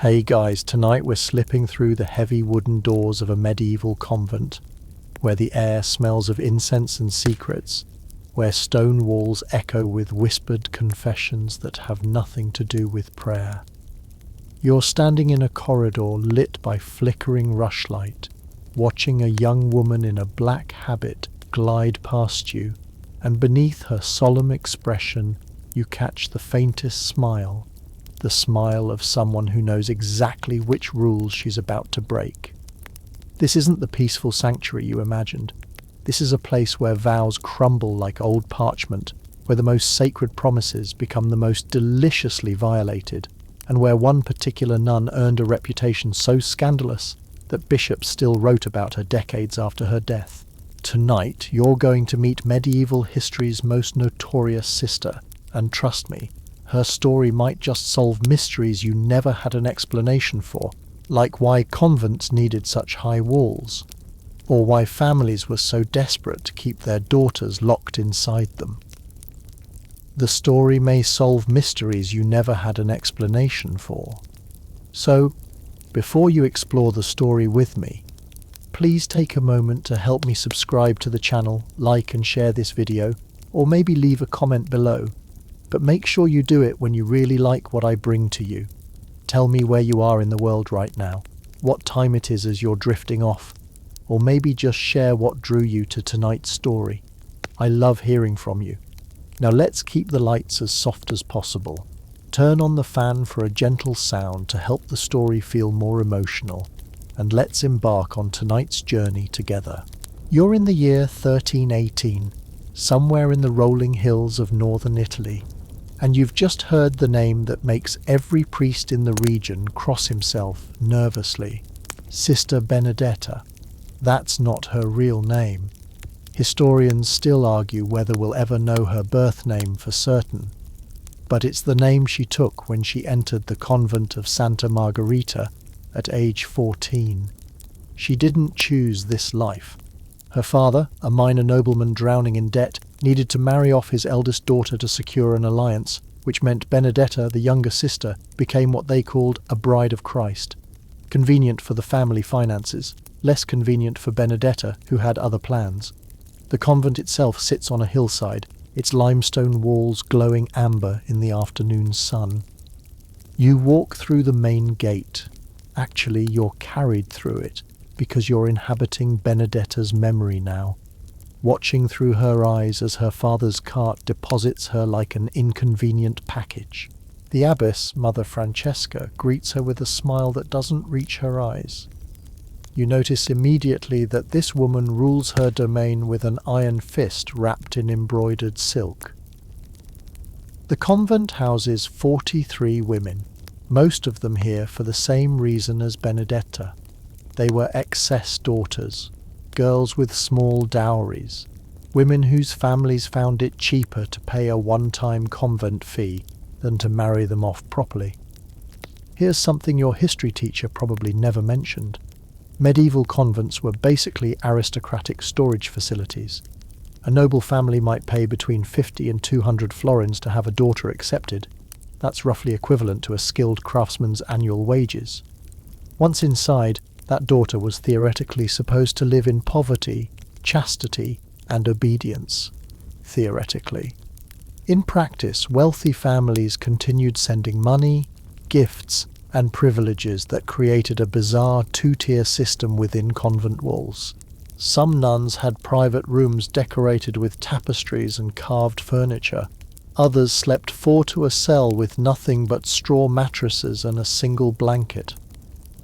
Hey guys, tonight we're slipping through the heavy wooden doors of a medieval convent, where the air smells of incense and secrets, where stone walls echo with whispered confessions that have nothing to do with prayer. You're standing in a corridor lit by flickering rushlight, watching a young woman in a black habit glide past you, and beneath her solemn expression you catch the faintest smile, the smile of someone who knows exactly which rules she's about to break. This isn't the peaceful sanctuary you imagined. This is a place where vows crumble like old parchment, where the most sacred promises become the most deliciously violated, and where one particular nun earned a reputation so scandalous that bishops still wrote about her decades after her death. Tonight, you're going to meet medieval history's most notorious sister, and trust me, her story might just solve mysteries you never had an explanation for, like why convents needed such high walls, or why families were so desperate to keep their daughters locked inside them. The story may solve mysteries you never had an explanation for. So, before you explore the story with me, please take a moment to help me subscribe to the channel, like and share this video, or maybe leave a comment below. But make sure you do it when you really like what I bring to you. Tell me where you are in the world right now, what time it is as you're drifting off, or maybe just share what drew you to tonight's story. I love hearing from you. Now let's keep the lights as soft as possible. Turn on the fan for a gentle sound to help the story feel more emotional, and let's embark on tonight's journey together. You're in the year 1318, somewhere in the rolling hills of northern Italy, and you've just heard the name that makes every priest in the region cross himself nervously. Sister Benedetta. That's not her real name. Historians still argue whether we'll ever know her birth name for certain, but it's the name she took when she entered the convent of Santa Margherita at age 14. She didn't choose this life. Her father, a minor nobleman drowning in debt, needed to marry off his eldest daughter to secure an alliance, which meant Benedetta, the younger sister, became what they called a bride of Christ. Convenient for the family finances, less convenient for Benedetta, who had other plans. The convent itself sits on a hillside, its limestone walls glowing amber in the afternoon sun. You walk through the main gate. Actually, you're carried through it, because you're inhabiting Benedetta's memory now, watching through her eyes as her father's cart deposits her like an inconvenient package. The abbess, Mother Francesca, greets her with a smile that doesn't reach her eyes. You notice immediately that this woman rules her domain with an iron fist wrapped in embroidered silk. The convent houses 43 women, most of them here for the same reason as Benedetta. They were excess daughters, girls with small dowries, women whose families found it cheaper to pay a one-time convent fee than to marry them off properly. Here's something your history teacher probably never mentioned. Medieval convents were basically aristocratic storage facilities. A noble family might pay between 50 and 200 florins to have a daughter accepted. That's roughly equivalent to a skilled craftsman's annual wages. Once inside, that daughter was theoretically supposed to live in poverty, chastity, and obedience. Theoretically. In practice, wealthy families continued sending money, gifts, and privileges that created a bizarre two-tier system within convent walls. Some nuns had private rooms decorated with tapestries and carved furniture. Others slept 4 to a cell with nothing but straw mattresses and a single blanket.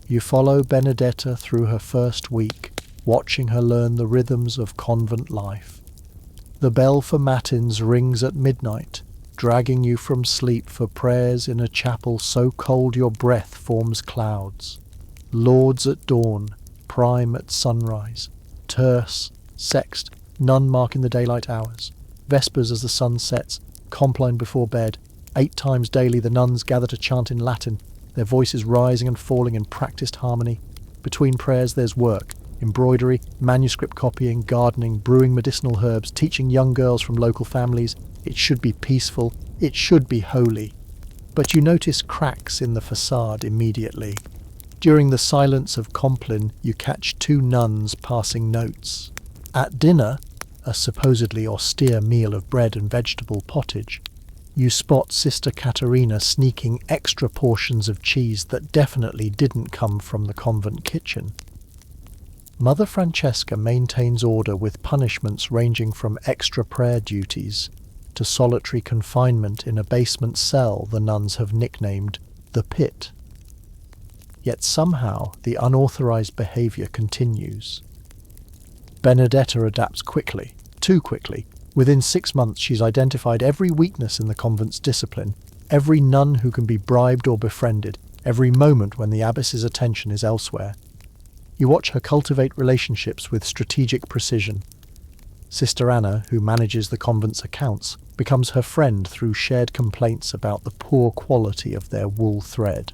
You follow Benedetta through her first week, watching her learn the rhythms of convent life. The bell for matins rings at midnight, dragging you from sleep for prayers in a chapel so cold your breath forms clouds. Lauds at dawn, prime at sunrise, terce, sext, none marking the daylight hours, vespers as the sun sets, compline before bed. 8 times daily the nuns gather to chant in Latin, their voices rising and falling in practiced harmony. Between prayers there's work, embroidery, manuscript copying, gardening, brewing medicinal herbs, teaching young girls from local families. It should be peaceful, it should be holy. But you notice cracks in the facade immediately. During the silence of Compline, you catch two nuns passing notes. At dinner, a supposedly austere meal of bread and vegetable pottage, you spot Sister Caterina sneaking extra portions of cheese that definitely didn't come from the convent kitchen. Mother Francesca maintains order with punishments ranging from extra prayer duties to solitary confinement in a basement cell the nuns have nicknamed the Pit. Yet somehow the unauthorized behavior continues. Benedetta adapts quickly, too quickly. Within 6 months she's identified every weakness in the convent's discipline, every nun who can be bribed or befriended, every moment when the abbess's attention is elsewhere. You watch her cultivate relationships with strategic precision. Sister Anna, who manages the convent's accounts, becomes her friend through shared complaints about the poor quality of their wool thread.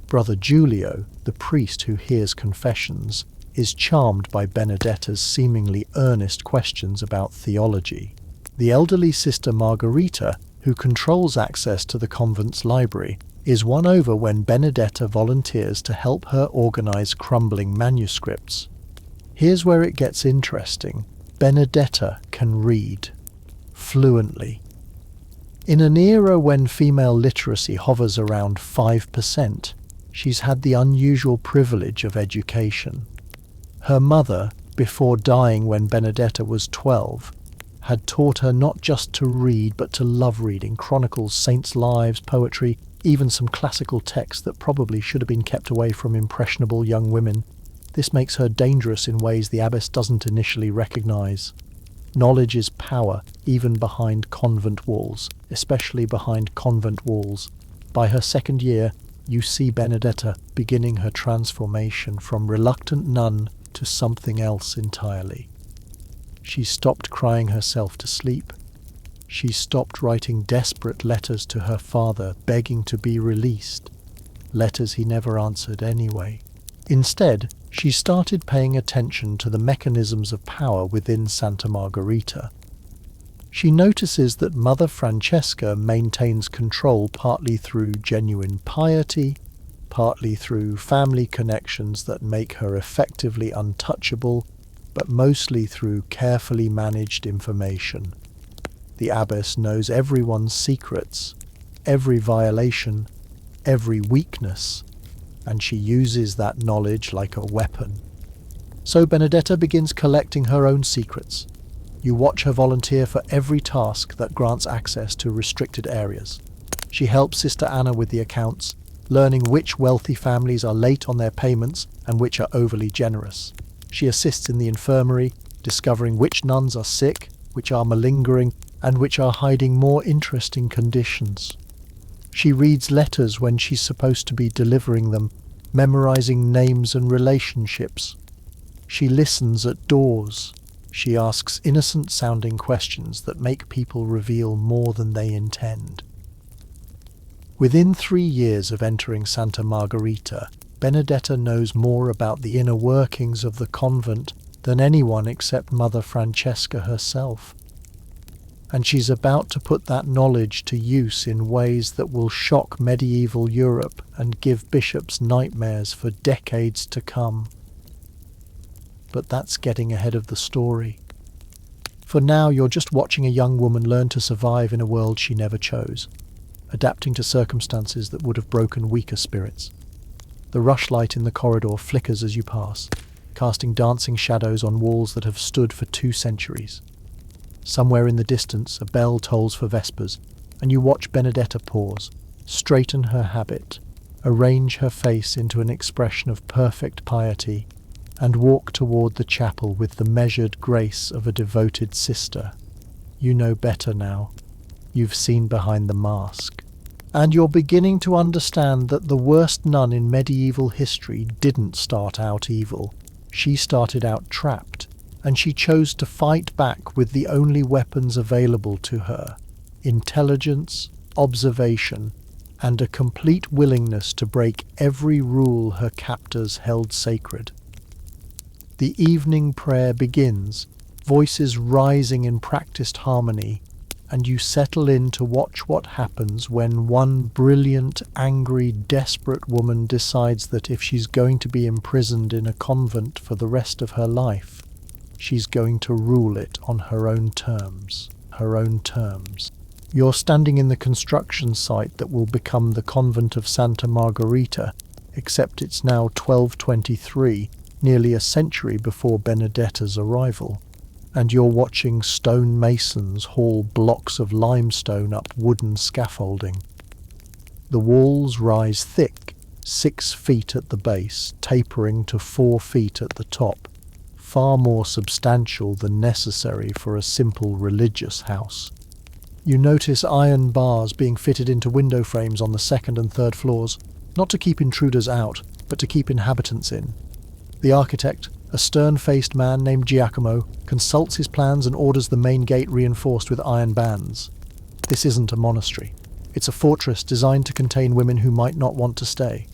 Brother Giulio, the priest who hears confessions, is charmed by Benedetta's seemingly earnest questions about theology. The elderly Sister Margherita, who controls access to the convent's library, is won over when Benedetta volunteers to help her organize crumbling manuscripts. Here's where it gets interesting. Benedetta can read fluently. In an era when female literacy hovers around 5%, she's had the unusual privilege of education. Her mother, before dying when Benedetta was 12, had taught her not just to read but to love reading chronicles, saints' lives, poetry, even some classical texts that probably should have been kept away from impressionable young women. This makes her dangerous in ways the abbess doesn't initially recognize. Knowledge is power, even behind convent walls, especially behind convent walls. By her 2nd year, you see Benedetta beginning her transformation from reluctant nun to something else entirely. She stopped crying herself to sleep. She stopped writing desperate letters to her father, begging to be released, letters he never answered anyway. Instead, she started paying attention to the mechanisms of power within Santa Margherita. She notices that Mother Francesca maintains control partly through genuine piety, partly through family connections that make her effectively untouchable, but mostly through carefully managed information. The abbess knows everyone's secrets, every violation, every weakness, and she uses that knowledge like a weapon. So Benedetta begins collecting her own secrets. You watch her volunteer for every task that grants access to restricted areas. She helps Sister Anna with the accounts, learning which wealthy families are late on their payments and which are overly generous. She assists in the infirmary, discovering which nuns are sick, which are malingering, and which are hiding more interesting conditions. She reads letters when she's supposed to be delivering them, memorizing names and relationships. She listens at doors. She asks innocent-sounding questions that make people reveal more than they intend. Within 3 years of entering Santa Margherita, Benedetta knows more about the inner workings of the convent than anyone except Mother Francesca herself. And she's about to put that knowledge to use in ways that will shock medieval Europe and give bishops nightmares for decades to come. But that's getting ahead of the story. For now, you're just watching a young woman learn to survive in a world she never chose, adapting to circumstances that would have broken weaker spirits. The rushlight in the corridor flickers as you pass, casting dancing shadows on walls that have stood for 2 centuries. Somewhere in the distance, a bell tolls for vespers, and you watch Benedetta pause, straighten her habit, arrange her face into an expression of perfect piety, and walk toward the chapel with the measured grace of a devoted sister. You know better now. You've seen behind the mask. And you're beginning to understand that the worst nun in medieval history didn't start out evil. She started out trapped, and she chose to fight back with the only weapons available to her: intelligence, observation, and a complete willingness to break every rule her captors held sacred. The evening prayer begins, voices rising in practiced harmony, and you settle in to watch what happens when one brilliant, angry, desperate woman decides that if she's going to be imprisoned in a convent for the rest of her life, she's going to rule it on her own terms. Her own terms. You're standing in the construction site that will become the convent of Santa Margherita, except it's now 1223, nearly a century before Benedetta's arrival, and you're watching stone masons haul blocks of limestone up wooden scaffolding. The walls rise thick, 6 feet at the base, tapering to 4 feet at the top, far more substantial than necessary for a simple religious house. You notice iron bars being fitted into window frames on the 2nd and 3rd floors, not to keep intruders out, but to keep inhabitants in. The architect, a stern-faced man named Giacomo, consults his plans and orders the main gate reinforced with iron bands. This isn't a monastery. It's a fortress designed to contain women who might not want to stay.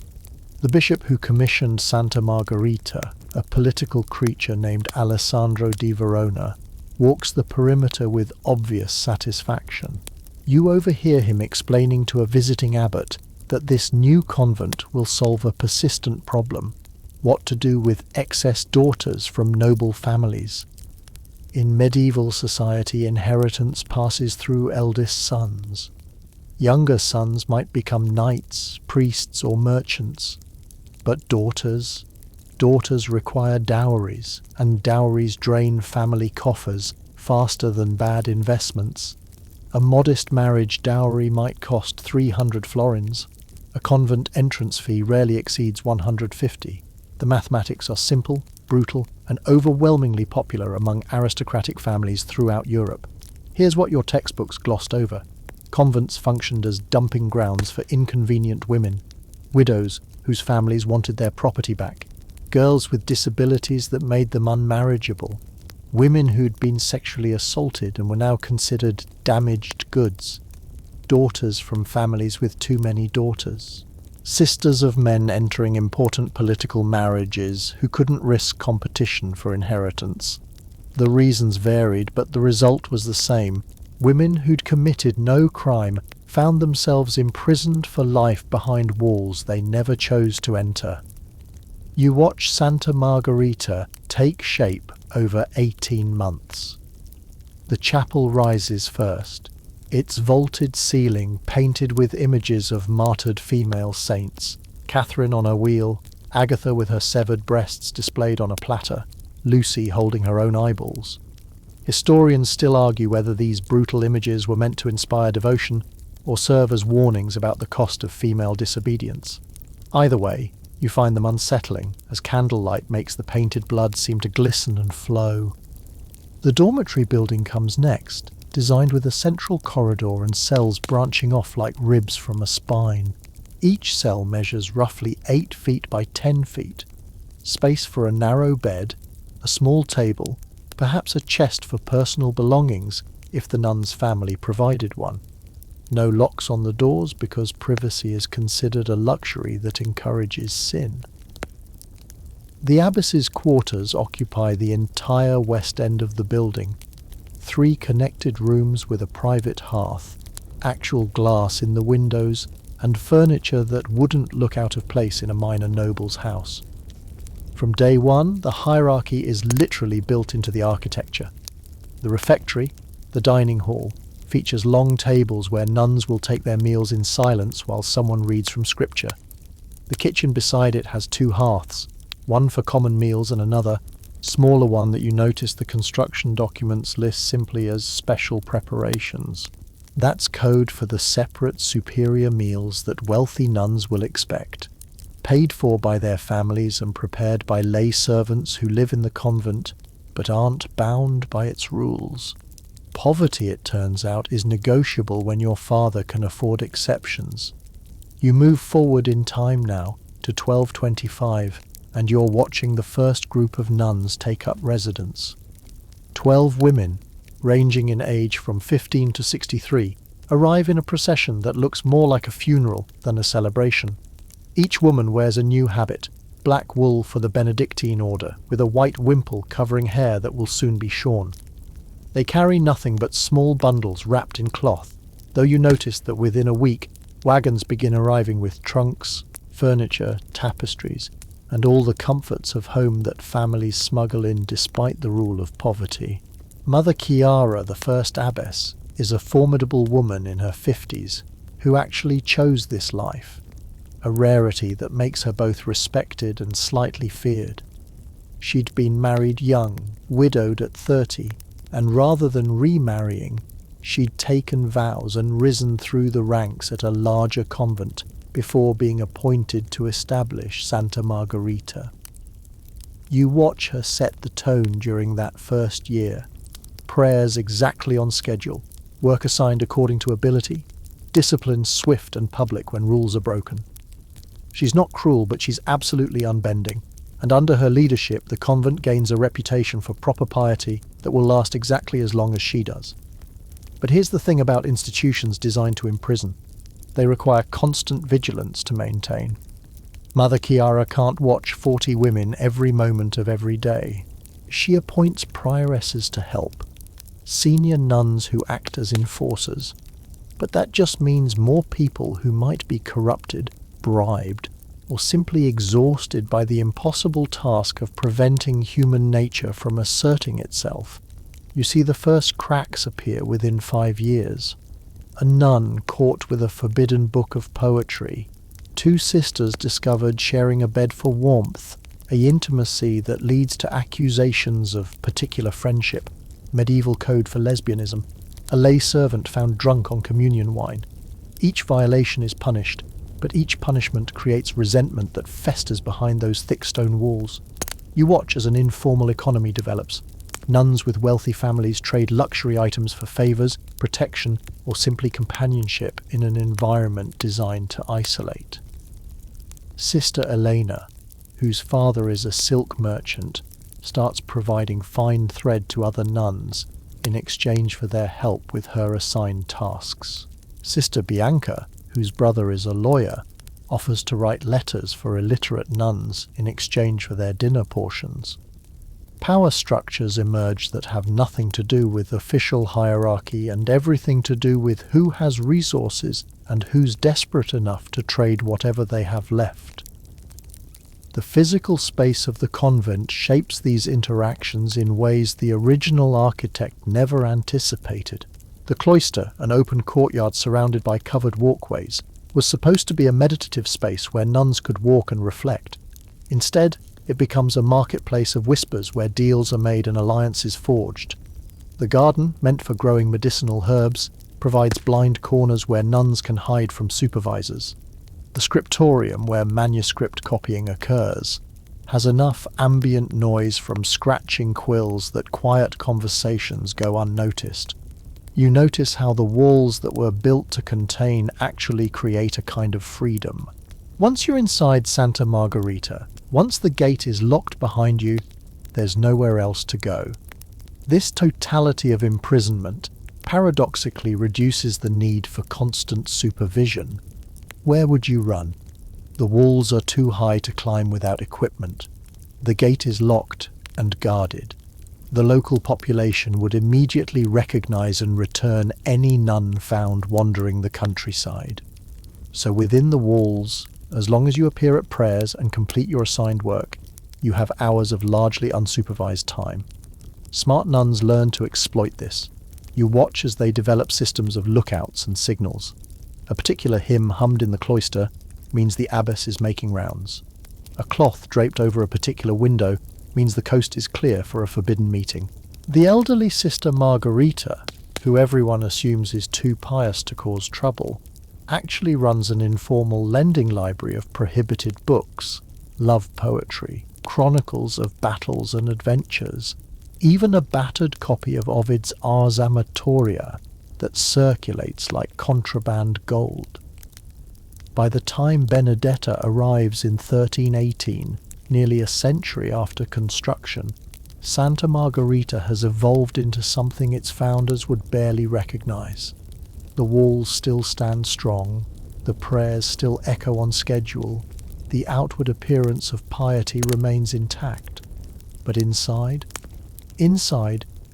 The bishop who commissioned Santa Margherita, a political creature named Alessandro di Verona, walks the perimeter with obvious satisfaction. You overhear him explaining to a visiting abbot that this new convent will solve a persistent problem: what to do with excess daughters from noble families. In medieval society, inheritance passes through eldest sons. Younger sons might become knights, priests, or merchants. But daughters require dowries, and dowries drain family coffers faster than bad investments. A modest marriage dowry might cost 300 florins. A convent entrance fee rarely exceeds 150. The mathematics are simple, brutal, and overwhelmingly popular among aristocratic families throughout Europe. Here's what your textbooks glossed over. Convents functioned as dumping grounds for inconvenient women, widows whose families wanted their property back, girls with disabilities that made them unmarriageable, women who'd been sexually assaulted and were now considered damaged goods, daughters from families with too many daughters, sisters of men entering important political marriages who couldn't risk competition for inheritance. The reasons varied, but the result was the same. Women who'd committed no crime found themselves imprisoned for life behind walls they never chose to enter. You watch Santa Margherita take shape over 18 months. The chapel rises first, its vaulted ceiling painted with images of martyred female saints, Catherine on a wheel, Agatha with her severed breasts displayed on a platter, Lucy holding her own eyeballs. Historians still argue whether these brutal images were meant to inspire devotion or serve as warnings about the cost of female disobedience. Either way, you find them unsettling, as candlelight makes the painted blood seem to glisten and flow. The dormitory building comes next, designed with a central corridor and cells branching off like ribs from a spine. Each cell measures roughly 8 feet by 10 feet, space for a narrow bed, a small table, perhaps a chest for personal belongings if the nun's family provided one. No locks on the doors because privacy is considered a luxury that encourages sin. The abbess's quarters occupy the entire west end of the building. 3 connected rooms with a private hearth, actual glass in the windows, and furniture that wouldn't look out of place in a minor noble's house. From day one, the hierarchy is literally built into the architecture. The refectory, the dining hall, features long tables where nuns will take their meals in silence while someone reads from scripture. The kitchen beside it has 2 hearths, one for common meals and another, smaller one that you notice the construction documents list simply as special preparations. That's code for the separate superior meals that wealthy nuns will expect, paid for by their families and prepared by lay servants who live in the convent but aren't bound by its rules. Poverty, it turns out, is negotiable when your father can afford exceptions. You move forward in time now to 1225, and you're watching the first group of nuns take up residence. 12 women, ranging in age from 15 to 63, arrive in a procession that looks more like a funeral than a celebration. Each woman wears a new habit, black wool for the Benedictine order, with a white wimple covering hair that will soon be shorn. They carry nothing but small bundles wrapped in cloth, though you notice that within a week, wagons begin arriving with trunks, furniture, tapestries, and all the comforts of home that families smuggle in despite the rule of poverty. Mother Chiara, the first abbess, is a formidable woman in her 50s who actually chose this life, a rarity that makes her both respected and slightly feared. She'd been married young, widowed at 30, and rather than remarrying, she'd taken vows and risen through the ranks at a larger convent before being appointed to establish Santa Margherita. You watch her set the tone during that first year. Prayers exactly on schedule, work assigned according to ability, discipline swift and public when rules are broken. She's not cruel, but she's absolutely unbending, and under her leadership the convent gains a reputation for proper piety that will last exactly as long as she does. But here's the thing about institutions designed to imprison. They require constant vigilance to maintain. Mother Chiara can't watch 40 women every moment of every day. She appoints prioresses to help, senior nuns who act as enforcers. But that just means more people who might be corrupted, bribed, or simply exhausted by the impossible task of preventing human nature from asserting itself. You see the first cracks appear within 5 years. A nun caught with a forbidden book of poetry. 2 sisters discovered sharing a bed for warmth, an intimacy that leads to accusations of particular friendship, medieval code for lesbianism. A lay servant found drunk on communion wine. Each violation is punished, but each punishment creates resentment that festers behind those thick stone walls. You watch as an informal economy develops. Nuns with wealthy families trade luxury items for favours, protection, or simply companionship in an environment designed to isolate. Sister Elena, whose father is a silk merchant, starts providing fine thread to other nuns in exchange for their help with her assigned tasks. Sister Bianca, whose brother is a lawyer, offers to write letters for illiterate nuns in exchange for their dinner portions. Power structures emerge that have nothing to do with official hierarchy and everything to do with who has resources and who's desperate enough to trade whatever they have left. The physical space of the convent shapes these interactions in ways the original architect never anticipated. The cloister, an open courtyard surrounded by covered walkways, was supposed to be a meditative space where nuns could walk and reflect. Instead, it becomes a marketplace of whispers where deals are made and alliances forged. The garden, meant for growing medicinal herbs, provides blind corners where nuns can hide from supervisors. The scriptorium, where manuscript copying occurs, has enough ambient noise from scratching quills that quiet conversations go unnoticed. You notice how the walls that were built to contain actually create a kind of freedom. Once you're inside Santa Margherita, once the gate is locked behind you, there's nowhere else to go. This totality of imprisonment paradoxically reduces the need for constant supervision. Where would you run? The walls are too high to climb without equipment. The gate is locked and guarded. The local population would immediately recognize and return any nun found wandering the countryside. So within the walls, as long as you appear at prayers and complete your assigned work, you have hours of largely unsupervised time. Smart nuns learn to exploit this. You watch as they develop systems of lookouts and signals. A particular hymn hummed in the cloister means the abbess is making rounds. A cloth draped over a particular window means the coast is clear for a forbidden meeting. The elderly Sister Margherita, who everyone assumes is too pious to cause trouble, actually runs an informal lending library of prohibited books, love poetry, chronicles of battles and adventures, even a battered copy of Ovid's Ars Amatoria that circulates like contraband gold. By the time Benedetta arrives in 1318, nearly a century after construction, Santa Margherita has evolved into something its founders would barely recognize. The walls still stand strong, the prayers still echo on schedule, the outward appearance of piety remains intact. But inside,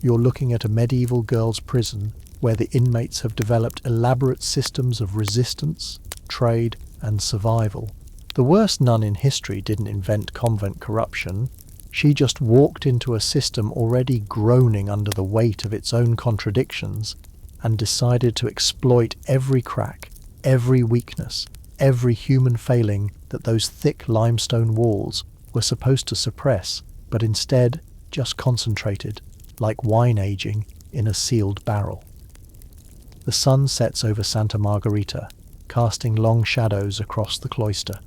You're looking at a medieval girls' prison where the inmates have developed elaborate systems of resistance, trade, and survival. The worst nun in history didn't invent convent corruption. She just walked into a system already groaning under the weight of its own contradictions and decided to exploit every crack, every weakness, every human failing that those thick limestone walls were supposed to suppress, but instead just concentrated, like wine aging in a sealed barrel. The sun sets over Santa Margherita, casting long shadows across the cloister.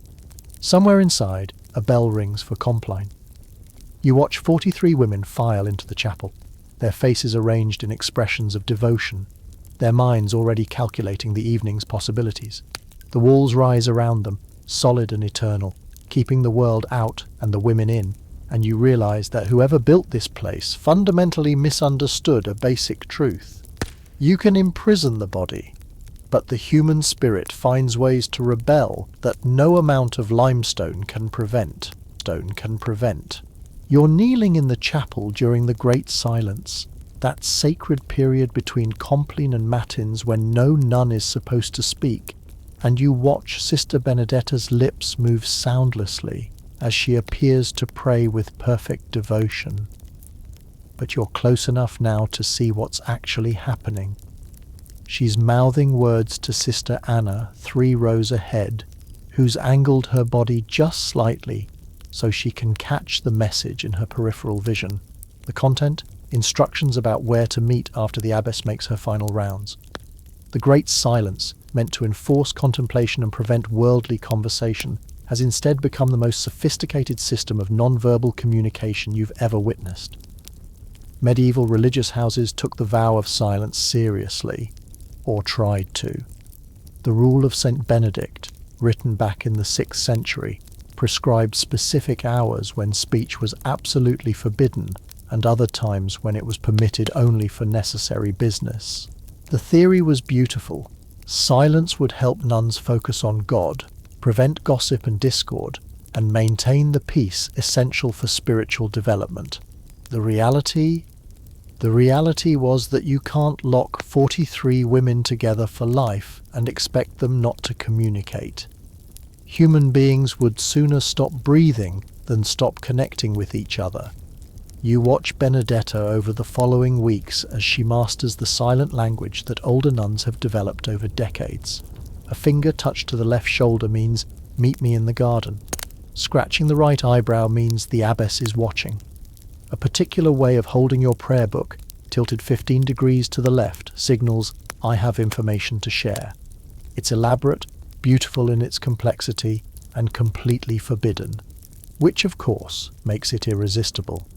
Somewhere inside, a bell rings for Compline. You watch 43 women file into the chapel, their faces arranged in expressions of devotion, their minds already calculating the evening's possibilities. The walls rise around them, solid and eternal, keeping the world out and the women in, and you realize that whoever built this place fundamentally misunderstood a basic truth. You can imprison the body, but the human spirit finds ways to rebel that no amount of limestone can prevent. You're kneeling in the chapel during the Great Silence, that sacred period between Compline and Matins when no nun is supposed to speak, and you watch Sister Benedetta's lips move soundlessly as she appears to pray with perfect devotion. But you're close enough now to see what's actually happening. She's mouthing words to Sister Anna 3 rows ahead, who's angled her body just slightly so she can catch the message in her peripheral vision. The content? Instructions about where to meet after the abbess makes her final rounds. The Great Silence, meant to enforce contemplation and prevent worldly conversation, has instead become the most sophisticated system of non-verbal communication you've ever witnessed. Medieval religious houses took the vow of silence seriously, or tried to. The rule of Saint Benedict, written back in the 6th century, prescribed specific hours when speech was absolutely forbidden and other times when it was permitted only for necessary business. The theory was beautiful. Silence would help nuns focus on God, prevent gossip and discord, and maintain the peace essential for spiritual development. The reality was that you can't lock 43 women together for life and expect them not to communicate. Human beings would sooner stop breathing than stop connecting with each other. You watch Benedetta over the following weeks as she masters the silent language that older nuns have developed over decades. A finger touched to the left shoulder means, "Meet me in the garden." Scratching the right eyebrow means the abbess is watching. A particular way of holding your prayer book, tilted 15 degrees to the left, signals, "I have information to share." It's elaborate, beautiful in its complexity, and completely forbidden, which of course makes it irresistible.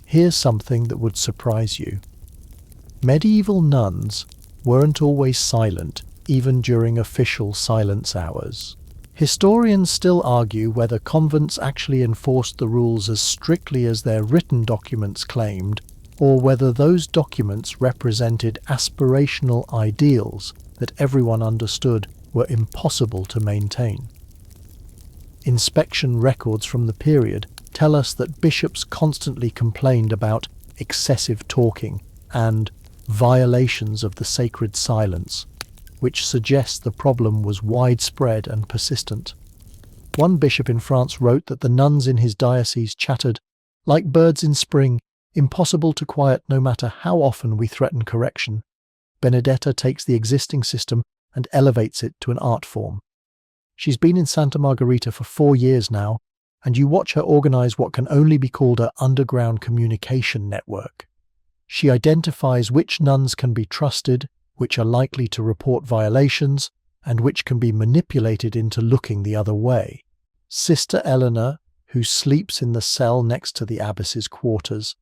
Here's something that would surprise you. Medieval nuns weren't always silent, even during official silence hours. Historians still argue whether convents actually enforced the rules as strictly as their written documents claimed, or whether those documents represented aspirational ideals that everyone understood were impossible to maintain. Inspection records from the period tell us that bishops constantly complained about excessive talking and violations of the sacred silence, which suggests the problem was widespread and persistent. One bishop in France wrote that the nuns in his diocese chattered, "like birds in spring, impossible to quiet no matter how often we threaten correction." Benedetta takes the existing system and elevates it to an art form. She's been in Santa Margherita for 4 years now, and you watch her organize what can only be called an underground communication network. She identifies which nuns can be trusted, which are likely to report violations, and which can be manipulated into looking the other way. Sister Eleanor, who sleeps in the cell next to the abbess's quarters,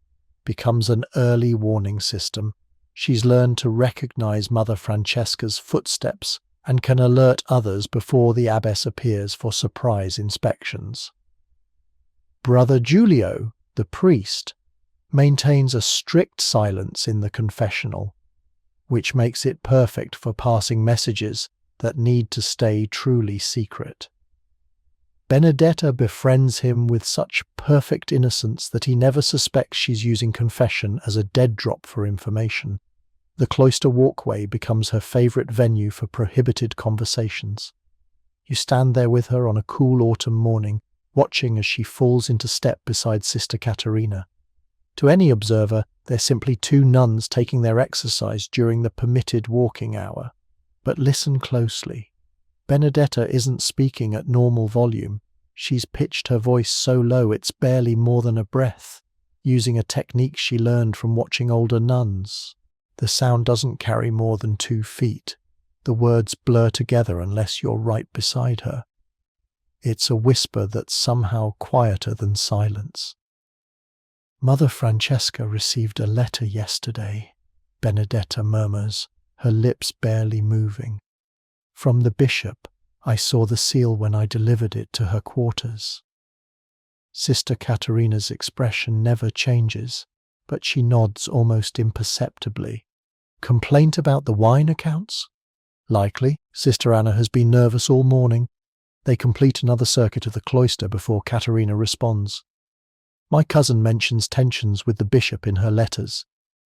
becomes an early warning system. She's learned to recognize Mother Francesca's footsteps and can alert others before the abbess appears for surprise inspections. Brother Giulio, the priest, maintains a strict silence in the confessional, which makes it perfect for passing messages that need to stay truly secret. Benedetta befriends him with such perfect innocence that he never suspects she's using confession as a dead drop for information. The cloister walkway becomes her favorite venue for prohibited conversations. You stand there with her on a cool autumn morning, watching as she falls into step beside Sister Caterina. To any observer, they're simply two nuns taking their exercise during the permitted walking hour. But listen closely. Benedetta isn't speaking at normal volume. She's pitched her voice so low it's barely more than a breath, using a technique she learned from watching older nuns. The sound doesn't carry more than 2 feet. The words blur together unless you're right beside her. It's a whisper that's somehow quieter than silence. "Mother Francesca received a letter yesterday," Benedetta murmurs, her lips barely moving. "From the bishop. I saw the seal when I delivered it to her quarters." Sister Caterina's expression never changes, but she nods almost imperceptibly. "Complaint about the wine accounts?" "Likely. Sister Anna has been nervous all morning." They complete another circuit of the cloister before Caterina responds. "My cousin mentions tensions with the bishop in her letters.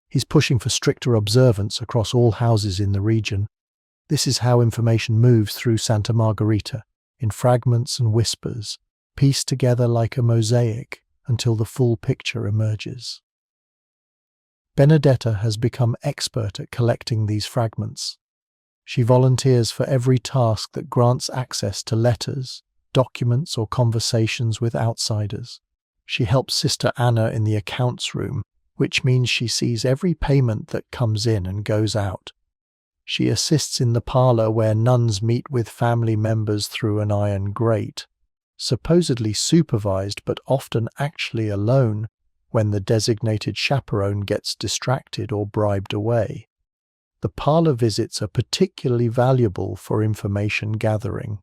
He's pushing for stricter observance across all houses in the region. This is how information moves through Santa Margherita, in fragments and whispers, pieced together like a mosaic until the full picture emerges." Benedetta has become expert at collecting these fragments. She volunteers for every task that grants access to letters, documents, or conversations with outsiders. She helps Sister Anna in the accounts room, which means she sees every payment that comes in and goes out. She assists in the parlor where nuns meet with family members through an iron grate, supposedly supervised but often actually alone when the designated chaperone gets distracted or bribed away. The parlor visits are particularly valuable for information gathering.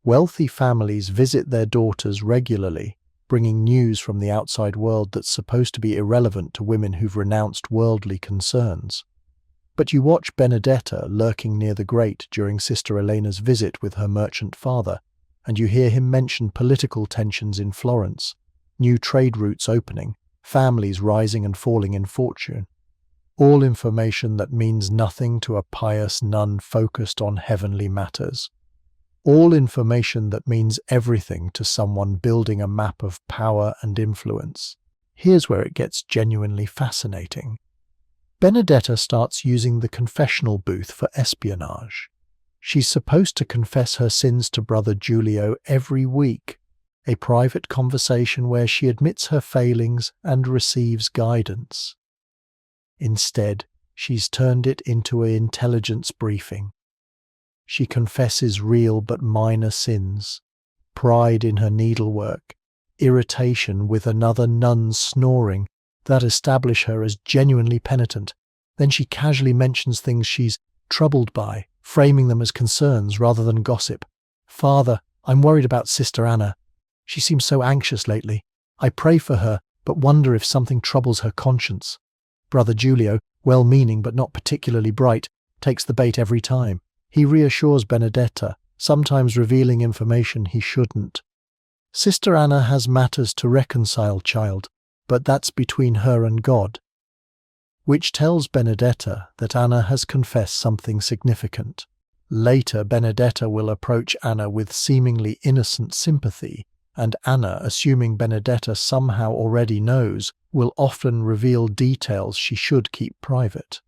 Wealthy families visit their daughters regularly, bringing news from the outside world that's supposed to be irrelevant to women who've renounced worldly concerns. But you watch Benedetta lurking near the grate during Sister Elena's visit with her merchant father, and you hear him mention political tensions in Florence, new trade routes opening, families rising and falling in fortune. All information that means nothing to a pious nun focused on heavenly matters. All information that means everything to someone building a map of power and influence. Here's where it gets genuinely fascinating. Benedetta starts using the confessional booth for espionage. She's supposed to confess her sins to Brother Giulio every week, a private conversation where she admits her failings and receives guidance. Instead, she's turned it into an intelligence briefing. She confesses real but minor sins, pride in her needlework, irritation with another nun's snoring, that establish her as genuinely penitent. Then she casually mentions things she's troubled by, framing them as concerns rather than gossip. "Father, I'm worried about Sister Anna. She seems so anxious lately. I pray for her, but wonder if something troubles her conscience." Brother Giulio, well-meaning but not particularly bright, takes the bait every time. He reassures Benedetta, sometimes revealing information he shouldn't. Sister Anna has matters to reconcile, child, but that's between her and God. Which tells Benedetta that Anna has confessed something significant. Later, Benedetta will approach Anna with seemingly innocent sympathy, and Anna, assuming Benedetta somehow already knows, will often reveal details she should keep private.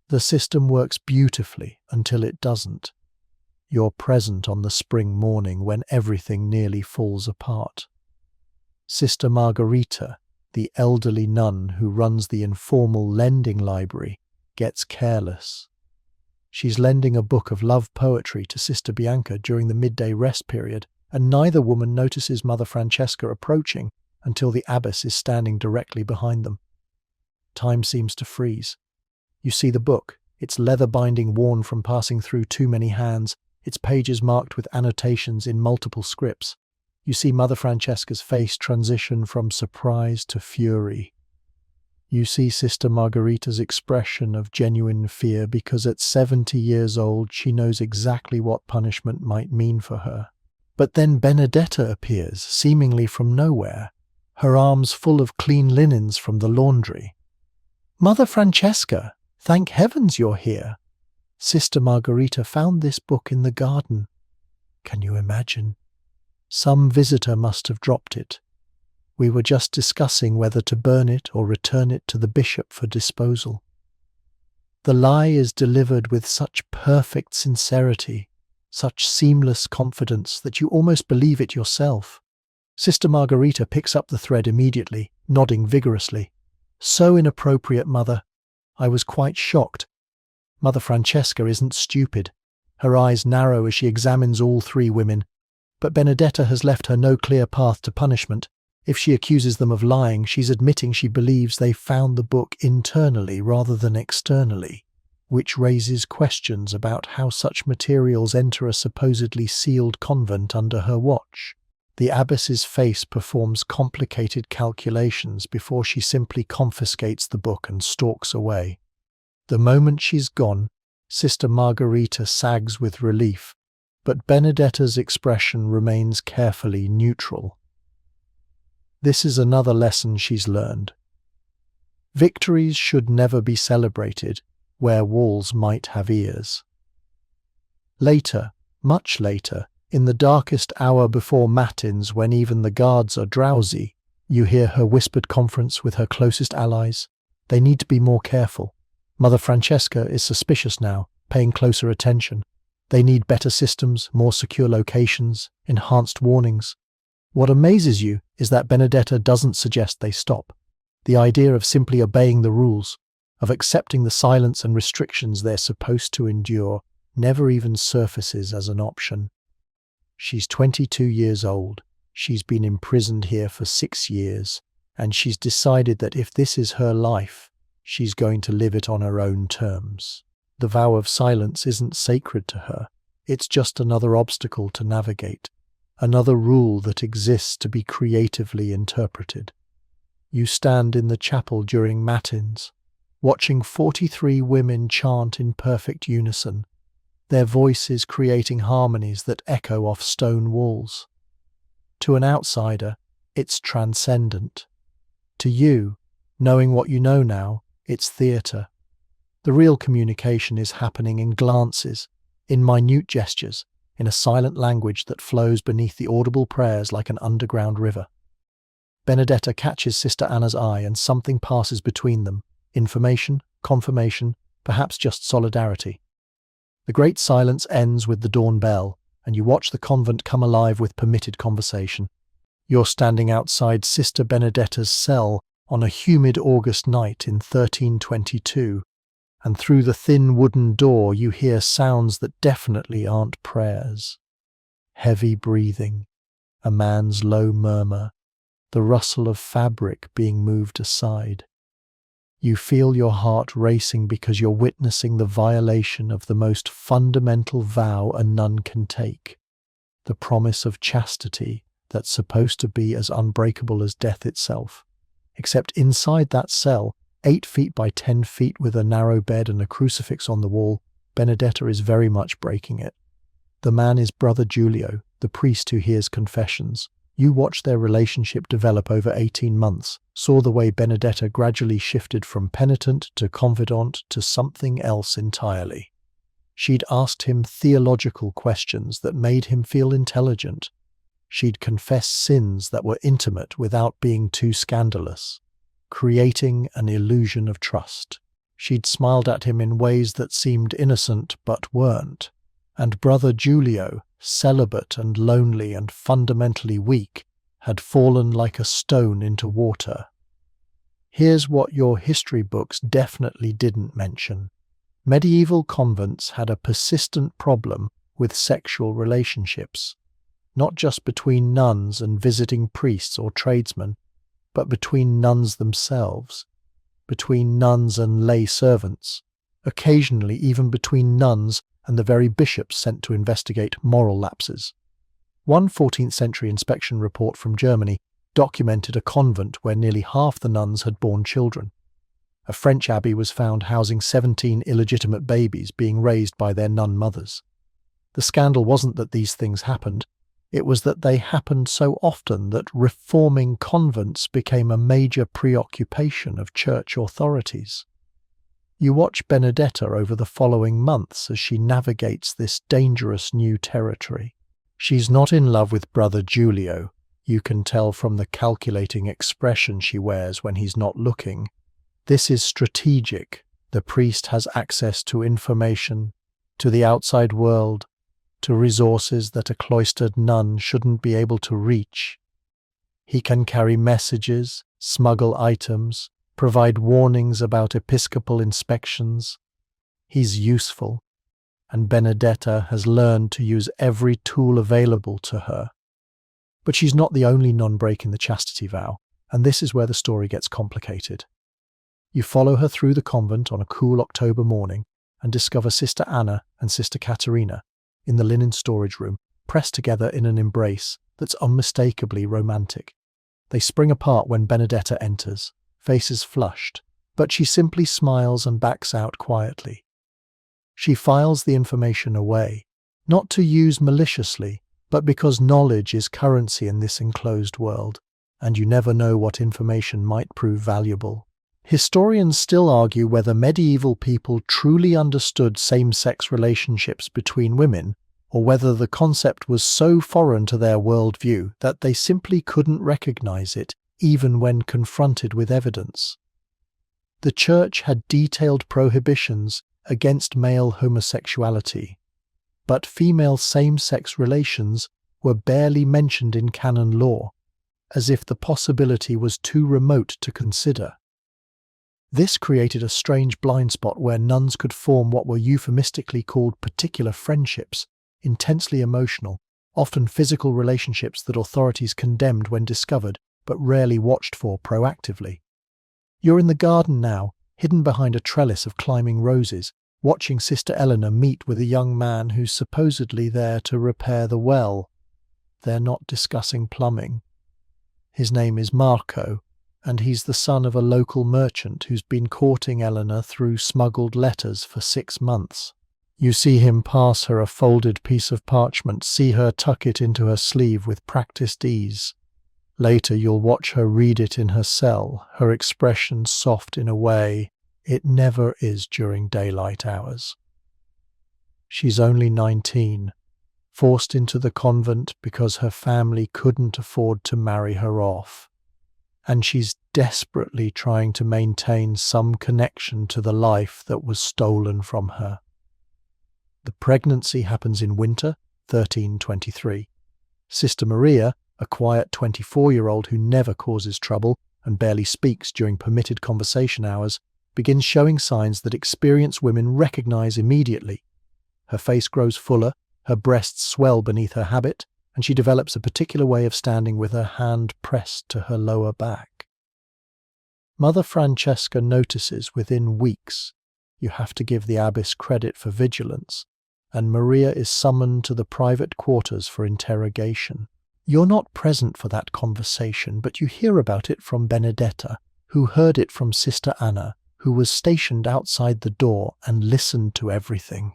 The system works beautifully until it doesn't. You're present on the spring morning when everything nearly falls apart. Sister Margherita, the elderly nun who runs the informal lending library, gets careless. She's lending a book of love poetry to Sister Bianca during the midday rest period, and neither woman notices Mother Francesca approaching until the abbess is standing directly behind them. Time seems to freeze. You see the book, its leather binding worn from passing through too many hands, its pages marked with annotations in multiple scripts. You see Mother Francesca's face transition from surprise to fury. You see Sister Margherita's expression of genuine fear because at 70 years old she knows exactly what punishment might mean for her. But then Benedetta appears, seemingly from nowhere, her arms full of clean linens from the laundry. "Mother Francesca, thank heavens you're here. Sister Margherita found this book in the garden." Can you imagine? Some visitor must have dropped it. We were just discussing whether to burn it or return it to the bishop for disposal. The lie is delivered with such perfect sincerity, such seamless confidence that you almost believe it yourself. Sister Margherita picks up the thread immediately, nodding vigorously. "So inappropriate, Mother. I was quite shocked." Mother Francesca isn't stupid. Her eyes narrow as she examines all three women. But Benedetta has left her no clear path to punishment. If she accuses them of lying, she's admitting she believes they found the book internally rather than externally, which raises questions about how such materials enter a supposedly sealed convent under her watch. The abbess's face performs complicated calculations before she simply confiscates the book and stalks away. The moment she's gone, Sister Margherita sags with relief, but Benedetta's expression remains carefully neutral. This is another lesson she's learned. Victories should never be celebrated where walls might have ears. Later, much later, in the darkest hour before matins when even the guards are drowsy, you hear her whispered conference with her closest allies. They need to be more careful. Mother Francesca is suspicious now, paying closer attention. They need better systems, more secure locations, enhanced warnings. What amazes you is that Benedetta doesn't suggest they stop. The idea of simply obeying the rules, of accepting the silence and restrictions they're supposed to endure, never even surfaces as an option. She's 22 years old. She's been imprisoned here for 6 years, and she's decided that if this is her life, she's going to live it on her own terms. The vow of silence isn't sacred to her. It's just another obstacle to navigate. Another rule that exists to be creatively interpreted. You stand in the chapel during matins, watching 43 women chant in perfect unison, their voices creating harmonies that echo off stone walls. To an outsider, it's transcendent. To you, knowing what you know now, it's theatre. The real communication is happening in glances, in minute gestures, in a silent language that flows beneath the audible prayers like an underground river. Benedetta catches Sister Anna's eye and something passes between them. Information, confirmation, perhaps just solidarity. The great silence ends with the dawn bell, and you watch the convent come alive with permitted conversation. You're standing outside Sister Benedetta's cell on a humid August night in 1322, and through the thin wooden door you hear sounds that definitely aren't prayers. Heavy breathing, a man's low murmur, the rustle of fabric being moved aside. You feel your heart racing because you're witnessing the violation of the most fundamental vow a nun can take, the promise of chastity that's supposed to be as unbreakable as death itself. Except inside that cell, 8 feet by 10 feet with a narrow bed and a crucifix on the wall, Benedetta is very much breaking it. The man is Brother Giulio, the priest who hears confessions. You watched their relationship develop over 18 months, saw the way Benedetta gradually shifted from penitent to confidant to something else entirely. She'd asked him theological questions that made him feel intelligent. She'd confessed sins that were intimate without being too scandalous, creating an illusion of trust. She'd smiled at him in ways that seemed innocent but weren't. And Brother Giulio, celibate and lonely and fundamentally weak, had fallen like a stone into water. Here's what your history books definitely didn't mention. Medieval convents had a persistent problem with sexual relationships, not just between nuns and visiting priests or tradesmen, but between nuns themselves, between nuns and lay servants, occasionally even between nuns and the very bishops sent to investigate moral lapses. One 14th century inspection report from Germany documented a convent where nearly half the nuns had borne children. A French abbey was found housing 17 illegitimate babies being raised by their nun mothers. The scandal wasn't that these things happened, It was that they happened so often that reforming convents became a major preoccupation of church authorities. You watch Benedetta over the following months as she navigates this dangerous new territory. She's not in love with Brother Giulio. You can tell from the calculating expression she wears when he's not looking. This is strategic. The priest has access to information, to the outside world, to resources that a cloistered nun shouldn't be able to reach. He can carry messages, smuggle items, provide warnings about episcopal inspections. He's useful, and Benedetta has learned to use every tool available to her. But she's not the only nun breaking the chastity vow, and this is where the story gets complicated. You follow her through the convent on a cool October morning and discover Sister Anna and Sister Caterina in the linen storage room, pressed together in an embrace that's unmistakably romantic. They spring apart when Benedetta enters, faces flushed, but she simply smiles and backs out quietly. She files the information away, not to use maliciously, but because knowledge is currency in this enclosed world, and you never know what information might prove valuable. Historians still argue whether medieval people truly understood same-sex relationships between women, or whether the concept was so foreign to their worldview that they simply couldn't recognize it even when confronted with evidence. The Church had detailed prohibitions against male homosexuality, but female same-sex relations were barely mentioned in canon law, as if the possibility was too remote to consider. This created a strange blind spot where nuns could form what were euphemistically called particular friendships, intensely emotional, often physical relationships that authorities condemned when discovered, but rarely watched for proactively. You're in the garden now, hidden behind a trellis of climbing roses, watching Sister Eleanor meet with a young man who's supposedly there to repair the well. They're not discussing plumbing. His name is Marco, and he's the son of a local merchant who's been courting Eleanor through smuggled letters for 6 months. You see him pass her a folded piece of parchment, see her tuck it into her sleeve with practiced ease. Later you'll watch her read it in her cell, her expression soft in a way it never is during daylight hours. She's only 19, forced into the convent because her family couldn't afford to marry her off, and she's desperately trying to maintain some connection to the life that was stolen from her. The pregnancy happens in winter, 1323. Sister Maria, a quiet 24-year-old who never causes trouble and barely speaks during permitted conversation hours, begins showing signs that experienced women recognize immediately. Her face grows fuller, her breasts swell beneath her habit, and she develops a particular way of standing with her hand pressed to her lower back. Mother Francesca notices within weeks. You have to give the abbess credit for vigilance, and Maria is summoned to the private quarters for interrogation. You're not present for that conversation, but you hear about it from Benedetta, who heard it from Sister Anna, who was stationed outside the door and listened to everything.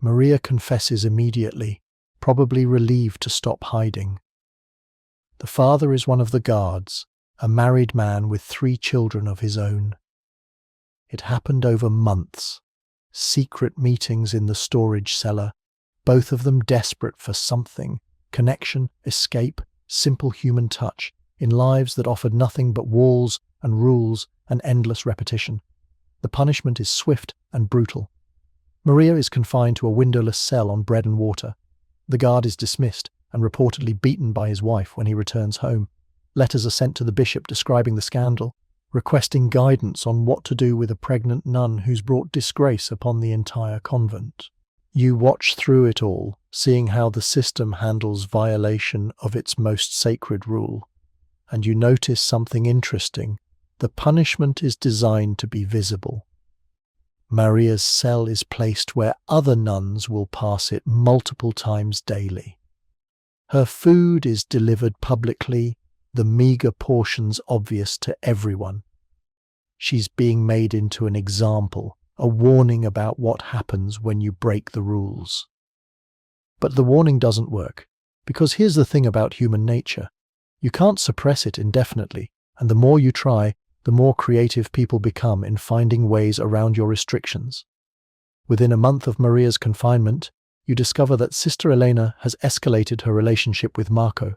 Maria confesses immediately, probably relieved to stop hiding. The father is one of the guards, a married man with 3 children of his own. It happened over months. Secret meetings in the storage cellar, both of them desperate for something, connection, escape, simple human touch, in lives that offered nothing but walls and rules and endless repetition. The punishment is swift and brutal. Maria is confined to a windowless cell on bread and water. The guard is dismissed and reportedly beaten by his wife when he returns home. Letters are sent to the bishop describing the scandal, requesting guidance on what to do with a pregnant nun who's brought disgrace upon the entire convent. You watch through it all, seeing how the system handles violation of its most sacred rule, and you notice something interesting. The punishment is designed to be visible. Maria's cell is placed where other nuns will pass it multiple times daily. Her food is delivered publicly, the meagre portions obvious to everyone. She's being made into an example, a warning about what happens when you break the rules. But the warning doesn't work. Because here's the thing about human nature. You can't suppress it indefinitely, and the more you try, the more creative people become in finding ways around your restrictions. Within a month of Maria's confinement, you discover that Sister Elena has escalated her relationship with Marco.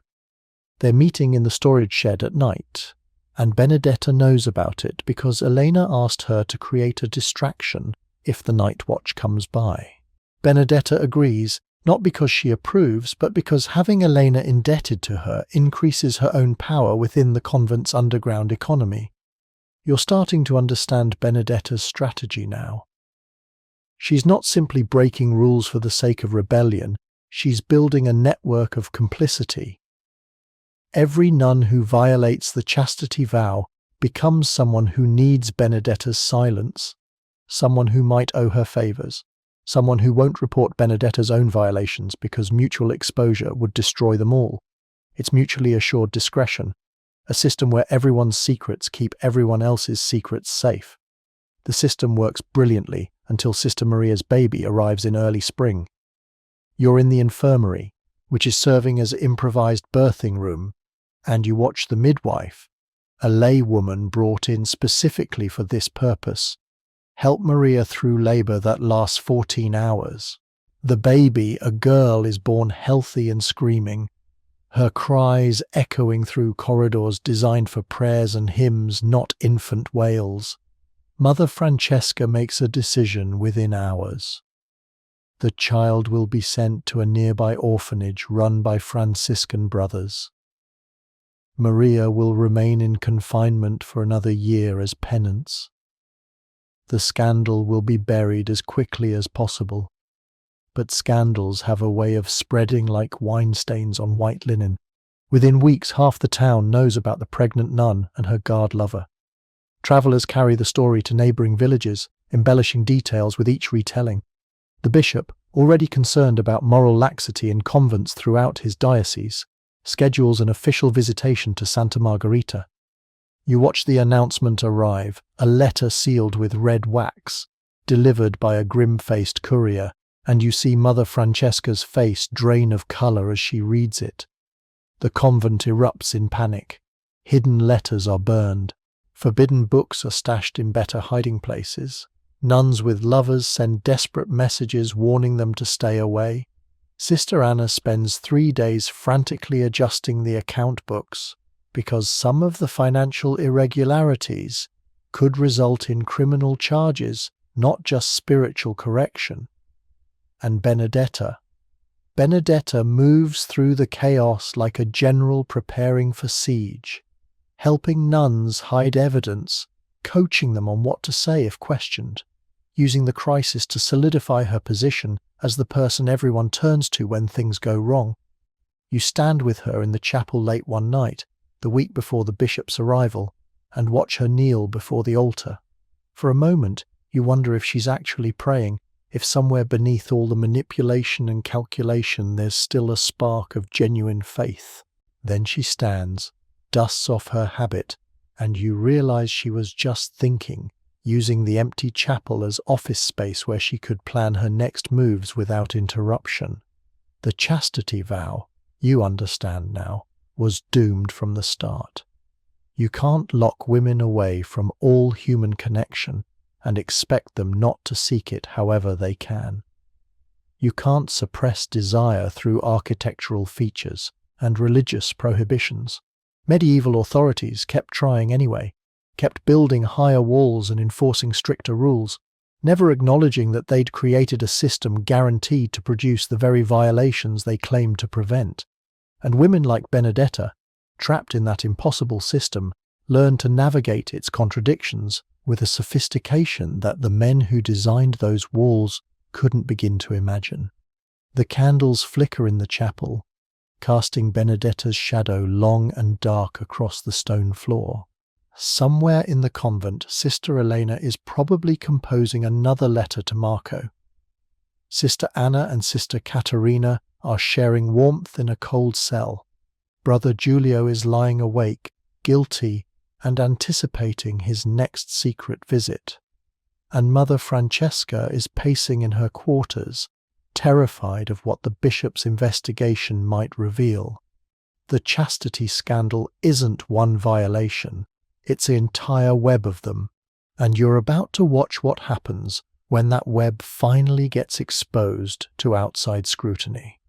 They're meeting in the storage shed at night, and Benedetta knows about it because Elena asked her to create a distraction if the night watch comes by. Benedetta agrees, not because she approves, but because having Elena indebted to her increases her own power within the convent's underground economy. You're starting to understand Benedetta's strategy now. She's not simply breaking rules for the sake of rebellion, she's building a network of complicity. Every nun who violates the chastity vow becomes someone who needs Benedetta's silence, someone who might owe her favors, someone who won't report Benedetta's own violations because mutual exposure would destroy them all. It's mutually assured discretion, a system where everyone's secrets keep everyone else's secrets safe. The system works brilliantly until Sister Maria's baby arrives in early spring. You're in the infirmary, which is serving as an improvised birthing room, and you watch the midwife, a lay woman brought in specifically for this purpose, help Maria through labor that lasts 14 hours. The baby, a girl, is born healthy and screaming, her cries echoing through corridors designed for prayers and hymns, not infant wails. Mother Francesca makes a decision within hours. The child will be sent to a nearby orphanage run by Franciscan brothers. Maria will remain in confinement for another year as penance. The scandal will be buried as quickly as possible. But scandals have a way of spreading like wine stains on white linen. Within weeks, half the town knows about the pregnant nun and her guard lover. Travellers carry the story to neighbouring villages, embellishing details with each retelling. The bishop, already concerned about moral laxity in convents throughout his diocese, schedules an official visitation to Santa Margherita. You watch the announcement arrive, a letter sealed with red wax, delivered by a grim-faced courier, and you see Mother Francesca's face drain of colour as she reads it. The convent erupts in panic. Hidden letters are burned. Forbidden books are stashed in better hiding places. Nuns with lovers send desperate messages warning them to stay away. Sister Anna spends 3 days frantically adjusting the account books because some of the financial irregularities could result in criminal charges, not just spiritual correction. And Benedetta moves through the chaos like a general preparing for siege, helping nuns hide evidence, coaching them on what to say if questioned, using the crisis to solidify her position as the person everyone turns to when things go wrong. You stand with her in the chapel late one night, the week before the bishop's arrival, and watch her kneel before the altar. For a moment, you wonder if she's actually praying, if somewhere beneath all the manipulation and calculation there's still a spark of genuine faith. Then she stands, dusts off her habit, and you realize she was just thinking, using the empty chapel as office space where she could plan her next moves without interruption. The chastity vow, you understand now, was doomed from the start. You can't lock women away from all human connection and expect them not to seek it however they can. You can't suppress desire through architectural features and religious prohibitions. Medieval authorities kept trying anyway, kept building higher walls and enforcing stricter rules, never acknowledging that they'd created a system guaranteed to produce the very violations they claimed to prevent. And women like Benedetta, trapped in that impossible system, learned to navigate its contradictions with a sophistication that the men who designed those walls couldn't begin to imagine. The candles flicker in the chapel, casting Benedetta's shadow long and dark across the stone floor. Somewhere in the convent, Sister Elena is probably composing another letter to Marco. Sister Anna and Sister Caterina are sharing warmth in a cold cell. Brother Giulio is lying awake, guilty, and anticipating his next secret visit. And Mother Francesca is pacing in her quarters, terrified of what the bishop's investigation might reveal. The chastity scandal isn't one violation, it's an entire web of them, and you're about to watch what happens when that web finally gets exposed to outside scrutiny.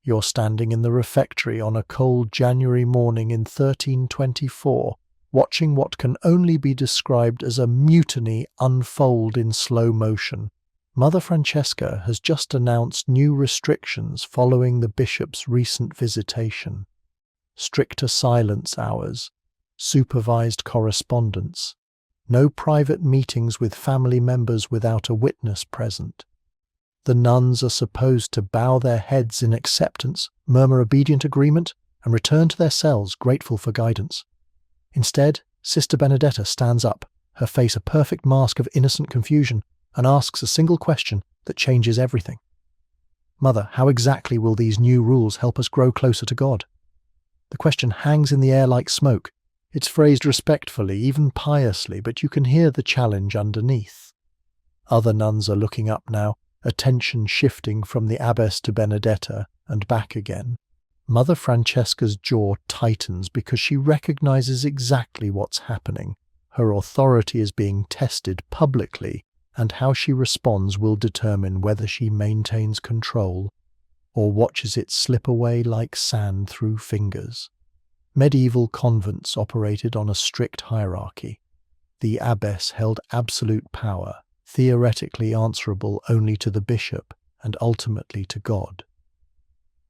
You're standing in the refectory on a cold January morning in 1324, watching what can only be described as a mutiny unfold in slow motion. Mother Francesca has just announced new restrictions following the bishop's recent visitation. Stricter silence hours, supervised correspondence, no private meetings with family members without a witness present. The nuns are supposed to bow their heads in acceptance, murmur obedient agreement, and return to their cells grateful for guidance. Instead, Sister Benedetta stands up, her face a perfect mask of innocent confusion, and asks a single question that changes everything. Mother, how exactly will these new rules help us grow closer to God? The question hangs in the air like smoke. It's phrased respectfully, even piously, but you can hear the challenge underneath. Other nuns are looking up now, attention shifting from the abbess to Benedetta and back again. Mother Francesca's jaw tightens because she recognizes exactly what's happening. Her authority is being tested publicly, and how she responds will determine whether she maintains control or watches it slip away like sand through fingers. Medieval convents operated on a strict hierarchy. The abbess held absolute power, theoretically answerable only to the bishop and ultimately to God.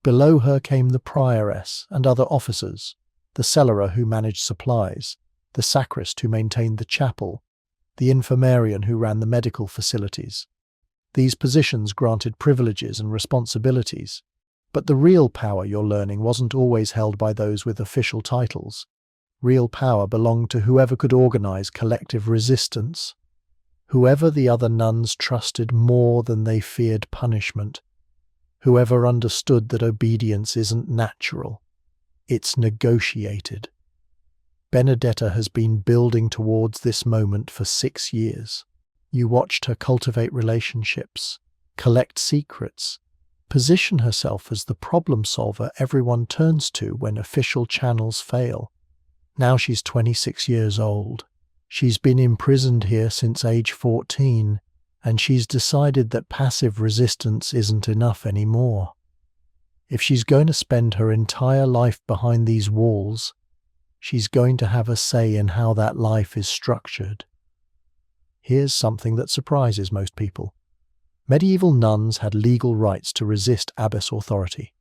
Below her came the prioress and other officers, the cellarer who managed supplies, the sacrist who maintained the chapel, the infirmarian who ran the medical facilities. These positions granted privileges and responsibilities, but the real power, you're learning, wasn't always held by those with official titles. Real power belonged to whoever could organize collective resistance, whoever the other nuns trusted more than they feared punishment, whoever understood that obedience isn't natural, it's negotiated. Benedetta has been building towards this moment for 6 years. You watched her cultivate relationships, collect secrets, position herself as the problem solver everyone turns to when official channels fail. Now she's 26 years old. She's been imprisoned here since age 14, and she's decided that passive resistance isn't enough anymore. If she's going to spend her entire life behind these walls, she's going to have a say in how that life is structured. Here's something that surprises most people. Medieval nuns had legal rights to resist abbess authority.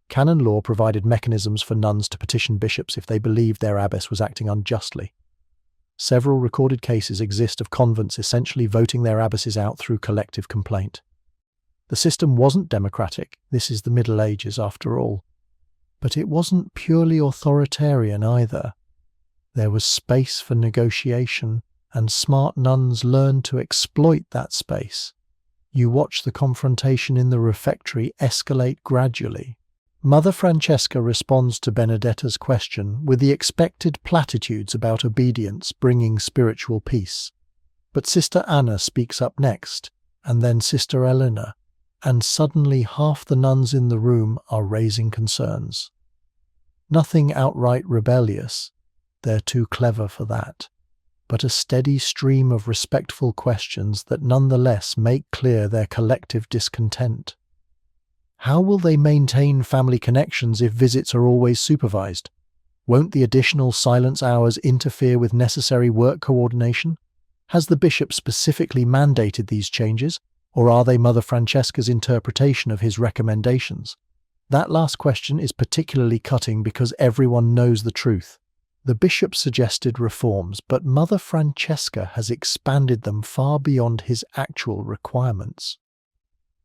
Canon law provided mechanisms for nuns to petition bishops if they believed their abbess was acting unjustly. Several recorded cases exist of convents essentially voting their abbesses out through collective complaint. The system wasn't democratic, this is the Middle Ages after all. But it wasn't purely authoritarian either. There was space for negotiation, and smart nuns learned to exploit that space. You watch the confrontation in the refectory escalate gradually. Mother Francesca responds to Benedetta's question with the expected platitudes about obedience bringing spiritual peace. But Sister Anna speaks up next, and then Sister Elena, and suddenly half the nuns in the room are raising concerns. Nothing outright rebellious, they're too clever for that, but a steady stream of respectful questions that nonetheless make clear their collective discontent. How will they maintain family connections if visits are always supervised? Won't the additional silence hours interfere with necessary work coordination? Has the bishop specifically mandated these changes, or are they Mother Francesca's interpretation of his recommendations? That last question is particularly cutting because everyone knows the truth. The bishop suggested reforms, but Mother Francesca has expanded them far beyond his actual requirements.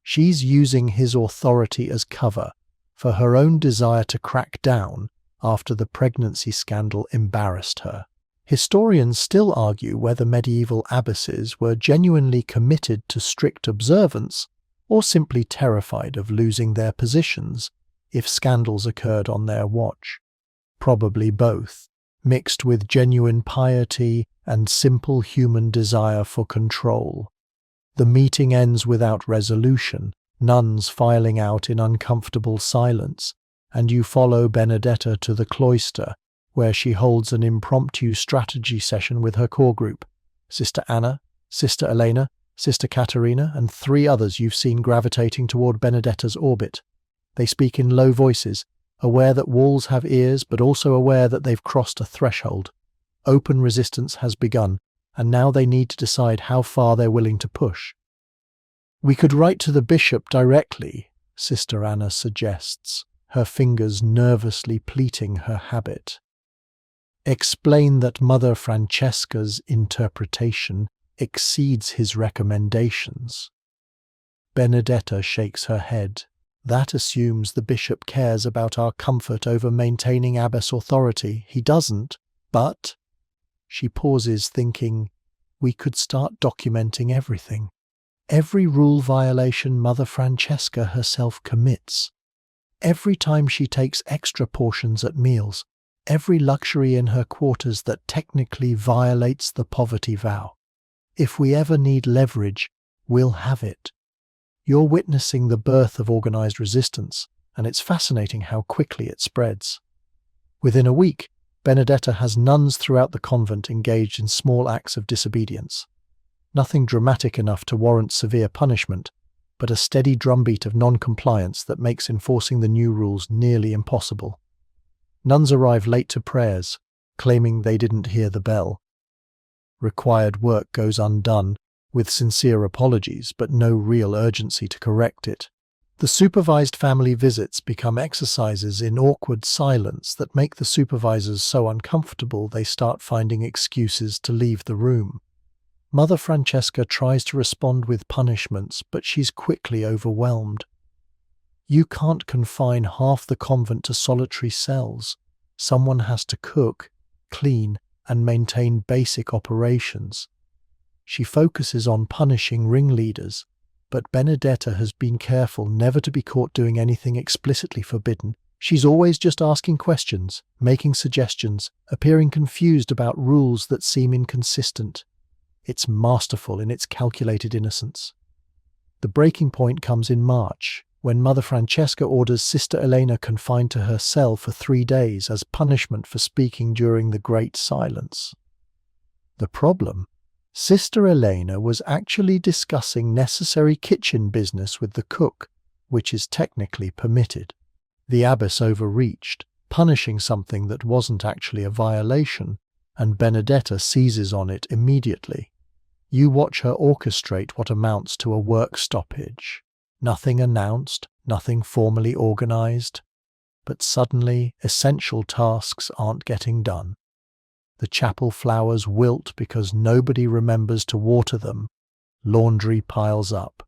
She's using his authority as cover for her own desire to crack down after the pregnancy scandal embarrassed her. Historians still argue whether medieval abbesses were genuinely committed to strict observance or simply terrified of losing their positions if scandals occurred on their watch. Probably both, mixed with genuine piety and simple human desire for control. The meeting ends without resolution, nuns filing out in uncomfortable silence, and you follow Benedetta to the cloister, where she holds an impromptu strategy session with her core group: Sister Anna, Sister Elena, Sister Caterina, and 3 others you've seen gravitating toward Benedetta's orbit. They speak in low voices, aware that walls have ears, but also aware that they've crossed a threshold. Open resistance has begun, and now they need to decide how far they're willing to push. "We could write to the bishop directly," Sister Anna suggests, her fingers nervously pleating her habit. "Explain that Mother Francesca's interpretation exceeds his recommendations." Benedetta shakes her head. "That assumes the bishop cares about our comfort over maintaining abbess authority. He doesn't, but—" She pauses, thinking, "We could start documenting everything. Every rule violation Mother Francesca herself commits. Every time she takes extra portions at meals. Every luxury in her quarters that technically violates the poverty vow. If we ever need leverage, we'll have it. You're witnessing the birth of organized resistance, and it's fascinating how quickly it spreads." Within a week, Benedetta has nuns throughout the convent engaged in small acts of disobedience. Nothing dramatic enough to warrant severe punishment, but a steady drumbeat of non-compliance that makes enforcing the new rules nearly impossible. Nuns arrive late to prayers, claiming they didn't hear the bell. Required work goes undone, with sincere apologies, but no real urgency to correct it. The supervised family visits become exercises in awkward silence that make the supervisors so uncomfortable they start finding excuses to leave the room. Mother Francesca tries to respond with punishments, but she's quickly overwhelmed. You can't confine half the convent to solitary cells. Someone has to cook, clean, and maintain basic operations. She focuses on punishing ringleaders, but Benedetta has been careful never to be caught doing anything explicitly forbidden. She's always just asking questions, making suggestions, appearing confused about rules that seem inconsistent. It's masterful in its calculated innocence. The breaking point comes in March, when Mother Francesca orders Sister Elena confined to her cell for 3 days as punishment for speaking during the Great Silence. The problem? Sister Elena was actually discussing necessary kitchen business with the cook, which is technically permitted. The abbess overreached, punishing something that wasn't actually a violation, and Benedetta seizes on it immediately. You watch her orchestrate what amounts to a work stoppage. Nothing announced, nothing formally organized, but suddenly essential tasks aren't getting done. The chapel flowers wilt because nobody remembers to water them. Laundry piles up.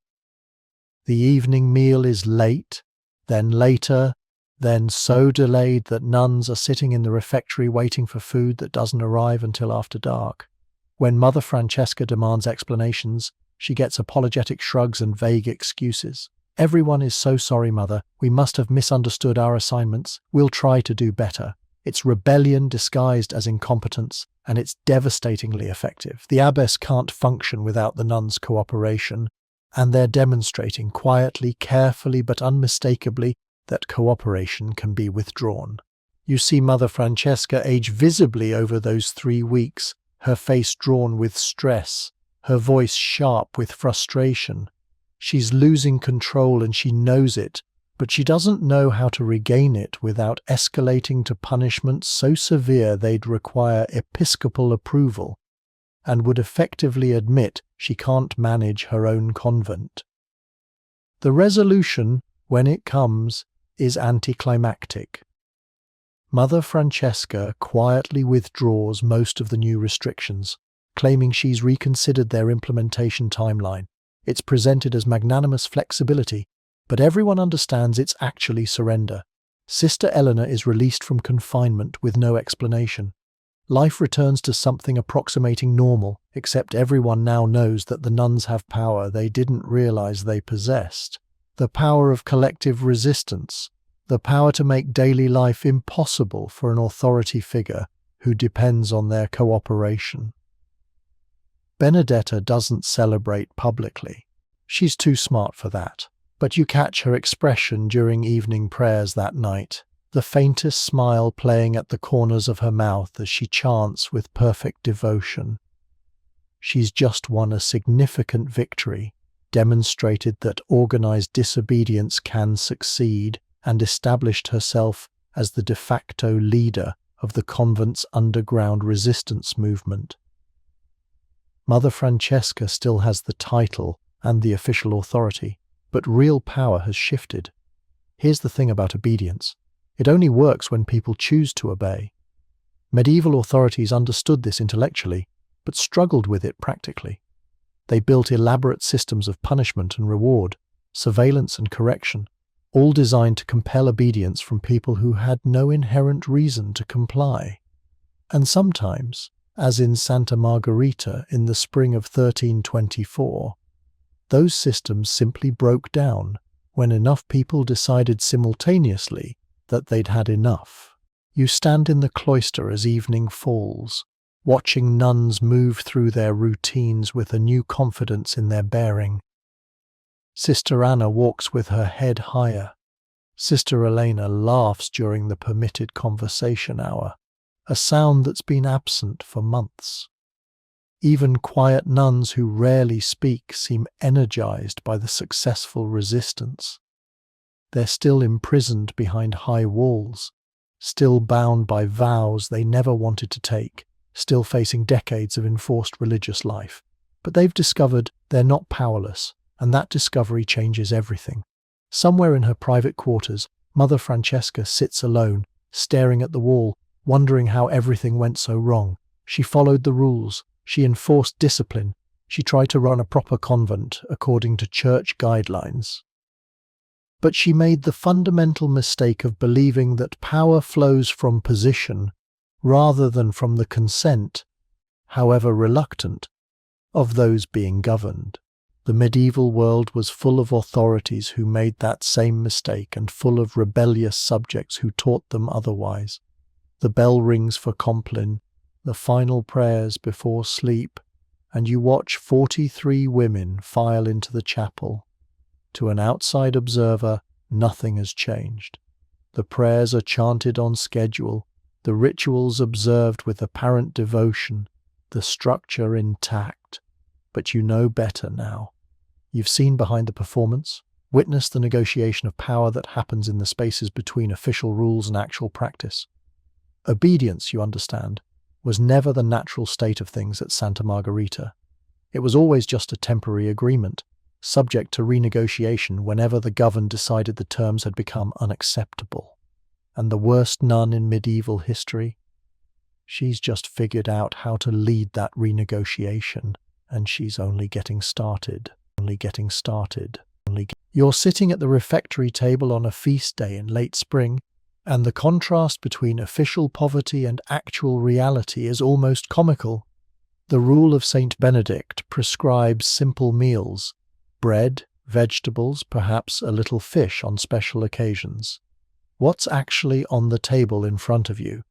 The evening meal is late, then later, then so delayed that nuns are sitting in the refectory waiting for food that doesn't arrive until after dark. When Mother Francesca demands explanations, she gets apologetic shrugs and vague excuses. "Everyone is so sorry, Mother. We must have misunderstood our assignments. We'll try to do better." It's rebellion disguised as incompetence, and it's devastatingly effective. The abbess can't function without the nuns' cooperation, and they're demonstrating quietly, carefully, but unmistakably that cooperation can be withdrawn. You see Mother Francesca age visibly over those 3 weeks, her face drawn with stress, her voice sharp with frustration. She's losing control and she knows it, but she doesn't know how to regain it without escalating to punishments so severe they'd require episcopal approval, and would effectively admit she can't manage her own convent. The resolution, when it comes, is anticlimactic. Mother Francesca quietly withdraws most of the new restrictions, claiming she's reconsidered their implementation timeline. It's presented as magnanimous flexibility, but everyone understands it's actually surrender. Sister Eleanor is released from confinement with no explanation. Life returns to something approximating normal, except everyone now knows that the nuns have power they didn't realize they possessed. The power of collective resistance, the power to make daily life impossible for an authority figure who depends on their cooperation. Benedetta doesn't celebrate publicly. She's too smart for that. But you catch her expression during evening prayers that night, the faintest smile playing at the corners of her mouth as she chants with perfect devotion. She's just won a significant victory, demonstrated that organized disobedience can succeed, and established herself as the de facto leader of the convent's underground resistance movement. Mother Francesca still has the title and the official authority, but real power has shifted. Here's the thing about obedience. It only works when people choose to obey. Medieval authorities understood this intellectually, but struggled with it practically. They built elaborate systems of punishment and reward, surveillance and correction, all designed to compel obedience from people who had no inherent reason to comply. And sometimes, as in Santa Margherita in the spring of 1324, those systems simply broke down when enough people decided simultaneously that they'd had enough. You stand in the cloister as evening falls, watching nuns move through their routines with a new confidence in their bearing. Sister Anna walks with her head higher. Sister Elena laughs during the permitted conversation hour, a sound that's been absent for months. Even quiet nuns who rarely speak seem energized by the successful resistance. They're still imprisoned behind high walls, still bound by vows they never wanted to take, still facing decades of enforced religious life. But they've discovered they're not powerless, and that discovery changes everything. Somewhere in her private quarters, Mother Francesca sits alone, staring at the wall, wondering how everything went so wrong. She followed the rules. She enforced discipline. She tried to run a proper convent according to church guidelines. But she made the fundamental mistake of believing that power flows from position rather than from the consent, however reluctant, of those being governed. The medieval world was full of authorities who made that same mistake and full of rebellious subjects who taught them otherwise. The bell rings for Compline, the final prayers before sleep, and you watch 43 women file into the chapel. To an outside observer, nothing has changed. The prayers are chanted on schedule, the rituals observed with apparent devotion, the structure intact. But you know better now. You've seen behind the performance, witnessed the negotiation of power that happens in the spaces between official rules and actual practice. Obedience, you understand, was never the natural state of things at Santa Margherita. It was always just a temporary agreement, subject to renegotiation whenever the governed decided the terms had become unacceptable. And the worst nun in medieval history? She's just figured out how to lead that renegotiation, and she's only getting started. You're sitting at the refectory table on a feast day in late spring, and the contrast between official poverty and actual reality is almost comical. The rule of Saint Benedict prescribes simple meals: bread, vegetables, perhaps a little fish on special occasions. What's actually on the table in front of you?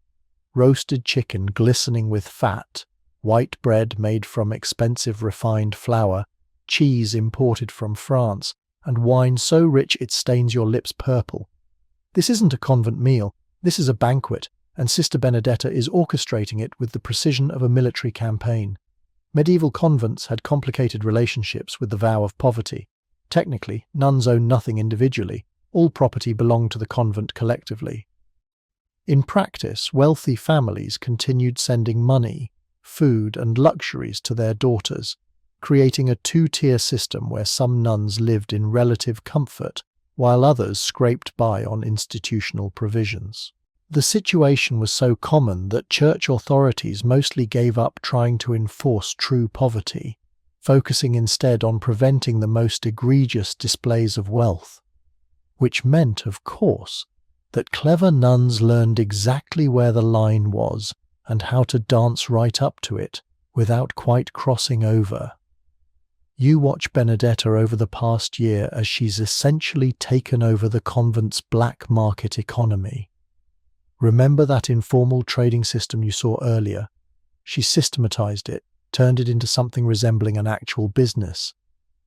Roasted chicken glistening with fat, white bread made from expensive refined flour, cheese imported from France, and wine so rich it stains your lips purple. This isn't a convent meal, this is a banquet, and Sister Benedetta is orchestrating it with the precision of a military campaign. Medieval convents had complicated relationships with the vow of poverty. Technically, nuns own nothing individually, all property belonged to the convent collectively. In practice, wealthy families continued sending money, food, and luxuries to their daughters, creating a two-tier system where some nuns lived in relative comfort, while others scraped by on institutional provisions. The situation was so common that church authorities mostly gave up trying to enforce true poverty, focusing instead on preventing the most egregious displays of wealth, which meant, of course, that clever nuns learned exactly where the line was and how to dance right up to it without quite crossing over. You watch Benedetta over the past year as she's essentially taken over the convent's black market economy. Remember that informal trading system you saw earlier? She systematized it, turned it into something resembling an actual business.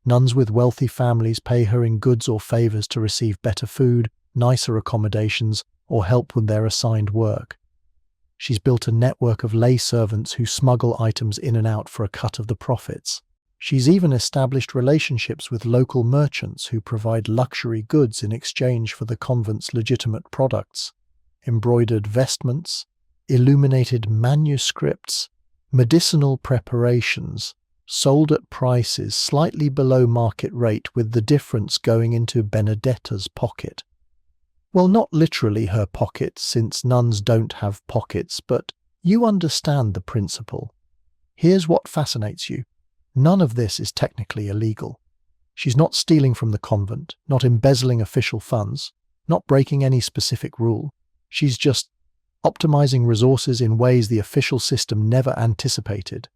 Nuns with wealthy families pay her in goods or favors to receive better food, nicer accommodations, or help with their assigned work. She's built a network of lay servants who smuggle items in and out for a cut of the profits. She's even established relationships with local merchants who provide luxury goods in exchange for the convent's legitimate products: embroidered vestments, illuminated manuscripts, medicinal preparations, sold at prices slightly below market rate, with the difference going into Benedetta's pocket. Well, not literally her pocket, since nuns don't have pockets, but you understand the principle. Here's what fascinates you. None of this is technically illegal. She's not stealing from the convent, not embezzling official funds, not breaking any specific rule. She's just optimizing resources in ways the official system never anticipated.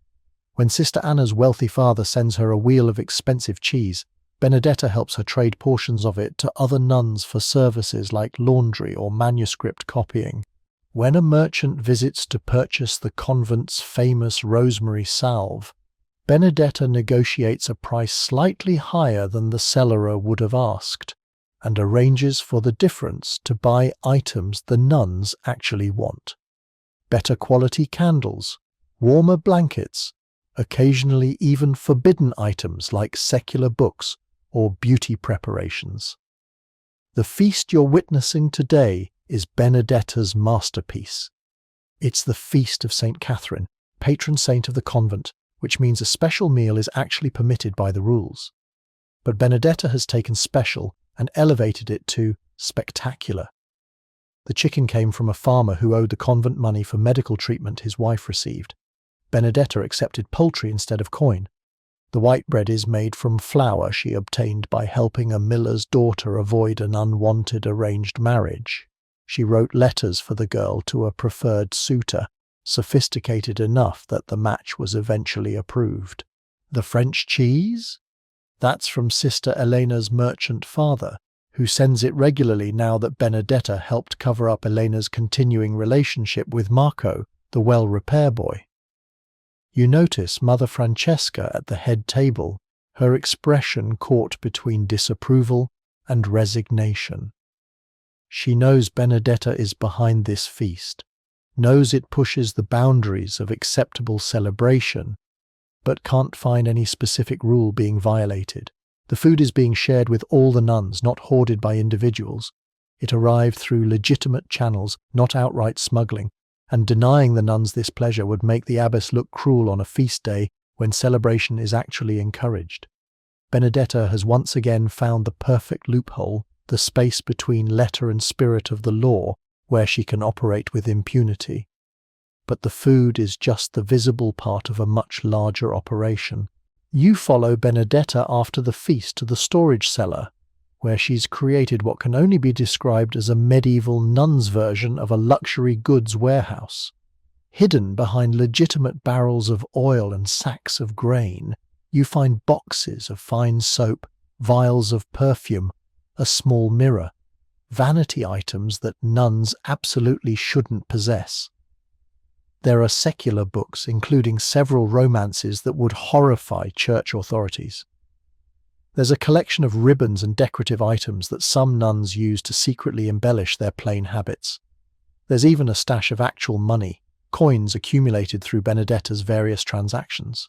When Sister Anna's wealthy father sends her a wheel of expensive cheese, Benedetta helps her trade portions of it to other nuns for services like laundry or manuscript copying. When a merchant visits to purchase the convent's famous rosemary salve, Benedetta negotiates a price slightly higher than the cellarer would have asked, and arranges for the difference to buy items the nuns actually want. Better quality candles, warmer blankets, occasionally even forbidden items like secular books or beauty preparations. The feast you're witnessing today is Benedetta's masterpiece. It's the Feast of St. Catherine, patron saint of the convent, which means a special meal is actually permitted by the rules. But Benedetta has taken special and elevated it to spectacular. The chicken came from a farmer who owed the convent money for medical treatment his wife received. Benedetta accepted poultry instead of coin. The white bread is made from flour she obtained by helping a miller's daughter avoid an unwanted arranged marriage. She wrote letters for the girl to a preferred suitor, sophisticated enough that the match was eventually approved. The French cheese? That's from Sister Elena's merchant father, who sends it regularly now that Benedetta helped cover up Elena's continuing relationship with Marco, the well repair boy. You notice Mother Francesca at the head table, her expression caught between disapproval and resignation. She knows Benedetta is behind this feast, knows it pushes the boundaries of acceptable celebration, but can't find any specific rule being violated. The food is being shared with all the nuns, not hoarded by individuals. It arrived through legitimate channels, not outright smuggling, and denying the nuns this pleasure would make the abbess look cruel on a feast day when celebration is actually encouraged. Benedetta has once again found the perfect loophole, the space between letter and spirit of the law, where she can operate with impunity. But the food is just the visible part of a much larger operation. You follow Benedetta after the feast to the storage cellar, where she's created what can only be described as a medieval nun's version of a luxury goods warehouse. Hidden behind legitimate barrels of oil and sacks of grain, you find boxes of fine soap, vials of perfume, a small mirror, vanity items that nuns absolutely shouldn't possess. There are secular books, including several romances that would horrify church authorities. There's a collection of ribbons and decorative items that some nuns use to secretly embellish their plain habits. There's even a stash of actual money, coins accumulated through Benedetta's various transactions.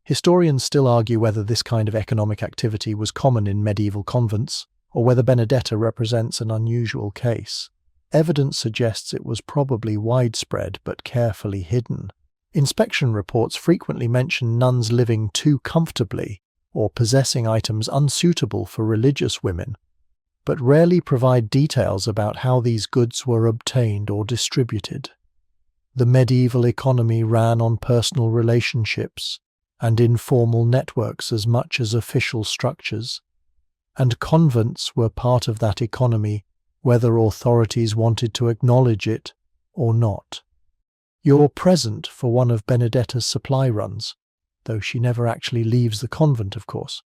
Historians still argue whether this kind of economic activity was common in medieval convents, or whether Benedetta represents an unusual case. Evidence suggests it was probably widespread but carefully hidden. Inspection reports frequently mention nuns living too comfortably or possessing items unsuitable for religious women, but rarely provide details about how these goods were obtained or distributed. The medieval economy ran on personal relationships and informal networks as much as official structures, and convents were part of that economy, whether authorities wanted to acknowledge it or not. You're present for one of Benedetta's supply runs, though she never actually leaves the convent, of course.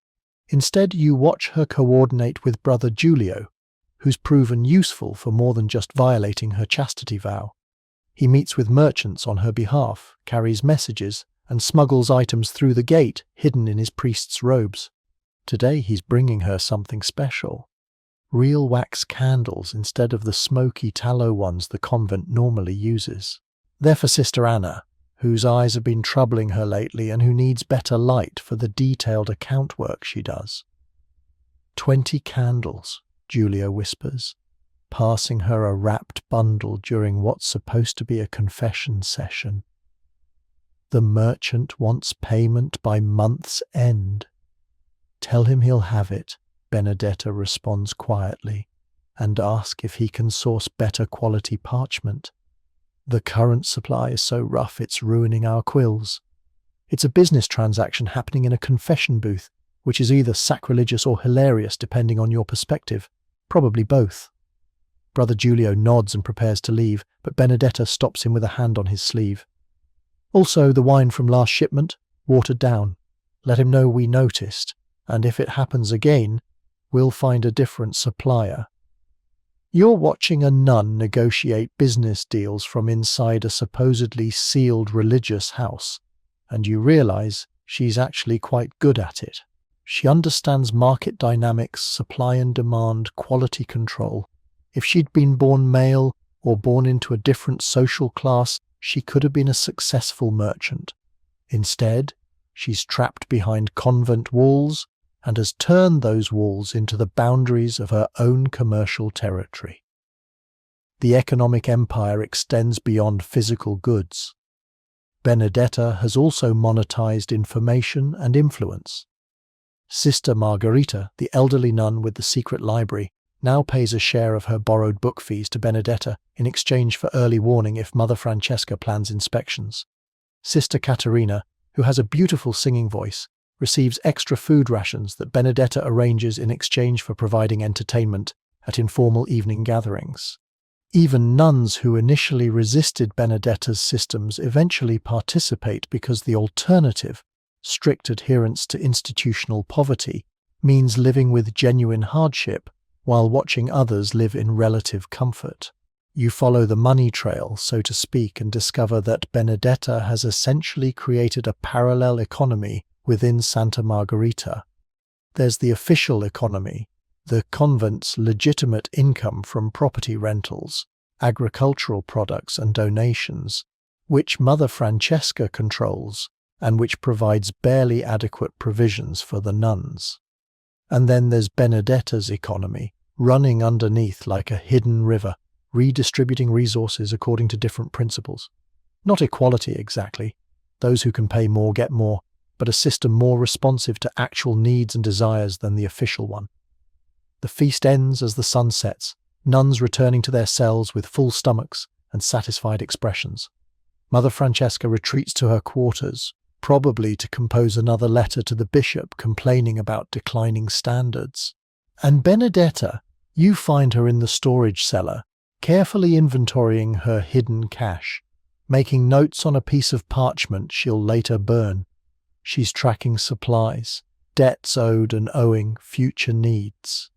Instead, you watch her coordinate with Brother Giulio, who's proven useful for more than just violating her chastity vow. He meets with merchants on her behalf, carries messages, and smuggles items through the gate hidden in his priest's robes. Today he's bringing her something special. Real wax candles instead of the smoky tallow ones the convent normally uses. They're for Sister Anna, whose eyes have been troubling her lately and who needs better light for the detailed account work she does. 20 candles, Julia whispers, passing her a wrapped bundle during what's supposed to be a confession session. The merchant wants payment by month's end. Tell him he'll have it, Benedetta responds quietly, and ask if he can source better quality parchment. The current supply is so rough it's ruining our quills. It's a business transaction happening in a confession booth, which is either sacrilegious or hilarious depending on your perspective, probably both. Brother Giulio nods and prepares to leave, but Benedetta stops him with a hand on his sleeve. Also, the wine from last shipment, watered down. Let him know we noticed, and if it happens again, we'll find a different supplier. You're watching a nun negotiate business deals from inside a supposedly sealed religious house, and you realize she's actually quite good at it. She understands market dynamics, supply and demand, quality control. If she'd been born male or born into a different social class, she could have been a successful merchant. Instead, she's trapped behind convent walls and has turned those walls into the boundaries of her own commercial territory. The economic empire extends beyond physical goods. Benedetta has also monetized information and influence. Sister Margherita, the elderly nun with the secret library, now pays a share of her borrowed book fees to Benedetta in exchange for early warning if Mother Francesca plans inspections. Sister Caterina, who has a beautiful singing voice, receives extra food rations that Benedetta arranges in exchange for providing entertainment at informal evening gatherings. Even nuns who initially resisted Benedetta's systems eventually participate because the alternative, strict adherence to institutional poverty, means living with genuine hardship while watching others live in relative comfort. You follow the money trail, so to speak, and discover that Benedetta has essentially created a parallel economy within Santa Margherita. There's the official economy, the convent's legitimate income from property rentals, agricultural products and donations, which Mother Francesca controls and which provides barely adequate provisions for the nuns. And then there's Benedetta's economy, running underneath like a hidden river, redistributing resources according to different principles. Not equality exactly, those who can pay more get more, but a system more responsive to actual needs and desires than the official one. The feast ends as the sun sets, nuns returning to their cells with full stomachs and satisfied expressions. Mother Francesca retreats to her quarters, probably to compose another letter to the bishop complaining about declining standards. And Benedetta, you find her in the storage cellar, carefully inventorying her hidden cash, making notes on a piece of parchment she'll later burn. She's tracking supplies, debts owed and owing, future needs.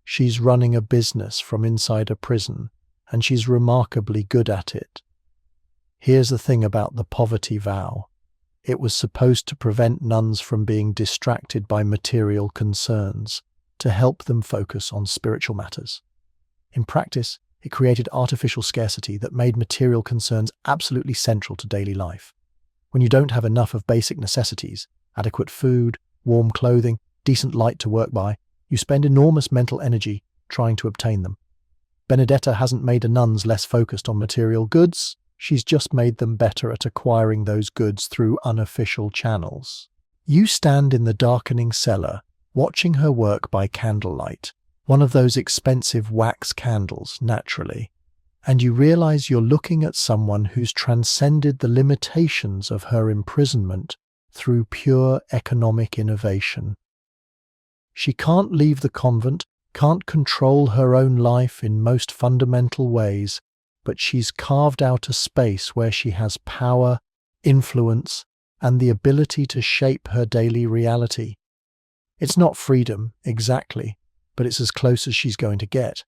She's running a business from inside a prison, and she's remarkably good at it. Here's the thing about the poverty vow. It was supposed to prevent nuns from being distracted by material concerns, to help them focus on spiritual matters. In practice, it created artificial scarcity that made material concerns absolutely central to daily life. When you don't have enough of basic necessities, adequate food, warm clothing, decent light to work by, you spend enormous mental energy trying to obtain them. Benedetta hasn't made the nuns less focused on material goods, she's just made them better at acquiring those goods through unofficial channels. You stand in the darkening cellar, watching her work by candlelight, one of those expensive wax candles, naturally, and you realize you're looking at someone who's transcended the limitations of her imprisonment through pure economic innovation. She can't leave the convent, can't control her own life in most fundamental ways, but she's carved out a space where she has power, influence, and the ability to shape her daily reality. It's not freedom, exactly, but it's as close as she's going to get.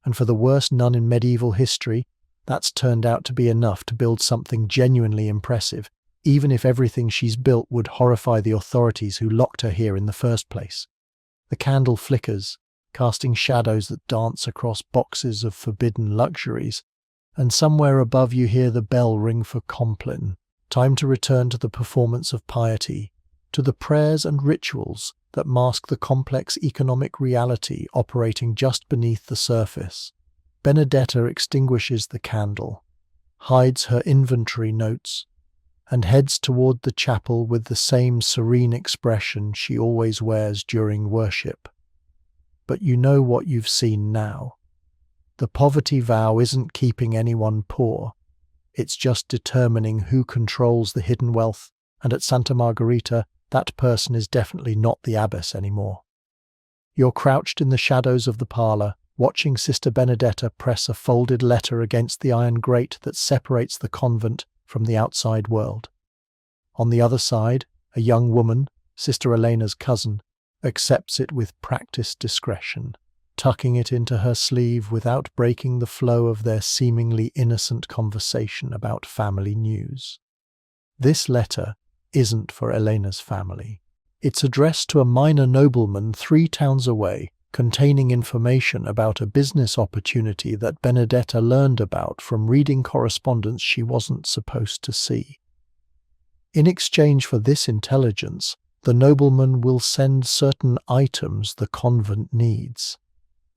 And for the worst nun in medieval history, that's turned out to be enough to build something genuinely impressive, even if everything she's built would horrify the authorities who locked her here in the first place. The candle flickers, casting shadows that dance across boxes of forbidden luxuries, and somewhere above you hear the bell ring for Compline. Time to return to the performance of piety, to the prayers and rituals that mask the complex economic reality operating just beneath the surface. Benedetta extinguishes the candle, hides her inventory notes, and heads toward the chapel with the same serene expression she always wears during worship. But you know what you've seen now. The poverty vow isn't keeping anyone poor. It's just determining who controls the hidden wealth, and at Santa Margherita, that person is definitely not the abbess anymore. You're crouched in the shadows of the parlour, watching Sister Benedetta press a folded letter against the iron grate that separates the convent from the outside world. On the other side, a young woman, Sister Elena's cousin, accepts it with practiced discretion, tucking it into her sleeve without breaking the flow of their seemingly innocent conversation about family news. This letter isn't for Elena's family. It's addressed to a minor nobleman 3 towns away, containing information about a business opportunity that Benedetta learned about from reading correspondence she wasn't supposed to see. In exchange for this intelligence, the nobleman will send certain items the convent needs,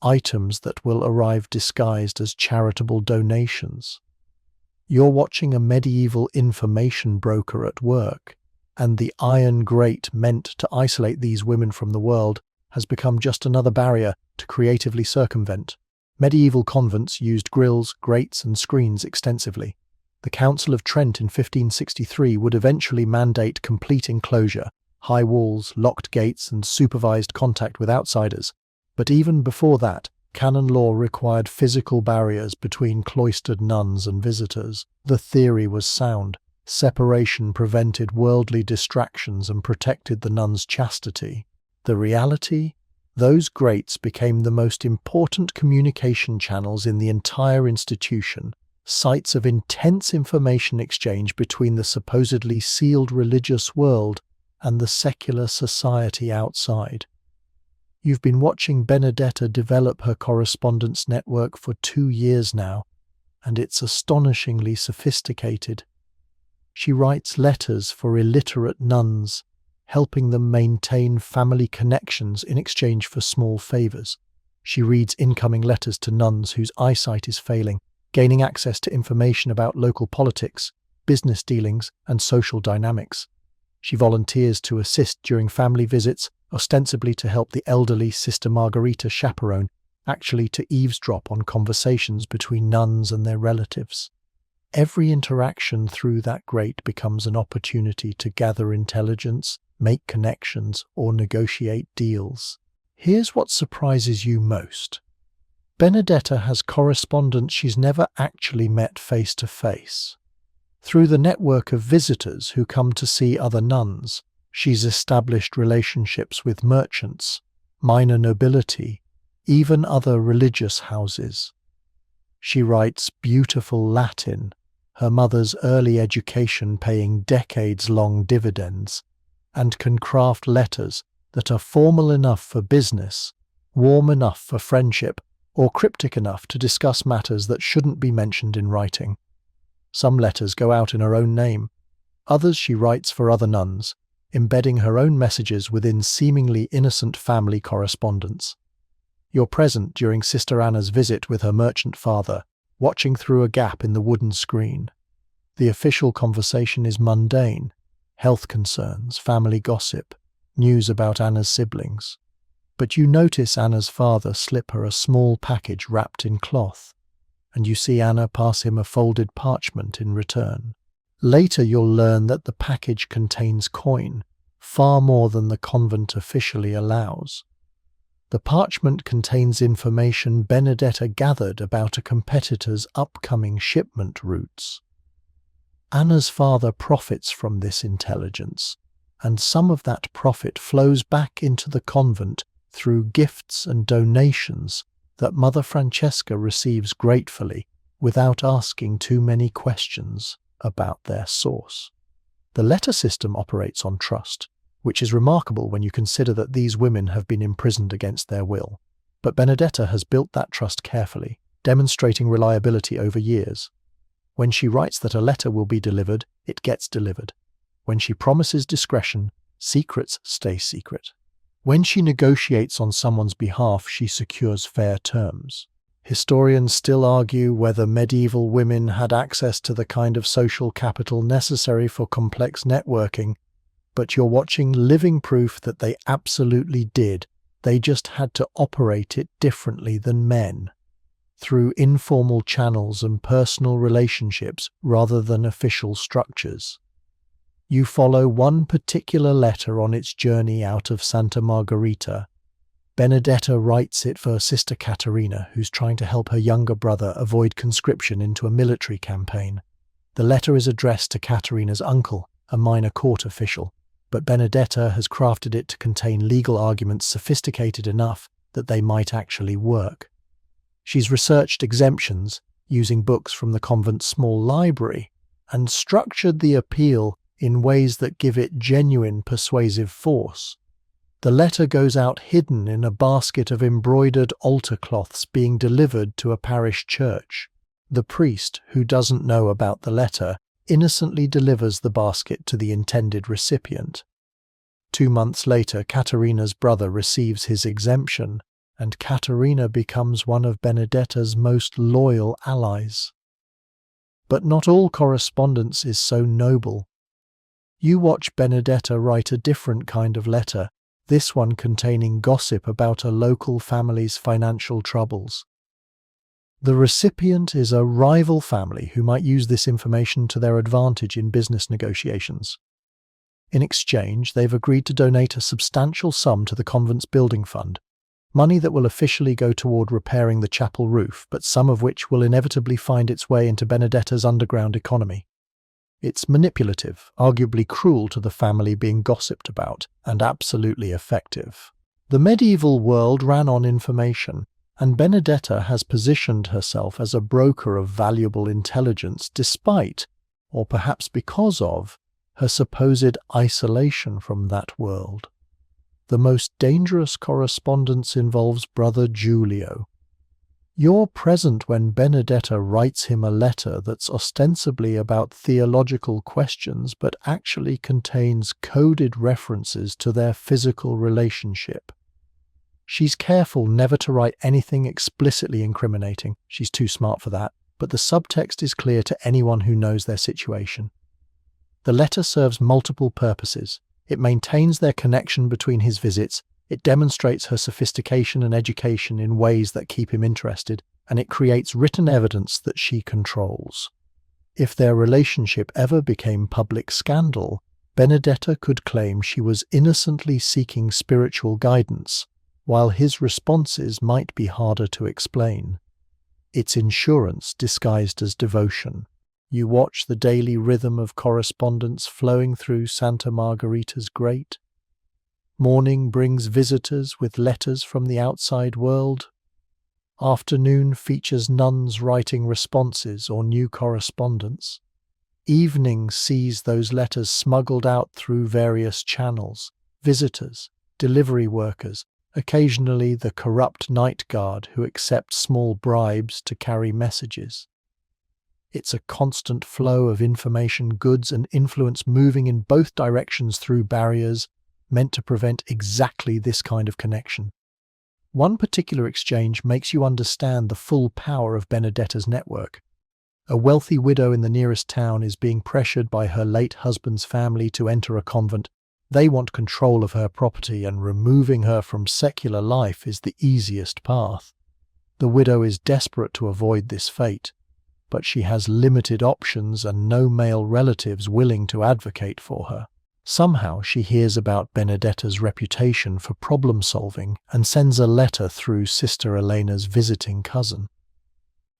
items that will arrive disguised as charitable donations. You're watching a medieval information broker at work, and the iron grate meant to isolate these women from the world has become just another barrier to creatively circumvent. Medieval convents used grills, grates, and screens extensively. The Council of Trent in 1563 would eventually mandate complete enclosure, high walls, locked gates, and supervised contact with outsiders. But even before that, canon law required physical barriers between cloistered nuns and visitors. The theory was sound. Separation prevented worldly distractions and protected the nuns' chastity. The reality? Those grates became the most important communication channels in the entire institution, sites of intense information exchange between the supposedly sealed religious world and the secular society outside. You've been watching Benedetta develop her correspondence network for 2 years now, and it's astonishingly sophisticated. She writes letters for illiterate nuns, helping them maintain family connections in exchange for small favors. She reads incoming letters to nuns whose eyesight is failing, gaining access to information about local politics, business dealings, and social dynamics. She volunteers to assist during family visits, ostensibly to help the elderly Sister Margherita chaperone, actually to eavesdrop on conversations between nuns and their relatives. Every interaction through that grate becomes an opportunity to gather intelligence, make connections, or negotiate deals. Here's what surprises you most. Benedetta has correspondents she's never actually met face to face. Through the network of visitors who come to see other nuns, she's established relationships with merchants, minor nobility, even other religious houses. She writes beautiful Latin, her mother's early education paying decades-long dividends, and can craft letters that are formal enough for business, warm enough for friendship, or cryptic enough to discuss matters that shouldn't be mentioned in writing. Some letters go out in her own name, others she writes for other nuns, embedding her own messages within seemingly innocent family correspondence. You're present during Sister Anna's visit with her merchant father, watching through a gap in the wooden screen. The official conversation is mundane: health concerns, family gossip, news about Anna's siblings. But you notice Anna's father slip her a small package wrapped in cloth, and you see Anna pass him a folded parchment in return. Later you'll learn that the package contains coin, far more than the convent officially allows. The parchment contains information Benedetta gathered about a competitor's upcoming shipment routes. Anna's father profits from this intelligence, and some of that profit flows back into the convent through gifts and donations that Mother Francesca receives gratefully without asking too many questions about their source. The letter system operates on trust, which is remarkable when you consider that these women have been imprisoned against their will. But Benedetta has built that trust carefully, demonstrating reliability over years. When she writes that a letter will be delivered, it gets delivered. When she promises discretion, secrets stay secret. When she negotiates on someone's behalf, she secures fair terms. Historians still argue whether medieval women had access to the kind of social capital necessary for complex networking, but you're watching living proof that they absolutely did. They just had to operate it differently than men, through informal channels and personal relationships rather than official structures. You follow one particular letter on its journey out of Santa Margherita. Benedetta writes it for Sister Caterina, who's trying to help her younger brother avoid conscription into a military campaign. The letter is addressed to Caterina's uncle, a minor court official, but Benedetta has crafted it to contain legal arguments sophisticated enough that they might actually work. She's researched exemptions using books from the convent's small library and structured the appeal in ways that give it genuine persuasive force. The letter goes out hidden in a basket of embroidered altar cloths being delivered to a parish church. The priest, who doesn't know about the letter, innocently delivers the basket to the intended recipient. 2 months later, Caterina's brother receives his exemption, and Caterina becomes one of Benedetta's most loyal allies. But not all correspondence is so noble. You watch Benedetta write a different kind of letter, this one containing gossip about a local family's financial troubles. The recipient is a rival family who might use this information to their advantage in business negotiations. In exchange, they've agreed to donate a substantial sum to the convent's building fund, money that will officially go toward repairing the chapel roof, but some of which will inevitably find its way into Benedetta's underground economy. It's manipulative, arguably cruel to the family being gossiped about, and absolutely effective. The medieval world ran on information, and Benedetta has positioned herself as a broker of valuable intelligence despite, or perhaps because of, her supposed isolation from that world. The most dangerous correspondence involves Brother Giulio. You're present when Benedetta writes him a letter that's ostensibly about theological questions but actually contains coded references to their physical relationship. She's careful never to write anything explicitly incriminating. She's too smart for that, but the subtext is clear to anyone who knows their situation. The letter serves multiple purposes. It maintains their connection between his visits, it demonstrates her sophistication and education in ways that keep him interested, and it creates written evidence that she controls. If their relationship ever became public scandal, Benedetta could claim she was innocently seeking spiritual guidance, while his responses might be harder to explain. It's insurance disguised as devotion. You watch the daily rhythm of correspondence flowing through Santa Margherita's grate. Morning brings visitors with letters from the outside world. Afternoon features nuns writing responses or new correspondence. Evening sees those letters smuggled out through various channels, visitors, delivery workers, occasionally the corrupt night guard who accept small bribes to carry messages. It's a constant flow of information, goods, and influence moving in both directions through barriers meant to prevent exactly this kind of connection. One particular exchange makes you understand the full power of Benedetta's network. A wealthy widow in the nearest town is being pressured by her late husband's family to enter a convent. They want control of her property, and removing her from secular life is the easiest path. The widow is desperate to avoid this fate, but she has limited options and no male relatives willing to advocate for her. Somehow she hears about Benedetta's reputation for problem-solving and sends a letter through Sister Elena's visiting cousin.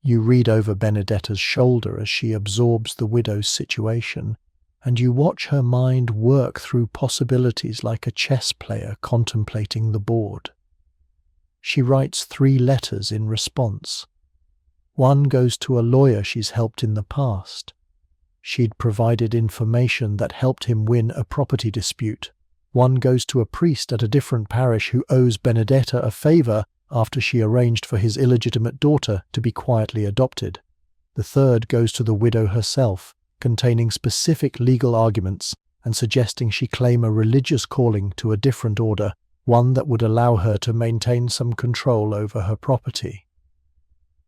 You read over Benedetta's shoulder as she absorbs the widow's situation, and you watch her mind work through possibilities like a chess player contemplating the board. She writes 3 letters in response. One goes to a lawyer she's helped in the past. she'd provided information that helped him win a property dispute. One goes to a priest at a different parish who owes Benedetta a favor after she arranged for his illegitimate daughter to be quietly adopted. The third goes to the widow herself, containing specific legal arguments and suggesting she claim a religious calling to a different order, one that would allow her to maintain some control over her property.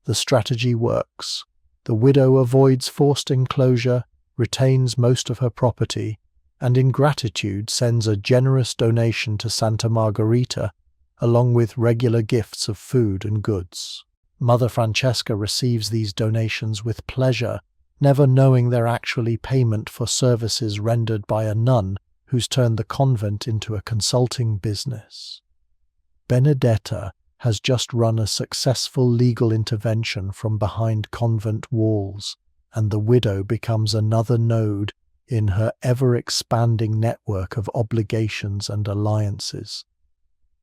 The strategy works. The widow avoids forced enclosure, retains most of her property, and in gratitude sends a generous donation to Santa Margherita, along with regular gifts of food and goods. Mother Francesca receives these donations with pleasure, never knowing they're actually payment for services rendered by a nun who's turned the convent into a consulting business. Benedetta has just run a successful legal intervention from behind convent walls, and the widow becomes another node in her ever-expanding network of obligations and alliances.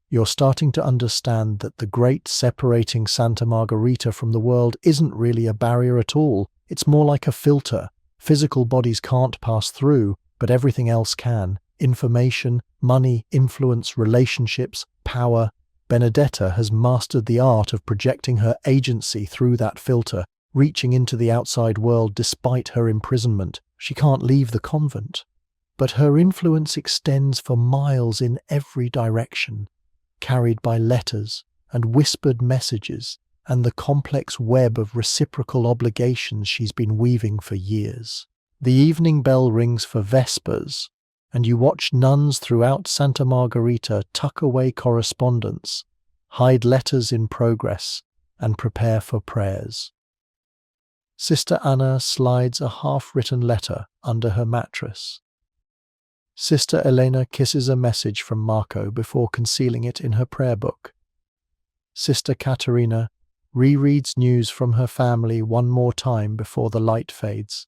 You're starting to understand that the great separating Santa Margherita from the world isn't really a barrier at all. It's more like a filter. Physical bodies can't pass through, but everything else can. Information, money, influence, relationships, power. Benedetta has mastered the art of projecting her agency through that filter, reaching into the outside world despite her imprisonment. She can't leave the convent. But her influence extends for miles in every direction, carried by letters and whispered messages and the complex web of reciprocal obligations she's been weaving for years. The evening bell rings for Vespers, and you watch nuns throughout Santa Margherita tuck away correspondence, hide letters in progress, and prepare for prayers. Sister Anna slides a half-written letter under her mattress. Sister Elena kisses a message from Marco before concealing it in her prayer book. Sister Caterina rereads news from her family one more time before the light fades.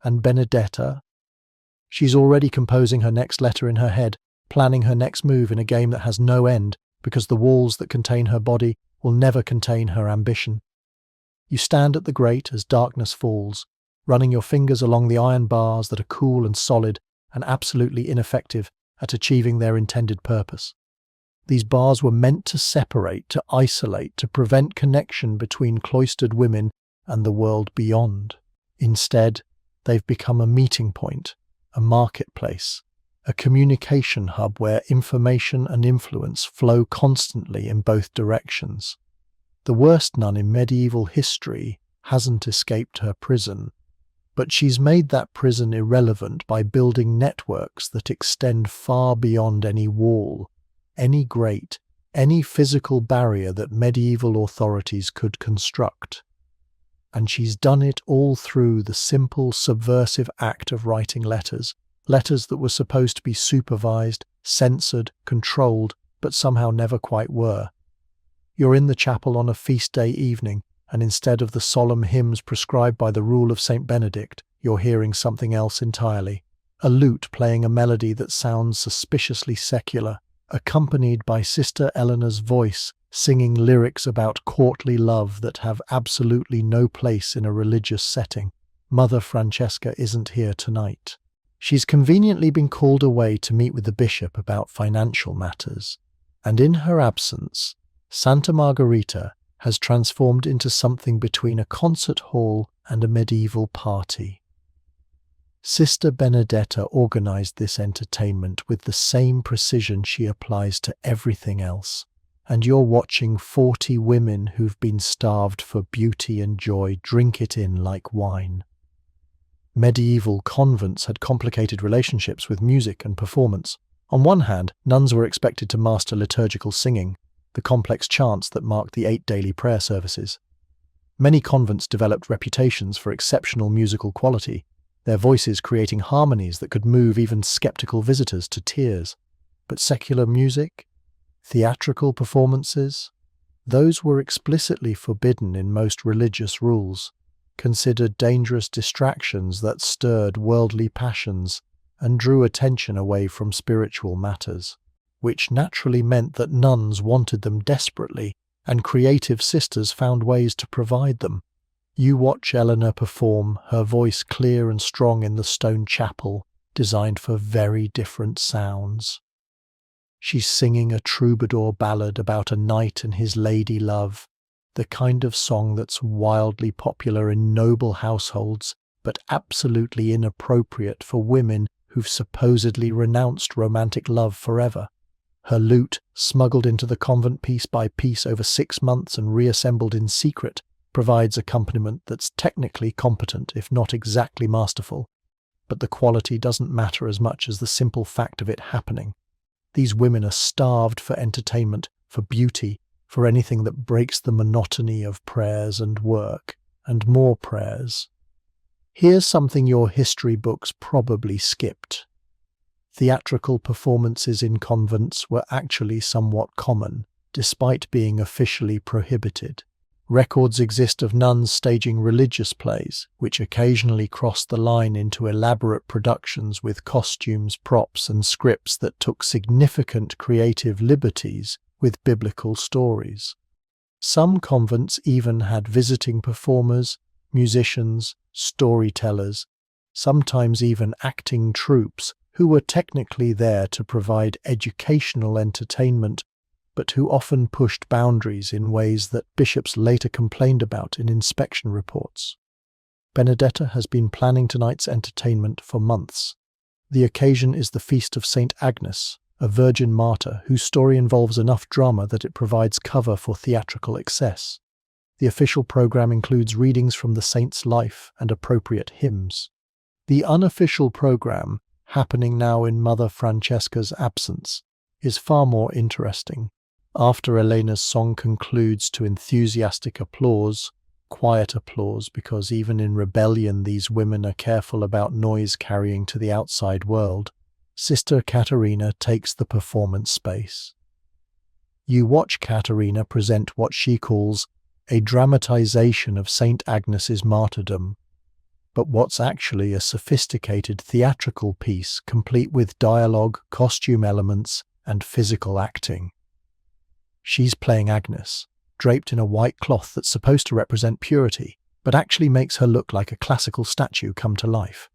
And Benedetta? She's already composing her next letter in her head, planning her next move in a game that has no end, because the walls that contain her body will never contain her ambition. You stand at the grate as darkness falls, running your fingers along the iron bars that are cool and solid and absolutely ineffective at achieving their intended purpose. These bars were meant to separate, to isolate, to prevent connection between cloistered women and the world beyond. Instead, they've become a meeting point, a marketplace, a communication hub where information and influence flow constantly in both directions. The worst nun in medieval history hasn't escaped her prison, but she's made that prison irrelevant by building networks that extend far beyond any wall, any grate, any physical barrier that medieval authorities could construct. And she's done it all through the simple, subversive act of writing letters that were supposed to be supervised, censored, controlled, but somehow never quite were. You're in the chapel on a feast day evening, and instead of the solemn hymns prescribed by the rule of St. Benedict, you're hearing something else entirely. A lute playing a melody that sounds suspiciously secular, accompanied by Sister Eleanor's voice singing lyrics about courtly love that have absolutely no place in a religious setting. Mother Francesca isn't here tonight. She's conveniently been called away to meet with the bishop about financial matters, and in her absence, Santa Margherita has transformed into something between a concert hall and a medieval party. Sister Benedetta organized this entertainment with the same precision she applies to everything else, and you're watching 40 women who've been starved for beauty and joy drink it in like wine. Medieval convents had complicated relationships with music and performance. On one hand, nuns were expected to master liturgical singing, the complex chants that marked the 8 daily prayer services. Many convents developed reputations for exceptional musical quality, their voices creating harmonies that could move even skeptical visitors to tears. But secular music, theatrical performances, those were explicitly forbidden in most religious rules, considered dangerous distractions that stirred worldly passions and drew attention away from spiritual matters, which naturally meant that nuns wanted them desperately, and creative sisters found ways to provide them. You watch Eleanor perform, her voice clear and strong in the stone chapel, designed for very different sounds. She's singing a troubadour ballad about a knight and his lady love, the kind of song that's wildly popular in noble households, but absolutely inappropriate for women who've supposedly renounced romantic love forever. Her lute, smuggled into the convent piece by piece over 6 months and reassembled in secret, provides accompaniment that's technically competent, if not exactly masterful. But the quality doesn't matter as much as the simple fact of it happening. These women are starved for entertainment, for beauty, for anything that breaks the monotony of prayers and work, and more prayers. Here's something your history books probably skipped. Theatrical performances in convents were actually somewhat common, despite being officially prohibited. Records exist of nuns staging religious plays, which occasionally crossed the line into elaborate productions with costumes, props, and scripts that took significant creative liberties with biblical stories. Some convents even had visiting performers, musicians, storytellers, sometimes even acting troupes who were technically there to provide educational entertainment, but who often pushed boundaries in ways that bishops later complained about in inspection reports. Benedetta has been planning tonight's entertainment for months. The occasion is the feast of Saint Agnes, a virgin martyr whose story involves enough drama that it provides cover for theatrical excess. The official program includes readings from the saint's life and appropriate hymns. The unofficial program, happening now in Mother Francesca's absence, is far more interesting. After Elena's song concludes to enthusiastic applause, quiet applause because even in rebellion these women are careful about noise carrying to the outside world, Sister Caterina takes the performance space. You watch Caterina present what she calls a dramatization of Saint Agnes's martyrdom, but what's actually a sophisticated theatrical piece complete with dialogue, costume elements, and physical acting. She's playing Agnes, draped in a white cloth that's supposed to represent purity, but actually makes her look like a classical statue come to life.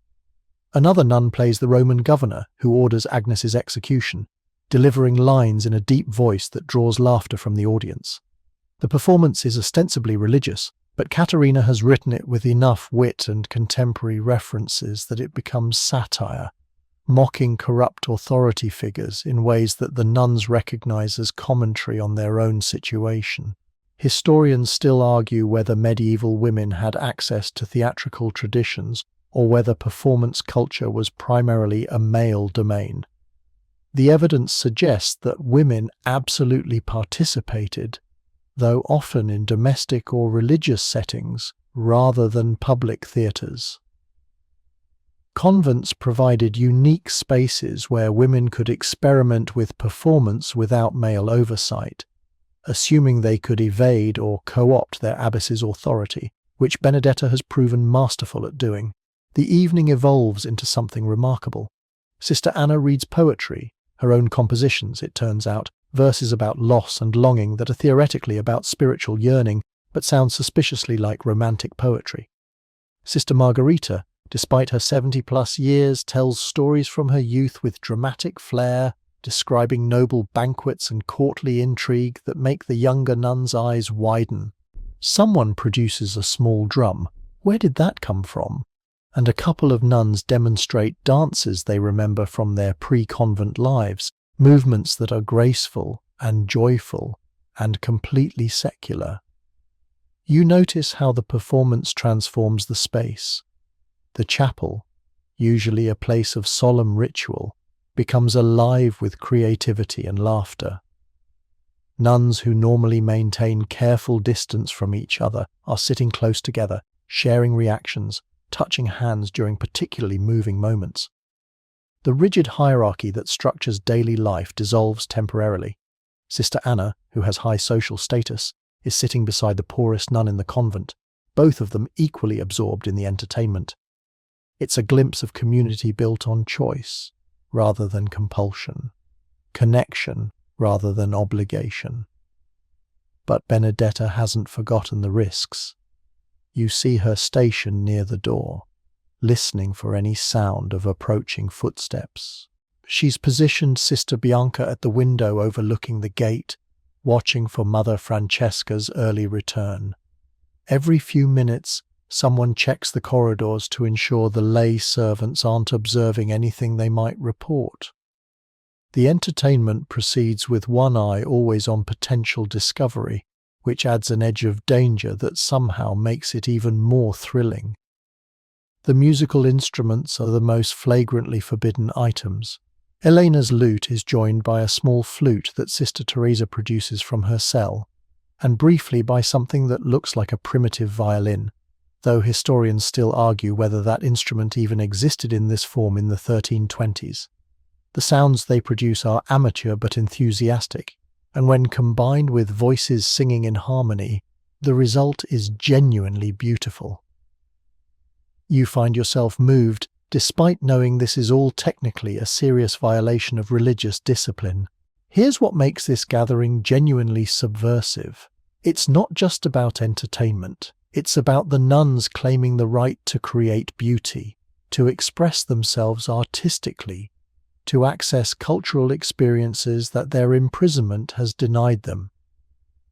Another nun plays the Roman governor who orders Agnes's execution, delivering lines in a deep voice that draws laughter from the audience. The performance is ostensibly religious, but Caterina has written it with enough wit and contemporary references that it becomes satire, mocking corrupt authority figures in ways that the nuns recognize as commentary on their own situation. Historians still argue whether medieval women had access to theatrical traditions or whether performance culture was primarily a male domain. The evidence suggests that women absolutely participated, though often in domestic or religious settings rather than public theatres. Convents provided unique spaces where women could experiment with performance without male oversight, assuming they could evade or co-opt their abbess's authority, which Benedetta has proven masterful at doing. The evening evolves into something remarkable. Sister Anna reads poetry, her own compositions, it turns out, verses about loss and longing that are theoretically about spiritual yearning, but sound suspiciously like romantic poetry. Sister Margherita, despite her 70-plus years, tells stories from her youth with dramatic flair, describing noble banquets and courtly intrigue that make the younger nuns' eyes widen. Someone produces a small drum. Where did that come from? And a couple of nuns demonstrate dances they remember from their pre-convent lives, movements that are graceful and joyful and completely secular. You notice how the performance transforms the space. The chapel, usually a place of solemn ritual, becomes alive with creativity and laughter. Nuns who normally maintain careful distance from each other are sitting close together, sharing reactions, touching hands during particularly moving moments. The rigid hierarchy that structures daily life dissolves temporarily. Sister Anna, who has high social status, is sitting beside the poorest nun in the convent, both of them equally absorbed in the entertainment. It's a glimpse of community built on choice rather than compulsion, connection rather than obligation. But Benedetta hasn't forgotten the risks. You see her stationed near the door, listening for any sound of approaching footsteps. She's positioned Sister Bianca at the window overlooking the gate, watching for Mother Francesca's early return. Every few minutes, someone checks the corridors to ensure the lay servants aren't observing anything they might report. The entertainment proceeds with one eye always on potential discovery, which adds an edge of danger that somehow makes it even more thrilling. The musical instruments are the most flagrantly forbidden items. Elena's lute is joined by a small flute that Sister Teresa produces from her cell, and briefly by something that looks like a primitive violin, though historians still argue whether that instrument even existed in this form in the 1320s. The sounds they produce are amateur but enthusiastic, and when combined with voices singing in harmony, the result is genuinely beautiful. You find yourself moved, despite knowing this is all technically a serious violation of religious discipline. Here's what makes this gathering genuinely subversive. It's not just about entertainment. It's about the nuns claiming the right to create beauty, to express themselves artistically, to access cultural experiences that their imprisonment has denied them.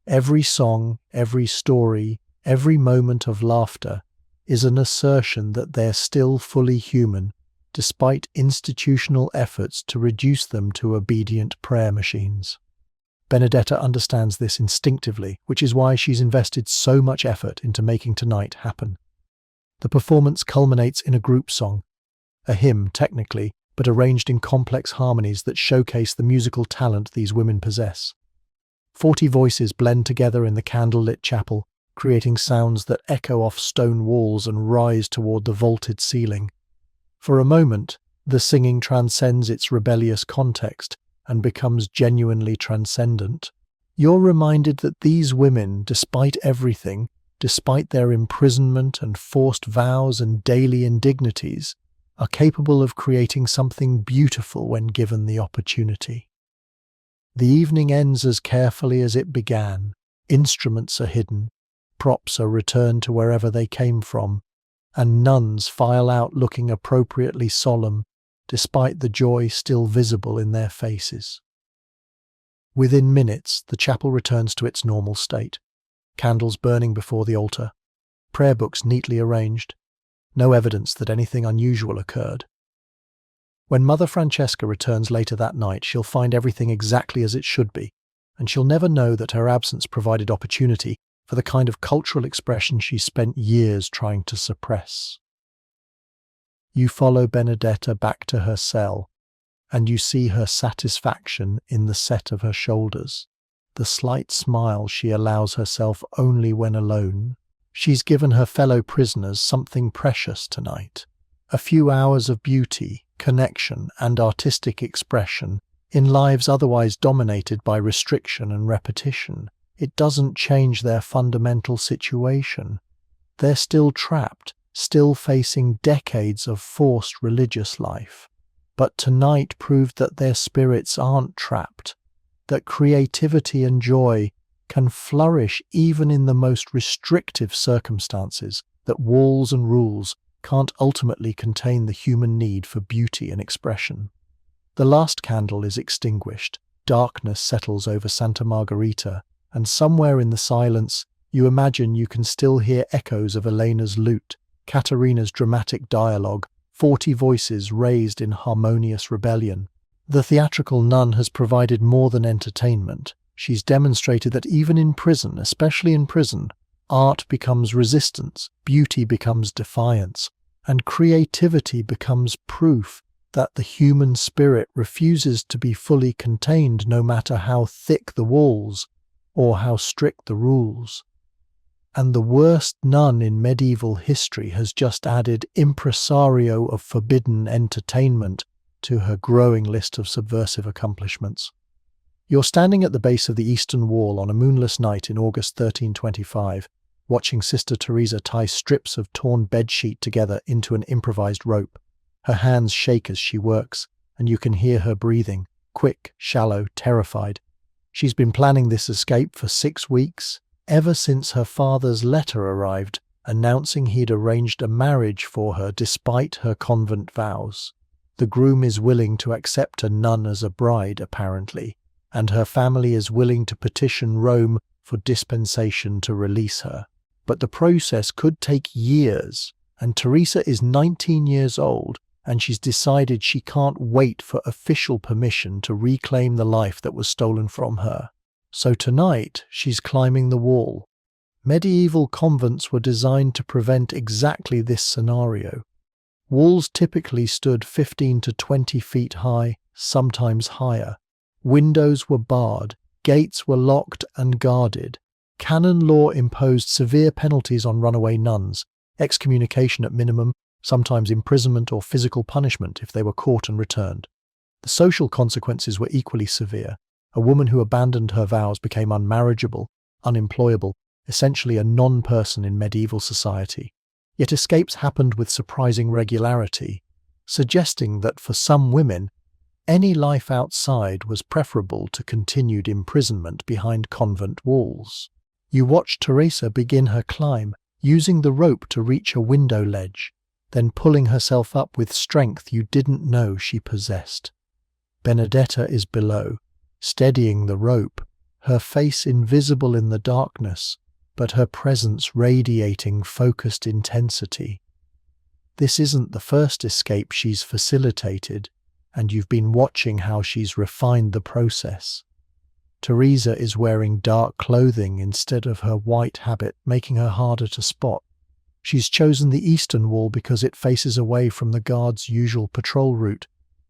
Every song, every story, every moment of laughter is an assertion that they're still fully human, despite institutional efforts to reduce them to obedient prayer machines. Benedetta understands this instinctively, which is why she's invested so much effort into making tonight happen. The performance culminates in a group song, a hymn technically, but arranged in complex harmonies that showcase the musical talent these women possess. 40 voices blend together in the candlelit chapel, creating sounds that echo off stone walls and rise toward the vaulted ceiling. For a moment, the singing transcends its rebellious context and becomes genuinely transcendent. You're reminded that these women, despite everything, despite their imprisonment and forced vows and daily indignities, are capable of creating something beautiful when given the opportunity. The evening ends as carefully as it began. Instruments are hidden, props are returned to wherever they came from, and nuns file out looking appropriately solemn, despite the joy still visible in their faces. Within minutes, the chapel returns to its normal state. Candles burning before the altar, prayer books neatly arranged, no evidence that anything unusual occurred. When Mother Francesca returns later that night, she'll find everything exactly as it should be, and she'll never know that her absence provided opportunity for the kind of cultural expression she spent years trying to suppress. You follow Benedetta back to her cell, and you see her satisfaction in the set of her shoulders, the slight smile she allows herself only when alone. She's given her fellow prisoners something precious tonight, a few hours of beauty, connection, and artistic expression in lives otherwise dominated by restriction and repetition. It doesn't change their fundamental situation. They're still trapped, still facing decades of forced religious life. But tonight proved that their spirits aren't trapped, that creativity and joy can flourish even in the most restrictive circumstances, that walls and rules can't ultimately contain the human need for beauty and expression. The last candle is extinguished, darkness settles over Santa Margherita, and somewhere in the silence you imagine you can still hear echoes of Elena's lute, Caterina's dramatic dialogue, 40 voices raised in harmonious rebellion. The theatrical nun has provided more than entertainment. She's demonstrated that even in prison, especially in prison, art becomes resistance, beauty becomes defiance, and creativity becomes proof that the human spirit refuses to be fully contained no matter how thick the walls or how strict the rules. And the worst nun in medieval history has just added impresario of forbidden entertainment to her growing list of subversive accomplishments. You're standing at the base of the eastern wall on a moonless night in August 1325, watching Sister Teresa tie strips of torn bedsheet together into an improvised rope. Her hands shake as she works, and you can hear her breathing, quick, shallow, terrified. She's been planning this escape for 6 weeks, ever since her father's letter arrived announcing he'd arranged a marriage for her despite her convent vows. The groom is willing to accept a nun as a bride, apparently, and her family is willing to petition Rome for dispensation to release her. But the process could take years, and Teresa is 19 years old, and she's decided she can't wait for official permission to reclaim the life that was stolen from her. So tonight, she's climbing the wall. Medieval convents were designed to prevent exactly this scenario. Walls typically stood 15 to 20 feet high, sometimes higher. Windows were barred, gates were locked and guarded. Canon law imposed severe penalties on runaway nuns, excommunication at minimum, sometimes imprisonment or physical punishment if they were caught and returned. The social consequences were equally severe. A woman who abandoned her vows became unmarriageable, unemployable, essentially a non-person in medieval society. Yet escapes happened with surprising regularity, suggesting that for some women, any life outside was preferable to continued imprisonment behind convent walls. You watch Teresa begin her climb, using the rope to reach a window ledge, then pulling herself up with strength you didn't know she possessed. Benedetta is below, steadying the rope, her face invisible in the darkness, but her presence radiating focused intensity. This isn't the first escape she's facilitated, and you've been watching how she's refined the process. Teresa is wearing dark clothing instead of her white habit, making her harder to spot. She's chosen the eastern wall because it faces away from the guards' usual patrol route.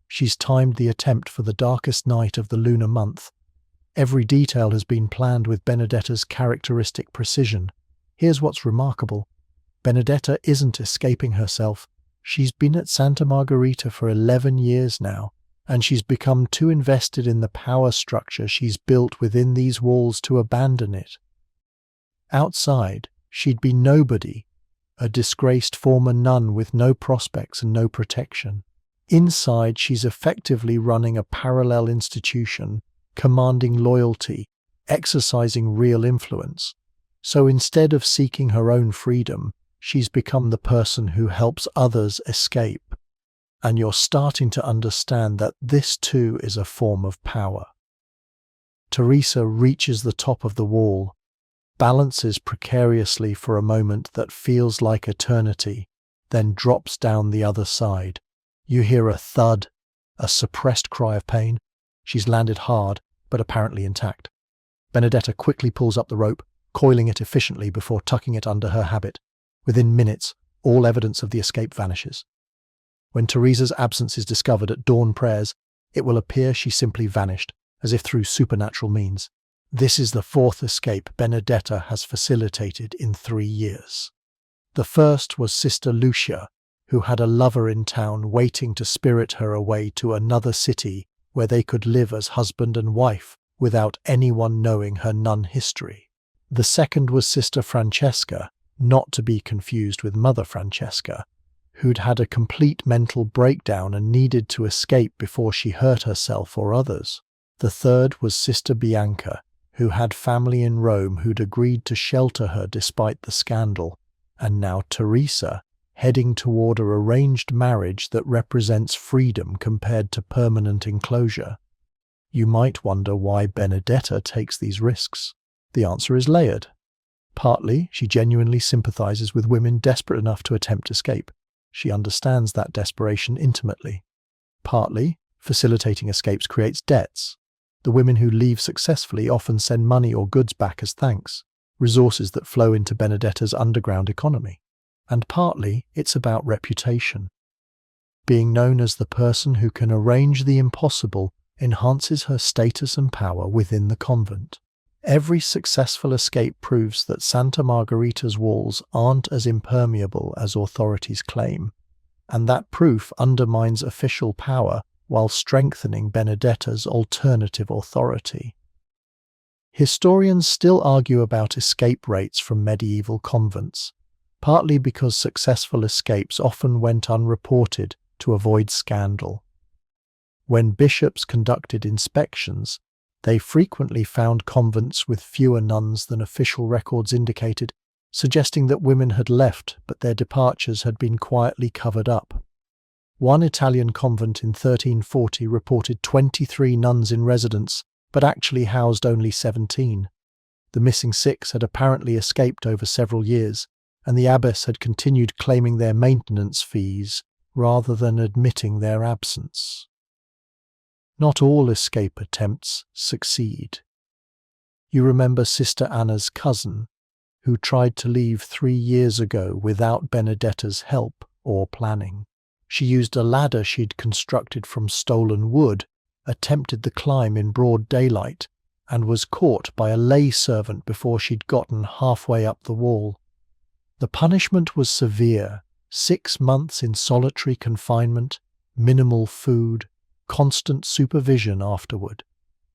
She's timed the attempt for the darkest night of the lunar month. Every detail has been planned with Benedetta's characteristic precision. Here's what's remarkable. Benedetta isn't escaping herself. She's been at Santa Margherita for 11 years now, and she's become too invested in the power structure she's built within these walls to abandon it. Outside, she'd be nobody, a disgraced former nun with no prospects and no protection. Inside, she's effectively running a parallel institution, commanding loyalty, exercising real influence. So instead of seeking her own freedom, she's become the person who helps others escape. And you're starting to understand that this too is a form of power. Teresa reaches the top of the wall, balances precariously for a moment that feels like eternity, then drops down the other side. You hear a thud, a suppressed cry of pain. She's landed hard, but apparently intact. Benedetta quickly pulls up the rope, coiling it efficiently before tucking it under her habit. Within minutes, all evidence of the escape vanishes. When Teresa's absence is discovered at dawn prayers, it will appear she simply vanished, as if through supernatural means. This is the fourth escape Benedetta has facilitated in 3 years. The first was Sister Lucia, who had a lover in town waiting to spirit her away to another city where they could live as husband and wife without anyone knowing her nun history. The second was Sister Francesca, not to be confused with Mother Francesca, who'd had a complete mental breakdown and needed to escape before she hurt herself or others. The third was Sister Bianca, who had family in Rome who'd agreed to shelter her despite the scandal, and now Teresa, heading toward a arranged marriage that represents freedom compared to permanent enclosure. You might wonder why Benedetta takes these risks. The answer is layered. Partly, she genuinely sympathizes with women desperate enough to attempt escape. She understands that desperation intimately. Partly, facilitating escapes creates debts. The women who leave successfully often send money or goods back as thanks, resources that flow into Benedetta's underground economy. And partly, it's about reputation. Being known as the person who can arrange the impossible enhances her status and power within the convent. Every successful escape proves that Santa Margherita's walls aren't as impermeable as authorities claim, and that proof undermines official power while strengthening Benedetta's alternative authority. Historians still argue about escape rates from medieval convents, partly because successful escapes often went unreported to avoid scandal. When bishops conducted inspections, they frequently found convents with fewer nuns than official records indicated, suggesting that women had left but their departures had been quietly covered up. One Italian convent in 1340 reported 23 nuns in residence, but actually housed only 17. The missing 6 had apparently escaped over several years, and the abbess had continued claiming their maintenance fees rather than admitting their absence. Not all escape attempts succeed. You remember Sister Anna's cousin, who tried to leave 3 years ago without Benedetta's help or planning. She used a ladder she'd constructed from stolen wood, attempted the climb in broad daylight, and was caught by a lay servant before she'd gotten halfway up the wall. The punishment was severe: 6 months in solitary confinement, minimal food, constant supervision afterward.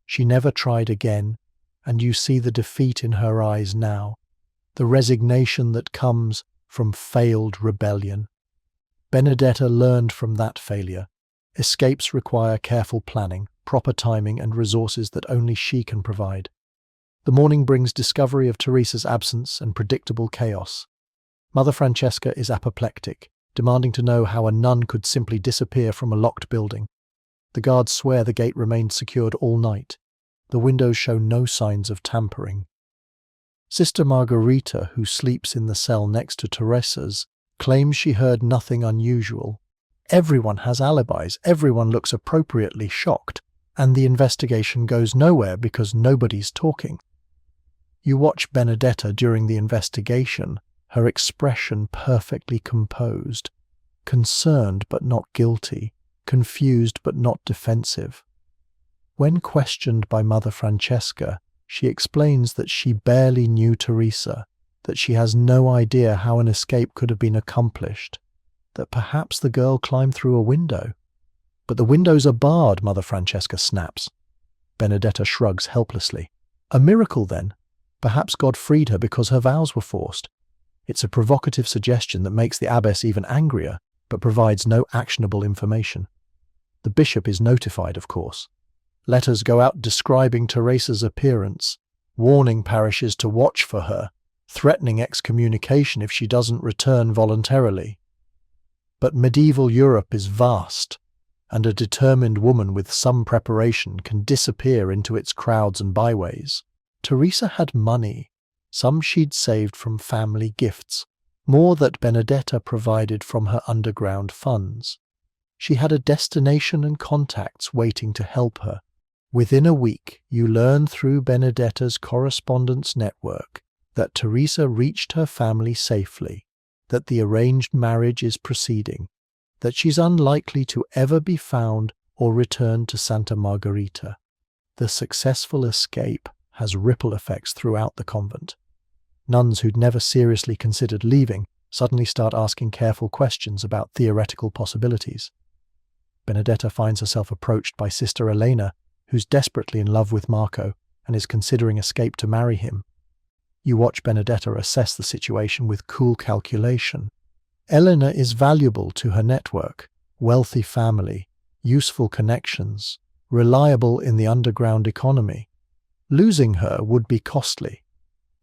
She never tried again, and you see the defeat in her eyes now, the resignation that comes from failed rebellion. Benedetta learned from that failure. Escapes require careful planning, proper timing, and resources that only she can provide. The morning brings discovery of Teresa's absence and predictable chaos. Mother Francesca is apoplectic, demanding to know how a nun could simply disappear from a locked building. The guards swear the gate remained secured all night. The windows show no signs of tampering. Sister Margherita, who sleeps in the cell next to Teresa's, claims she heard nothing unusual. Everyone has alibis, everyone looks appropriately shocked, and the investigation goes nowhere because nobody's talking. You watch Benedetta during the investigation, her expression perfectly composed, concerned but not guilty, confused but not defensive. When questioned by Mother Francesca, she explains that she barely knew Teresa, that she has no idea how an escape could have been accomplished, that perhaps the girl climbed through a window. But the windows are barred, Mother Francesca snaps. Benedetta shrugs helplessly. A miracle, then? Perhaps God freed her because her vows were forced. It's a provocative suggestion that makes the abbess even angrier, but provides no actionable information. The bishop is notified, of course. Letters go out describing Teresa's appearance, warning parishes to watch for her, threatening excommunication if she doesn't return voluntarily. But medieval Europe is vast, and a determined woman with some preparation can disappear into its crowds and byways. Teresa had money, some she'd saved from family gifts, more that Benedetta provided from her underground funds. She had a destination and contacts waiting to help her. Within a week, you learn through Benedetta's correspondence network that Teresa reached her family safely, that the arranged marriage is proceeding, that she's unlikely to ever be found or return to Santa Margherita. The successful escape has ripple effects throughout the convent. Nuns who'd never seriously considered leaving suddenly start asking careful questions about theoretical possibilities. Benedetta finds herself approached by Sister Elena, who's desperately in love with Marco and is considering escape to marry him. You watch Benedetta assess the situation with cool calculation. Elena is valuable to her network, wealthy family, useful connections, reliable in the underground economy. Losing her would be costly,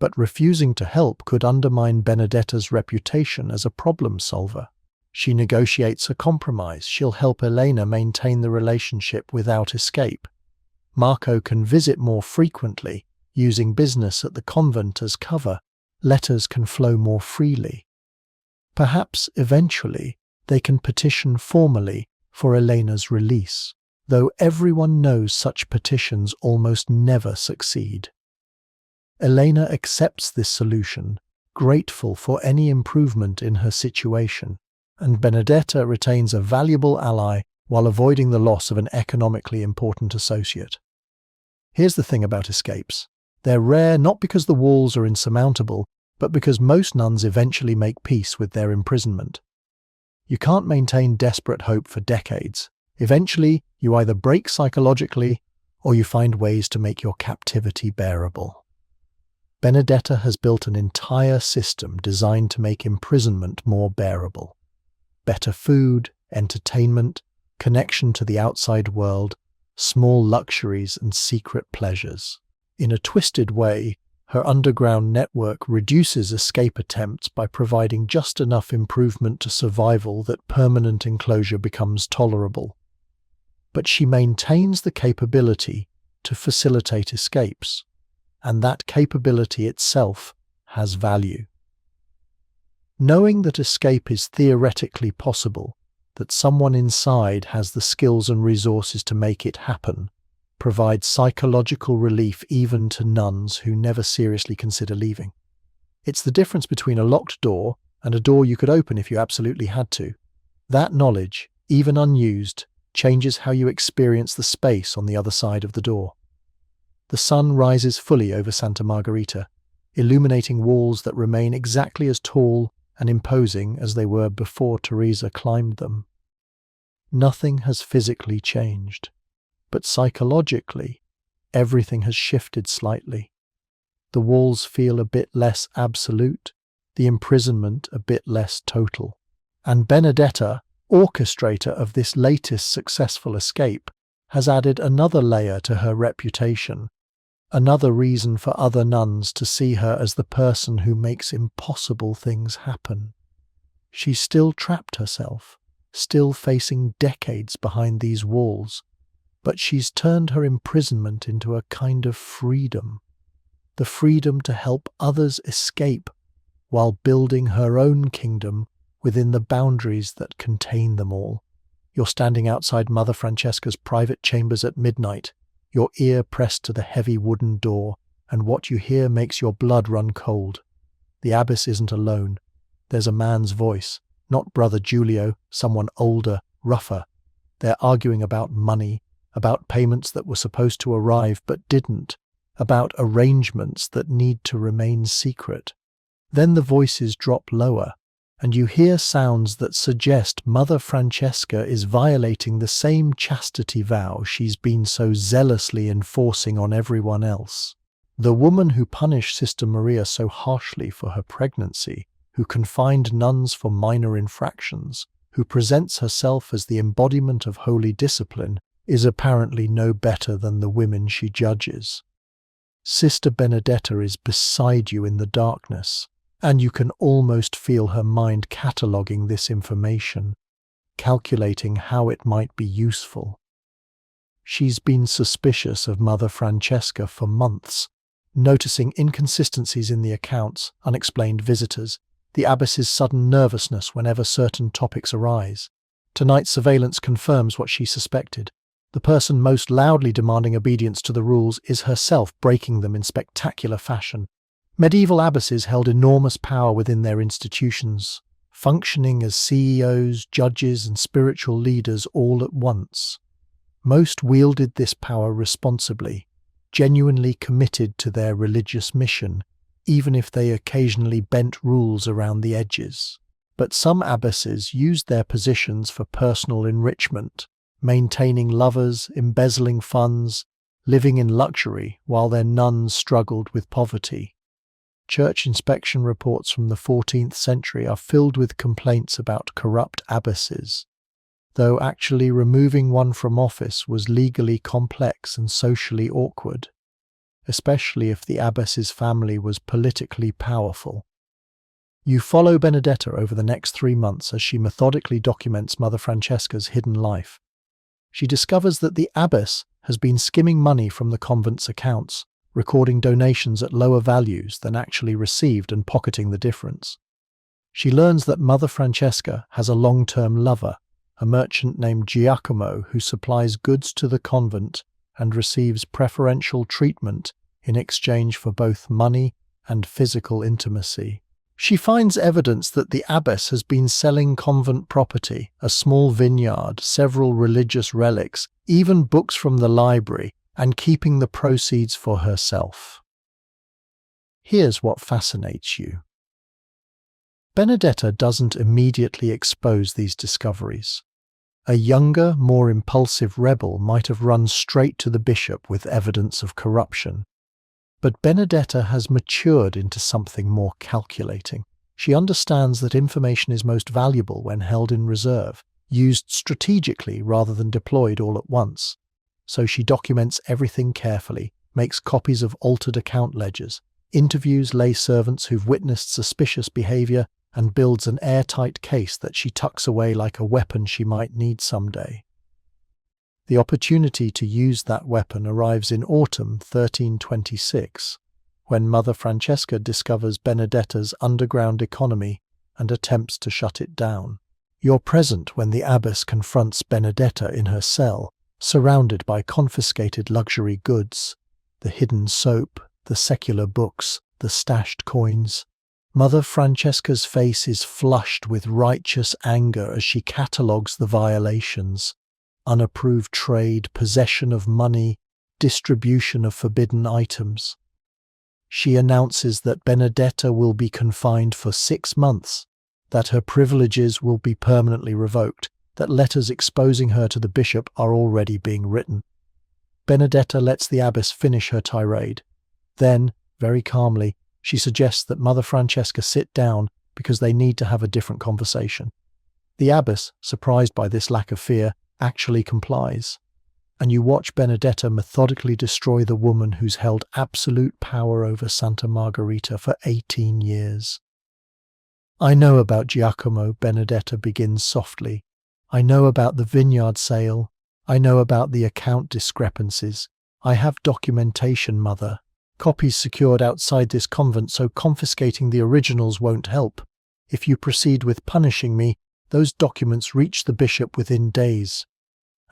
but refusing to help could undermine Benedetta's reputation as a problem solver. She negotiates a compromise. She'll help Elena maintain the relationship without escape. Marco can visit more frequently, using business at the convent as cover. Letters can flow more freely. Perhaps, eventually, they can petition formally for Elena's release, though everyone knows such petitions almost never succeed. Elena accepts this solution, grateful for any improvement in her situation, and Benedetta retains a valuable ally while avoiding the loss of an economically important associate. Here's the thing about escapes. They're rare not because the walls are insurmountable, but because most nuns eventually make peace with their imprisonment. You can't maintain desperate hope for decades. Eventually, you either break psychologically or you find ways to make your captivity bearable. Benedetta has built an entire system designed to make imprisonment more bearable. Better food, entertainment, connection to the outside world, small luxuries and secret pleasures. In a twisted way, Her underground network reduces escape attempts by providing just enough improvement to survival that permanent enclosure becomes tolerable. But she maintains the capability to facilitate escapes, and that capability itself has value. Knowing that escape is theoretically possible, that someone inside has the skills and resources to make it happen, provides psychological relief even to nuns who never seriously consider leaving. It's the difference between a locked door and a door you could open if you absolutely had to. That knowledge, even unused, changes how you experience the space on the other side of the door. The sun rises fully over Santa Margarita, illuminating walls that remain exactly as tall and imposing as they were before Teresa climbed them. Nothing has physically changed, but psychologically, everything has shifted slightly. The walls feel a bit less absolute, the imprisonment a bit less total. And Benedetta, orchestrator of this latest successful escape, has added another layer to her reputation, another reason for other nuns to see her as the person who makes impossible things happen. She's still trapped herself, still facing decades behind these walls, but she's turned her imprisonment into a kind of freedom, the freedom to help others escape while building her own kingdom within the boundaries that contain them all. You're standing outside Mother Francesca's private chambers at midnight, your ear pressed to the heavy wooden door, and what you hear makes your blood run cold. The abbess isn't alone. There's a man's voice, not Brother Giulio, someone older, rougher. They're arguing about money, about payments that were supposed to arrive but didn't, about arrangements that need to remain secret. Then the voices drop lower, and you hear sounds that suggest Mother Francesca is violating the same chastity vow she's been so zealously enforcing on everyone else. The woman who punished Sister Maria so harshly for her pregnancy, who confined nuns for minor infractions, who presents herself as the embodiment of holy discipline, is apparently no better than the women she judges. Sister Benedetta is beside you in the darkness, and you can almost feel her mind cataloguing this information, calculating how it might be useful. She's been suspicious of Mother Francesca for months, noticing inconsistencies in the accounts, unexplained visitors, the abbess's sudden nervousness whenever certain topics arise. Tonight's surveillance confirms what she suspected. The person most loudly demanding obedience to the rules is herself breaking them in spectacular fashion. Medieval abbesses held enormous power within their institutions, functioning as CEOs, judges, and spiritual leaders all at once. Most wielded this power responsibly, genuinely committed to their religious mission, even if they occasionally bent rules around the edges. But some abbesses used their positions for personal enrichment, maintaining lovers, embezzling funds, living in luxury while their nuns struggled with poverty. Church inspection reports from the 14th century are filled with complaints about corrupt abbesses, though actually removing one from office was legally complex and socially awkward, especially if the abbess's family was politically powerful. You follow Benedetta over the next 3 months as she methodically documents Mother Francesca's hidden life. She discovers that the abbess has been skimming money from the convent's accounts, recording donations at lower values than actually received and pocketing the difference. She learns that Mother Francesca has a long-term lover, a merchant named Giacomo who supplies goods to the convent and receives preferential treatment in exchange for both money and physical intimacy. She finds evidence that the abbess has been selling convent property, a small vineyard, several religious relics, even books from the library, and keeping the proceeds for herself. Here's what fascinates you. Benedetta doesn't immediately expose these discoveries. A younger, more impulsive rebel might have run straight to the bishop with evidence of corruption. But Benedetta has matured into something more calculating. She understands that information is most valuable when held in reserve, used strategically rather than deployed all at once. So she documents everything carefully, makes copies of altered account ledgers, interviews lay servants who've witnessed suspicious behavior, and builds an airtight case that she tucks away like a weapon she might need someday. The opportunity to use that weapon arrives in autumn 1326, when Mother Francesca discovers Benedetta's underground economy and attempts to shut it down. You're present when the abbess confronts Benedetta in her cell, surrounded by confiscated luxury goods, the hidden soap, the secular books, the stashed coins. Mother Francesca's face is flushed with righteous anger as she catalogues the violations: unapproved trade, possession of money, distribution of forbidden items. She announces that Benedetta will be confined for 6 months, that her privileges will be permanently revoked, that letters exposing her to the bishop are already being written. Benedetta lets the abbess finish her tirade. Then, very calmly, she suggests that Mother Francesca sit down because they need to have a different conversation. The abbess, surprised by this lack of fear, actually complies, and you watch Benedetta methodically destroy the woman who's held absolute power over Santa Margherita for 18 years. "I know about Giacomo," Benedetta begins softly. "I know about the vineyard sale. I know about the account discrepancies. I have documentation, Mother. Copies secured outside this convent, so confiscating the originals won't help. If you proceed with punishing me, those documents reach the bishop within days.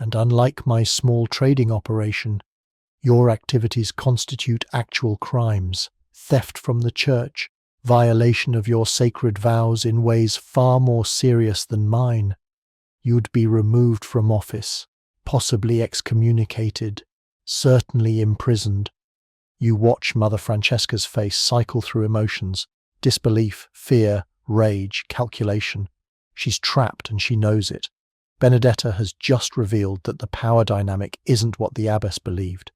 And unlike my small trading operation, your activities constitute actual crimes: theft from the church, violation of your sacred vows in ways far more serious than mine. You'd be removed from office, possibly excommunicated, certainly imprisoned." You watch Mother Francesca's face cycle through emotions: disbelief, fear, rage, calculation. She's trapped and she knows it. Benedetta has just revealed that the power dynamic isn't what the abbess believed.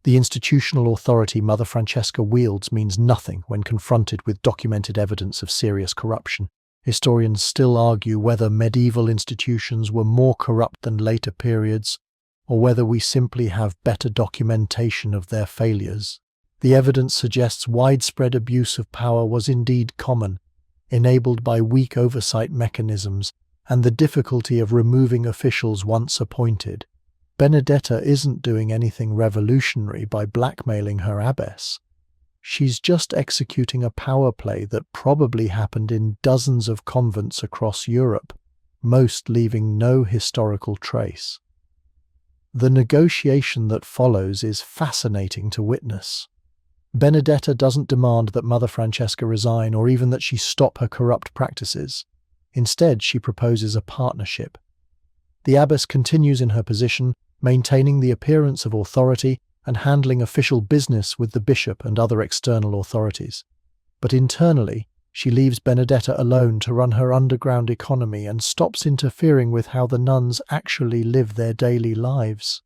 The institutional authority Mother Francesca wields means nothing when confronted with documented evidence of serious corruption. Historians still argue whether medieval institutions were more corrupt than later periods, or whether we simply have better documentation of their failures. The evidence suggests widespread abuse of power was indeed common, enabled by weak oversight mechanisms and the difficulty of removing officials once appointed. Benedetta isn't doing anything revolutionary by blackmailing her abbess. She's just executing a power play that probably happened in dozens of convents across Europe, most leaving no historical trace. The negotiation that follows is fascinating to witness. Benedetta doesn't demand that Mother Francesca resign or even that she stop her corrupt practices. Instead, she proposes a partnership. The abbess continues in her position, maintaining the appearance of authority and handling official business with the bishop and other external authorities. But internally, she leaves Benedetta alone to run her underground economy and stops interfering with how the nuns actually live their daily lives.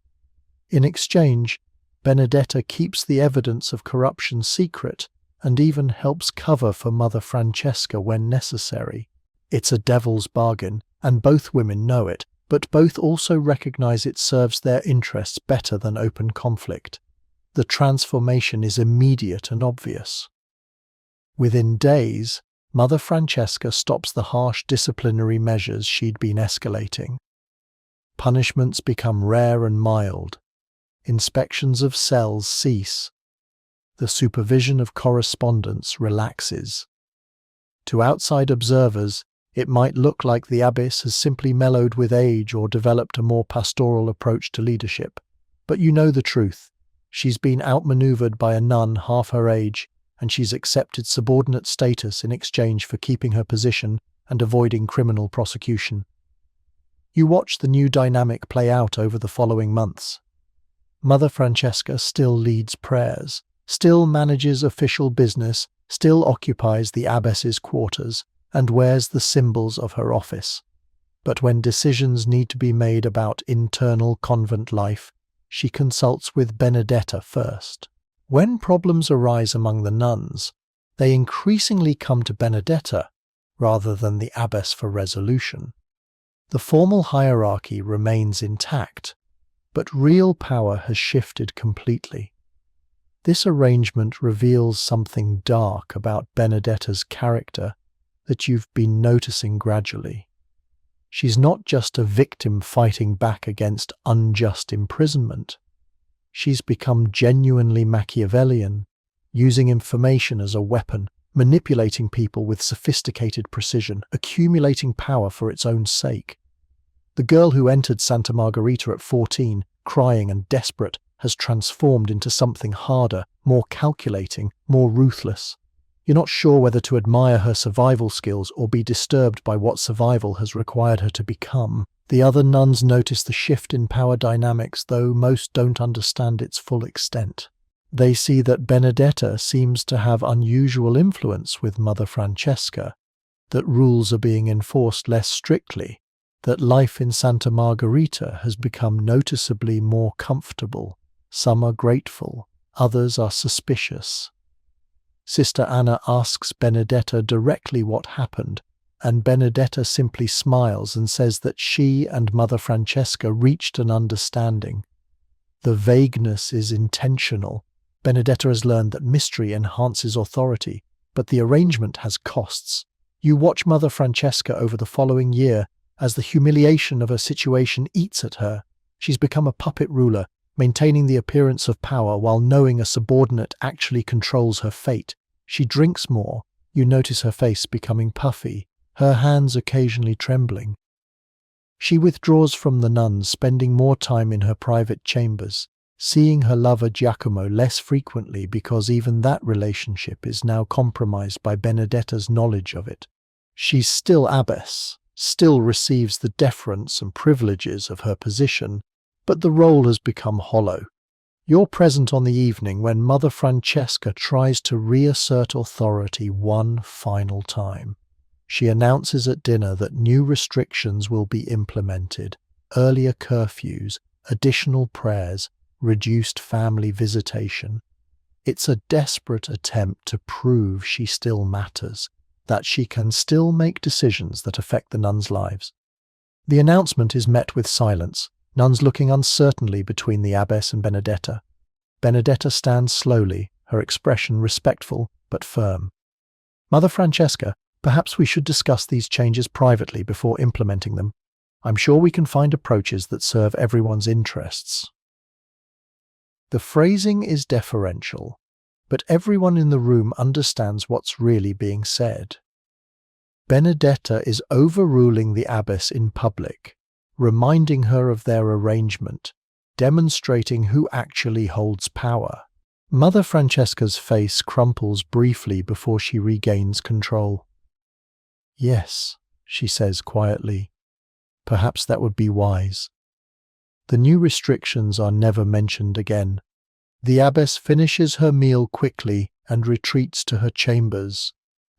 In exchange, Benedetta keeps the evidence of corruption secret and even helps cover for Mother Francesca when necessary. It's a devil's bargain, and both women know it, but both also recognize it serves their interests better than open conflict. The transformation is immediate and obvious. Within days, Mother Francesca stops the harsh disciplinary measures she'd been escalating. Punishments become rare and mild. Inspections of cells cease. The supervision of correspondence relaxes. To outside observers, it might look like the abbess has simply mellowed with age or developed a more pastoral approach to leadership. But you know the truth. She's been outmaneuvered by a nun half her age, and she's accepted subordinate status in exchange for keeping her position and avoiding criminal prosecution. You watch the new dynamic play out over the following months. Mother Francesca still leads prayers, still manages official business, still occupies the abbess's quarters, and wears the symbols of her office. But when decisions need to be made about internal convent life, she consults with Benedetta first. When problems arise among the nuns, they increasingly come to Benedetta rather than the abbess for resolution. The formal hierarchy remains intact, but real power has shifted completely. This arrangement reveals something dark about Benedetta's character that you've been noticing gradually. She's not just a victim fighting back against unjust imprisonment. She's become genuinely Machiavellian, using information as a weapon, manipulating people with sophisticated precision, accumulating power for its own sake. The girl who entered Santa Margherita at 14, crying and desperate, has transformed into something harder, more calculating, more ruthless. You're not sure whether to admire her survival skills or be disturbed by what survival has required her to become. The other nuns notice the shift in power dynamics, though most don't understand its full extent. They see that Benedetta seems to have unusual influence with Mother Francesca, that rules are being enforced less strictly, that life in Santa Margherita has become noticeably more comfortable. Some are grateful, others are suspicious. Sister Anna asks Benedetta directly what happened, and Benedetta simply smiles and says that she and Mother Francesca reached an understanding. The vagueness is intentional. Benedetta has learned that mystery enhances authority, but the arrangement has costs. You watch Mother Francesca over the following year as the humiliation of her situation eats at her. She's become a puppet ruler, maintaining the appearance of power while knowing a subordinate actually controls her fate. She drinks more. You notice her face becoming puffy, her hands occasionally trembling. She withdraws from the nuns, spending more time in her private chambers, seeing her lover Giacomo less frequently because even that relationship is now compromised by Benedetta's knowledge of it. She's still abbess, still receives the deference and privileges of her position, but the role has become hollow. You're present on the evening when Mother Francesca tries to reassert authority one final time. She announces at dinner that new restrictions will be implemented, earlier curfews, additional prayers, reduced family visitation. It's a desperate attempt to prove she still matters, that she can still make decisions that affect the nuns' lives. The announcement is met with silence, nuns looking uncertainly between the abbess and Benedetta. Benedetta stands slowly, her expression respectful but firm. Mother Francesca, perhaps we should discuss these changes privately before implementing them. I'm sure we can find approaches that serve everyone's interests. The phrasing is deferential, but everyone in the room understands what's really being said. Benedetta is overruling the abbess in public, reminding her of their arrangement, demonstrating who actually holds power. Mother Francesca's face crumples briefly before she regains control. "Yes," she says quietly. "Perhaps that would be wise." The new restrictions are never mentioned again. The abbess finishes her meal quickly and retreats to her chambers,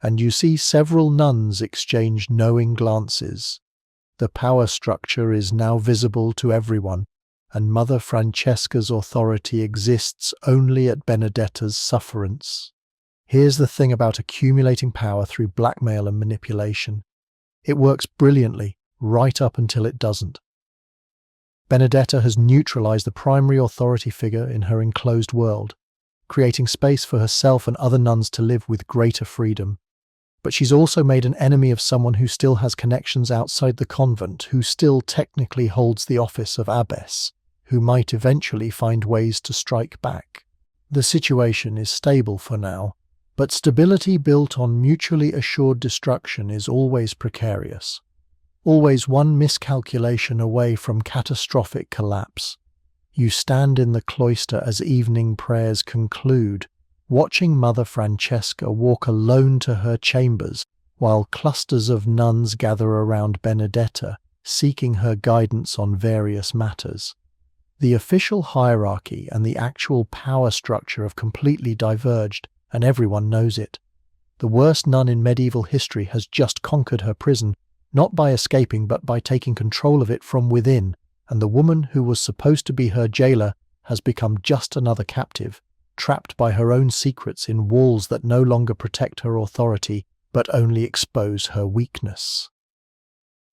and you see several nuns exchange knowing glances. The power structure is now visible to everyone, and Mother Francesca's authority exists only at Benedetta's sufferance. Here's the thing about accumulating power through blackmail and manipulation. It works brilliantly, right up until it doesn't. Benedetta has neutralized the primary authority figure in her enclosed world, creating space for herself and other nuns to live with greater freedom. But she's also made an enemy of someone who still has connections outside the convent, who still technically holds the office of abbess, who might eventually find ways to strike back. The situation is stable for now, but stability built on mutually assured destruction is always precarious, always one miscalculation away from catastrophic collapse. You stand in the cloister as evening prayers conclude, watching Mother Francesca walk alone to her chambers while clusters of nuns gather around Benedetta, seeking her guidance on various matters. The official hierarchy and the actual power structure have completely diverged, and everyone knows it. The worst nun in medieval history has just conquered her prison, not by escaping but by taking control of it from within, and the woman who was supposed to be her jailer has become just another captive, trapped by her own secrets in walls that no longer protect her authority, but only expose her weakness.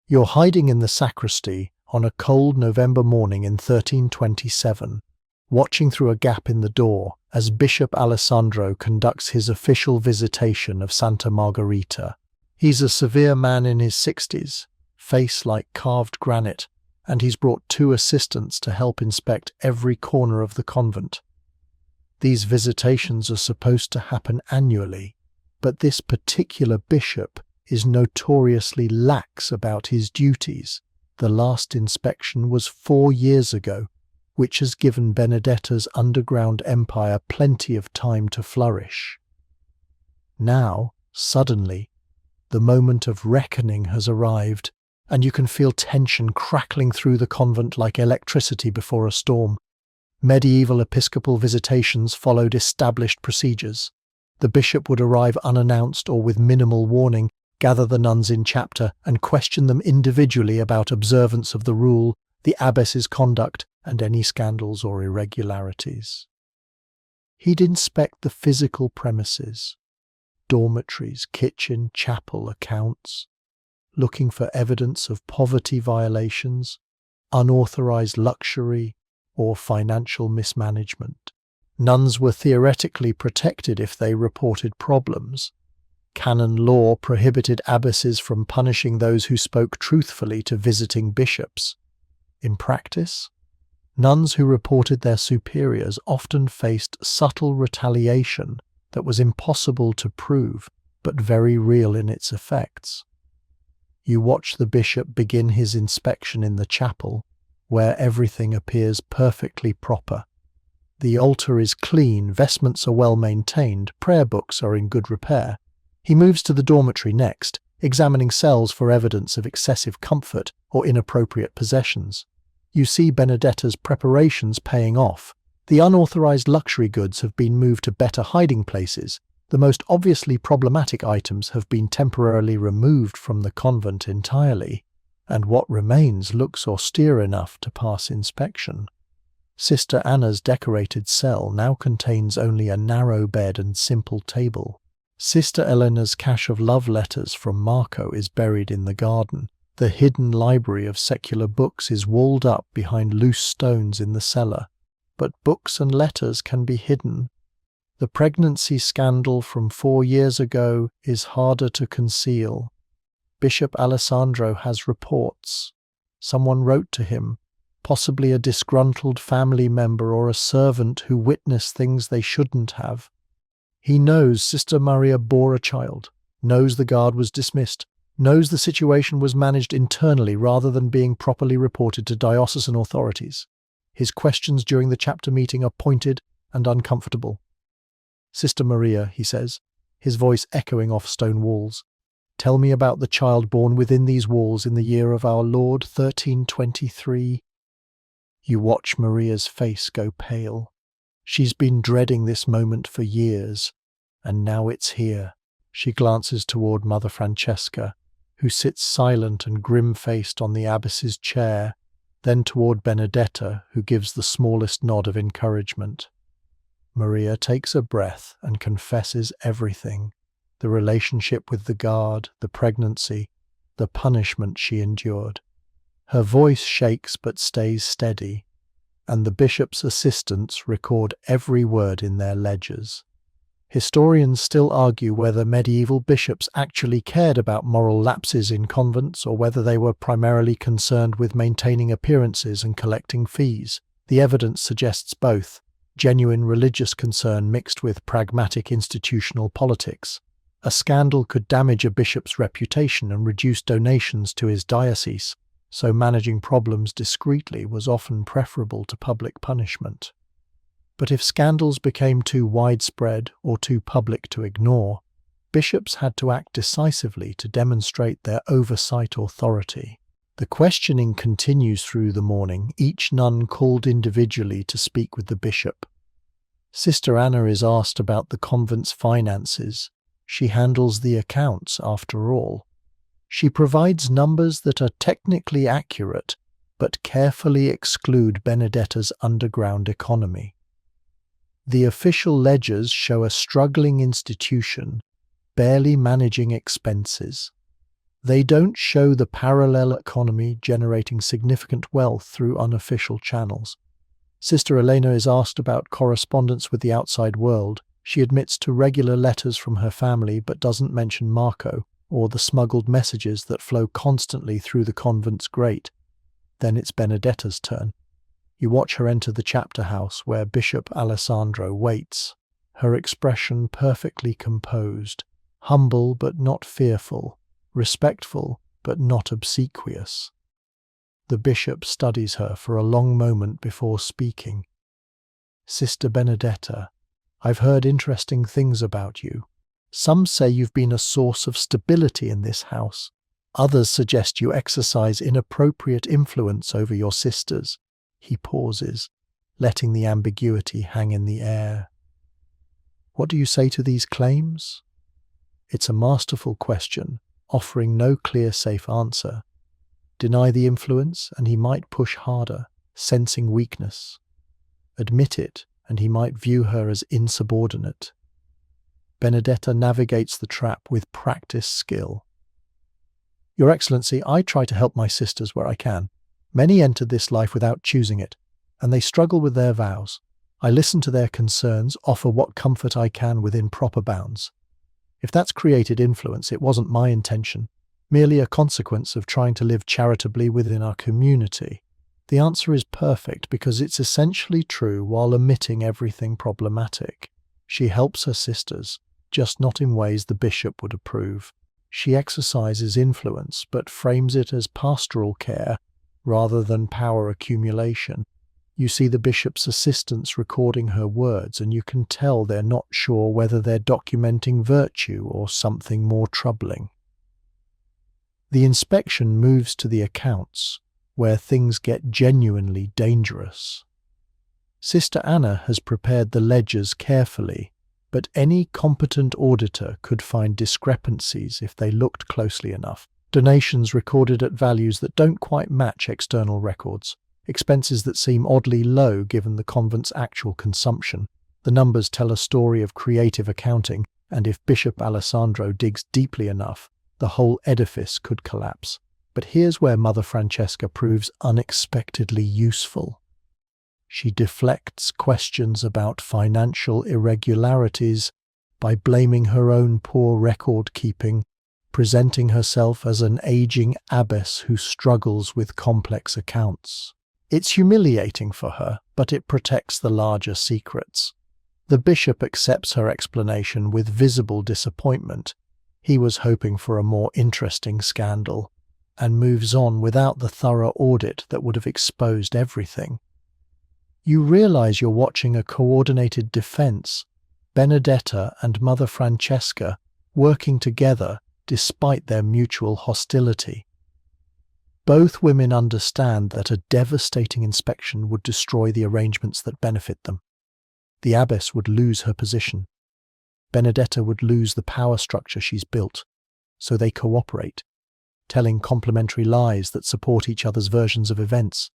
You're hiding in the sacristy on a cold November morning in 1327, watching through a gap in the door as Bishop Alessandro conducts his official visitation of Santa Margherita. He's a severe man in his 60s, face like carved granite, and he's brought 2 assistants to help inspect every corner of the convent. These visitations are supposed to happen annually, but this particular bishop is notoriously lax about his duties. The last inspection was 4 years ago, which has given Benedetta's underground empire plenty of time to flourish. Now, suddenly, the moment of reckoning has arrived, and you can feel tension crackling through the convent like electricity before a storm. Medieval episcopal visitations followed established procedures. The bishop would arrive unannounced or with minimal warning, gather the nuns in chapter, and question them individually about observance of the rule, the abbess's conduct, and any scandals or irregularities. He'd inspect the physical premises, dormitories, kitchen, chapel, accounts, looking for evidence of poverty violations, unauthorized luxury, or financial mismanagement. Nuns were theoretically protected if they reported problems. Canon law prohibited abbesses from punishing those who spoke truthfully to visiting bishops. In practice, nuns who reported their superiors often faced subtle retaliation that was impossible to prove, but very real in its effects. You watch the bishop begin his inspection in the chapel, where everything appears perfectly proper. The altar is clean, vestments are well maintained, prayer books are in good repair. He moves to the dormitory next, examining cells for evidence of excessive comfort or inappropriate possessions. You see Benedetta's preparations paying off. The unauthorized luxury goods have been moved to better hiding places. The most obviously problematic items have been temporarily removed from the convent entirely, and what remains looks austere enough to pass inspection. Sister Anna's decorated cell now contains only a narrow bed and simple table. Sister Elena's cache of love letters from Marco is buried in the garden. The hidden library of secular books is walled up behind loose stones in the cellar. But books and letters can be hidden. The pregnancy scandal from 4 years ago is harder to conceal. Bishop Alessandro has reports. Someone wrote to him, possibly a disgruntled family member or a servant who witnessed things they shouldn't have. He knows Sister Maria bore a child, knows the guard was dismissed, knows the situation was managed internally rather than being properly reported to diocesan authorities. His questions during the chapter meeting are pointed and uncomfortable. Sister Maria, he says, his voice echoing off stone walls, tell me about the child born within these walls in the year of our Lord 1323. You watch Maria's face go pale. She's been dreading this moment for years, and now it's here. She glances toward Mother Francesca, who sits silent and grim-faced on the abbess's chair, then toward Benedetta, who gives the smallest nod of encouragement. Maria takes a breath and confesses everything: the relationship with the guard, the pregnancy, the punishment she endured. Her voice shakes but stays steady, and the bishop's assistants record every word in their ledgers. Historians still argue whether medieval bishops actually cared about moral lapses in convents or whether they were primarily concerned with maintaining appearances and collecting fees. The evidence suggests both: genuine religious concern mixed with pragmatic institutional politics. A scandal could damage a bishop's reputation and reduce donations to his diocese, so managing problems discreetly was often preferable to public punishment. But if scandals became too widespread or too public to ignore, bishops had to act decisively to demonstrate their oversight authority. The questioning continues through the morning, each nun called individually to speak with the bishop. Sister Anna is asked about the convent's finances. She handles the accounts, after all. She provides numbers that are technically accurate, but carefully exclude Benedetta's underground economy. The official ledgers show a struggling institution, barely managing expenses. They don't show the parallel economy generating significant wealth through unofficial channels. Sister Elena is asked about correspondence with the outside world. She admits to regular letters from her family but doesn't mention Marco or the smuggled messages that flow constantly through the convent's grate. Then it's Benedetta's turn. You watch her enter the chapter house where Bishop Alessandro waits, her expression perfectly composed, humble but not fearful, respectful but not obsequious. The bishop studies her for a long moment before speaking. "Sister Benedetta, I've heard interesting things about you. Some say you've been a source of stability in this house. Others suggest you exercise inappropriate influence over your sisters." He pauses, letting the ambiguity hang in the air. "What do you say to these claims?" It's a masterful question, offering no clear, safe answer. Deny the influence, and he might push harder, sensing weakness. Admit it, and he might view her as insubordinate. Benedetta navigates the trap with practiced skill. "Your Excellency, I try to help my sisters where I can. Many entered this life without choosing it, and they struggle with their vows. I listen to their concerns, offer what comfort I can within proper bounds. If that's created influence, it wasn't my intention, merely a consequence of trying to live charitably within our community." The answer is perfect because it's essentially true while omitting everything problematic. She helps her sisters, just not in ways the bishop would approve. She exercises influence but frames it as pastoral care rather than power accumulation. You see the bishop's assistants recording her words, and you can tell they're not sure whether they're documenting virtue or something more troubling. The inspection moves to the accounts, where things get genuinely dangerous. Sister Anna has prepared the ledgers carefully, but any competent auditor could find discrepancies if they looked closely enough. Donations recorded at values that don't quite match external records. Expenses that seem oddly low given the convent's actual consumption. The numbers tell a story of creative accounting, and if Bishop Alessandro digs deeply enough, the whole edifice could collapse. But here's where Mother Francesca proves unexpectedly useful. She deflects questions about financial irregularities by blaming her own poor record-keeping, presenting herself as an aging abbess who struggles with complex accounts. It's humiliating for her, but it protects the larger secrets. The bishop accepts her explanation with visible disappointment. He was hoping for a more interesting scandal, and moves on without the thorough audit that would have exposed everything. You realize you're watching a coordinated defense, Benedetta and Mother Francesca working together despite their mutual hostility. Both women understand that a devastating inspection would destroy the arrangements that benefit them. The abbess would lose her position. Benedetta would lose the power structure she's built, so they cooperate, telling complementary lies that support each other's versions of events,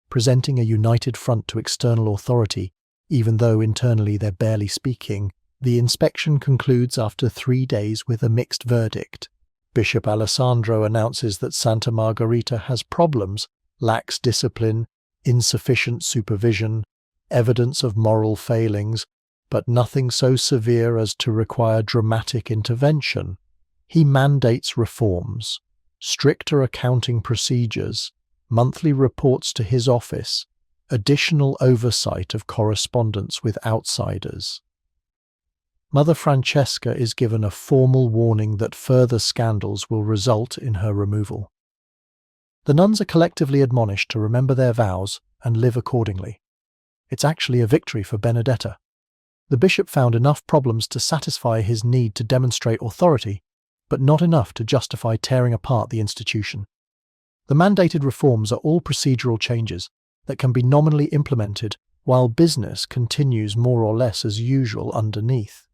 presenting a united front to external authority, even though internally they're barely speaking. The inspection concludes after 3 days with a mixed verdict. Bishop Alessandro announces that Santa Margherita has problems, lacks discipline, insufficient supervision, evidence of moral failings, but nothing so severe as to require dramatic intervention. He mandates reforms, stricter accounting procedures, monthly reports to his office, additional oversight of correspondence with outsiders. Mother Francesca is given a formal warning that further scandals will result in her removal. The nuns are collectively admonished to remember their vows and live accordingly. It's actually a victory for Benedetta. The bishop found enough problems to satisfy his need to demonstrate authority, but not enough to justify tearing apart the institution. The mandated reforms are all procedural changes that can be nominally implemented while business continues more or less as usual underneath.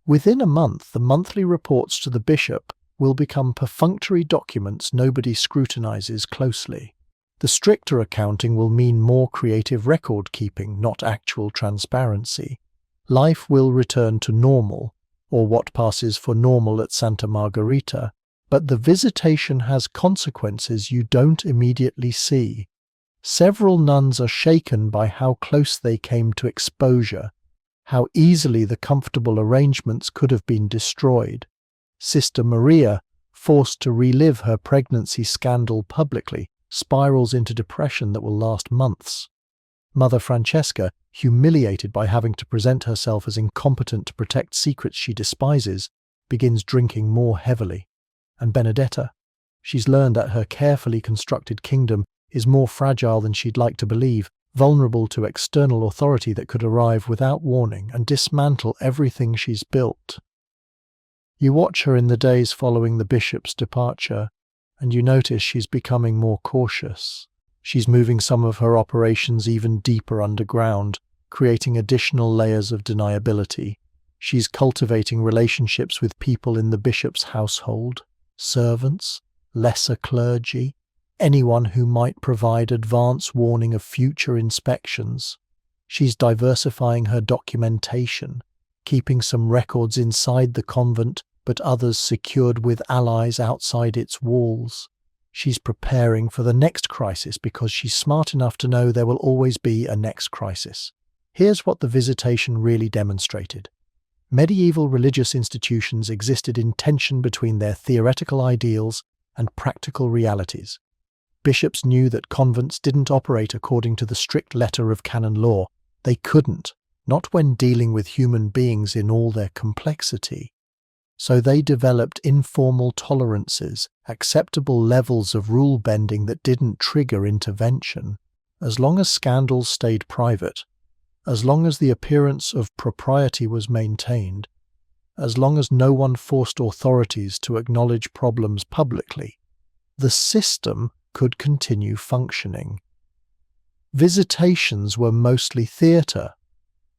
Within a month, the monthly reports to the bishop will become perfunctory documents nobody scrutinizes closely. The stricter accounting will mean more creative record-keeping, not actual transparency. Life will return to normal, or what passes for normal at Santa Margherita, but the visitation has consequences you don't immediately see. Several nuns are shaken by how close they came to exposure, how easily the comfortable arrangements could have been destroyed. Sister Maria, forced to relive her pregnancy scandal publicly, spirals into depression that will last months. Mother Francesca, humiliated by having to present herself as incompetent to protect secrets she despises, begins drinking more heavily. And Benedetta, she's learned that her carefully constructed kingdom is more fragile than she'd like to believe, vulnerable to external authority that could arrive without warning and dismantle everything she's built. You watch her in the days following the bishop's departure, and you notice she's becoming more cautious. She's moving some of her operations even deeper underground, creating additional layers of deniability. She's cultivating relationships with people in the bishop's household, servants, lesser clergy, anyone who might provide advance warning of future inspections. She's diversifying her documentation, keeping some records inside the convent, but others secured with allies outside its walls. She's preparing for the next crisis because she's smart enough to know there will always be a next crisis. Here's what the visitation really demonstrated. Medieval religious institutions existed in tension between their theoretical ideals and practical realities. Bishops knew that convents didn't operate according to the strict letter of canon law. They couldn't, not when dealing with human beings in all their complexity. So they developed informal tolerances, acceptable levels of rule bending that didn't trigger intervention. As long as scandals stayed private, as long as the appearance of propriety was maintained, as long as no one forced authorities to acknowledge problems publicly, the system could continue functioning. Visitations were mostly theatre,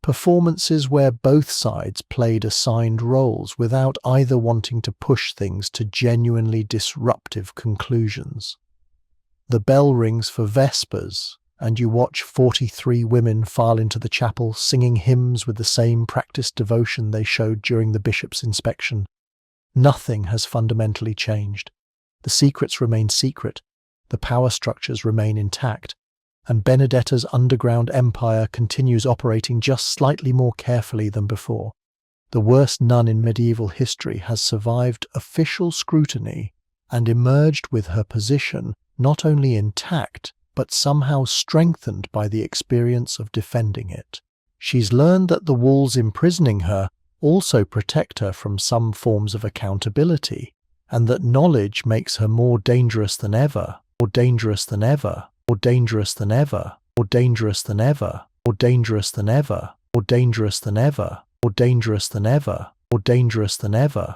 performances where both sides played assigned roles without either wanting to push things to genuinely disruptive conclusions. The bell rings for Vespers, and you watch 43 women file into the chapel singing hymns with the same practiced devotion they showed during the bishop's inspection. Nothing has fundamentally changed. The secrets remain secret, the power structures remain intact, and Benedetta's underground empire continues operating just slightly more carefully than before. The worst nun in medieval history has survived official scrutiny and emerged with her position not only intact, but somehow strengthened by the experience of defending it. She's learned that the walls imprisoning her also protect her from some forms of accountability, and that knowledge makes her more dangerous than ever, or dangerous than ever, or dangerous than ever, or dangerous than ever, or dangerous than ever, or dangerous than ever, or dangerous than ever, or dangerous than ever.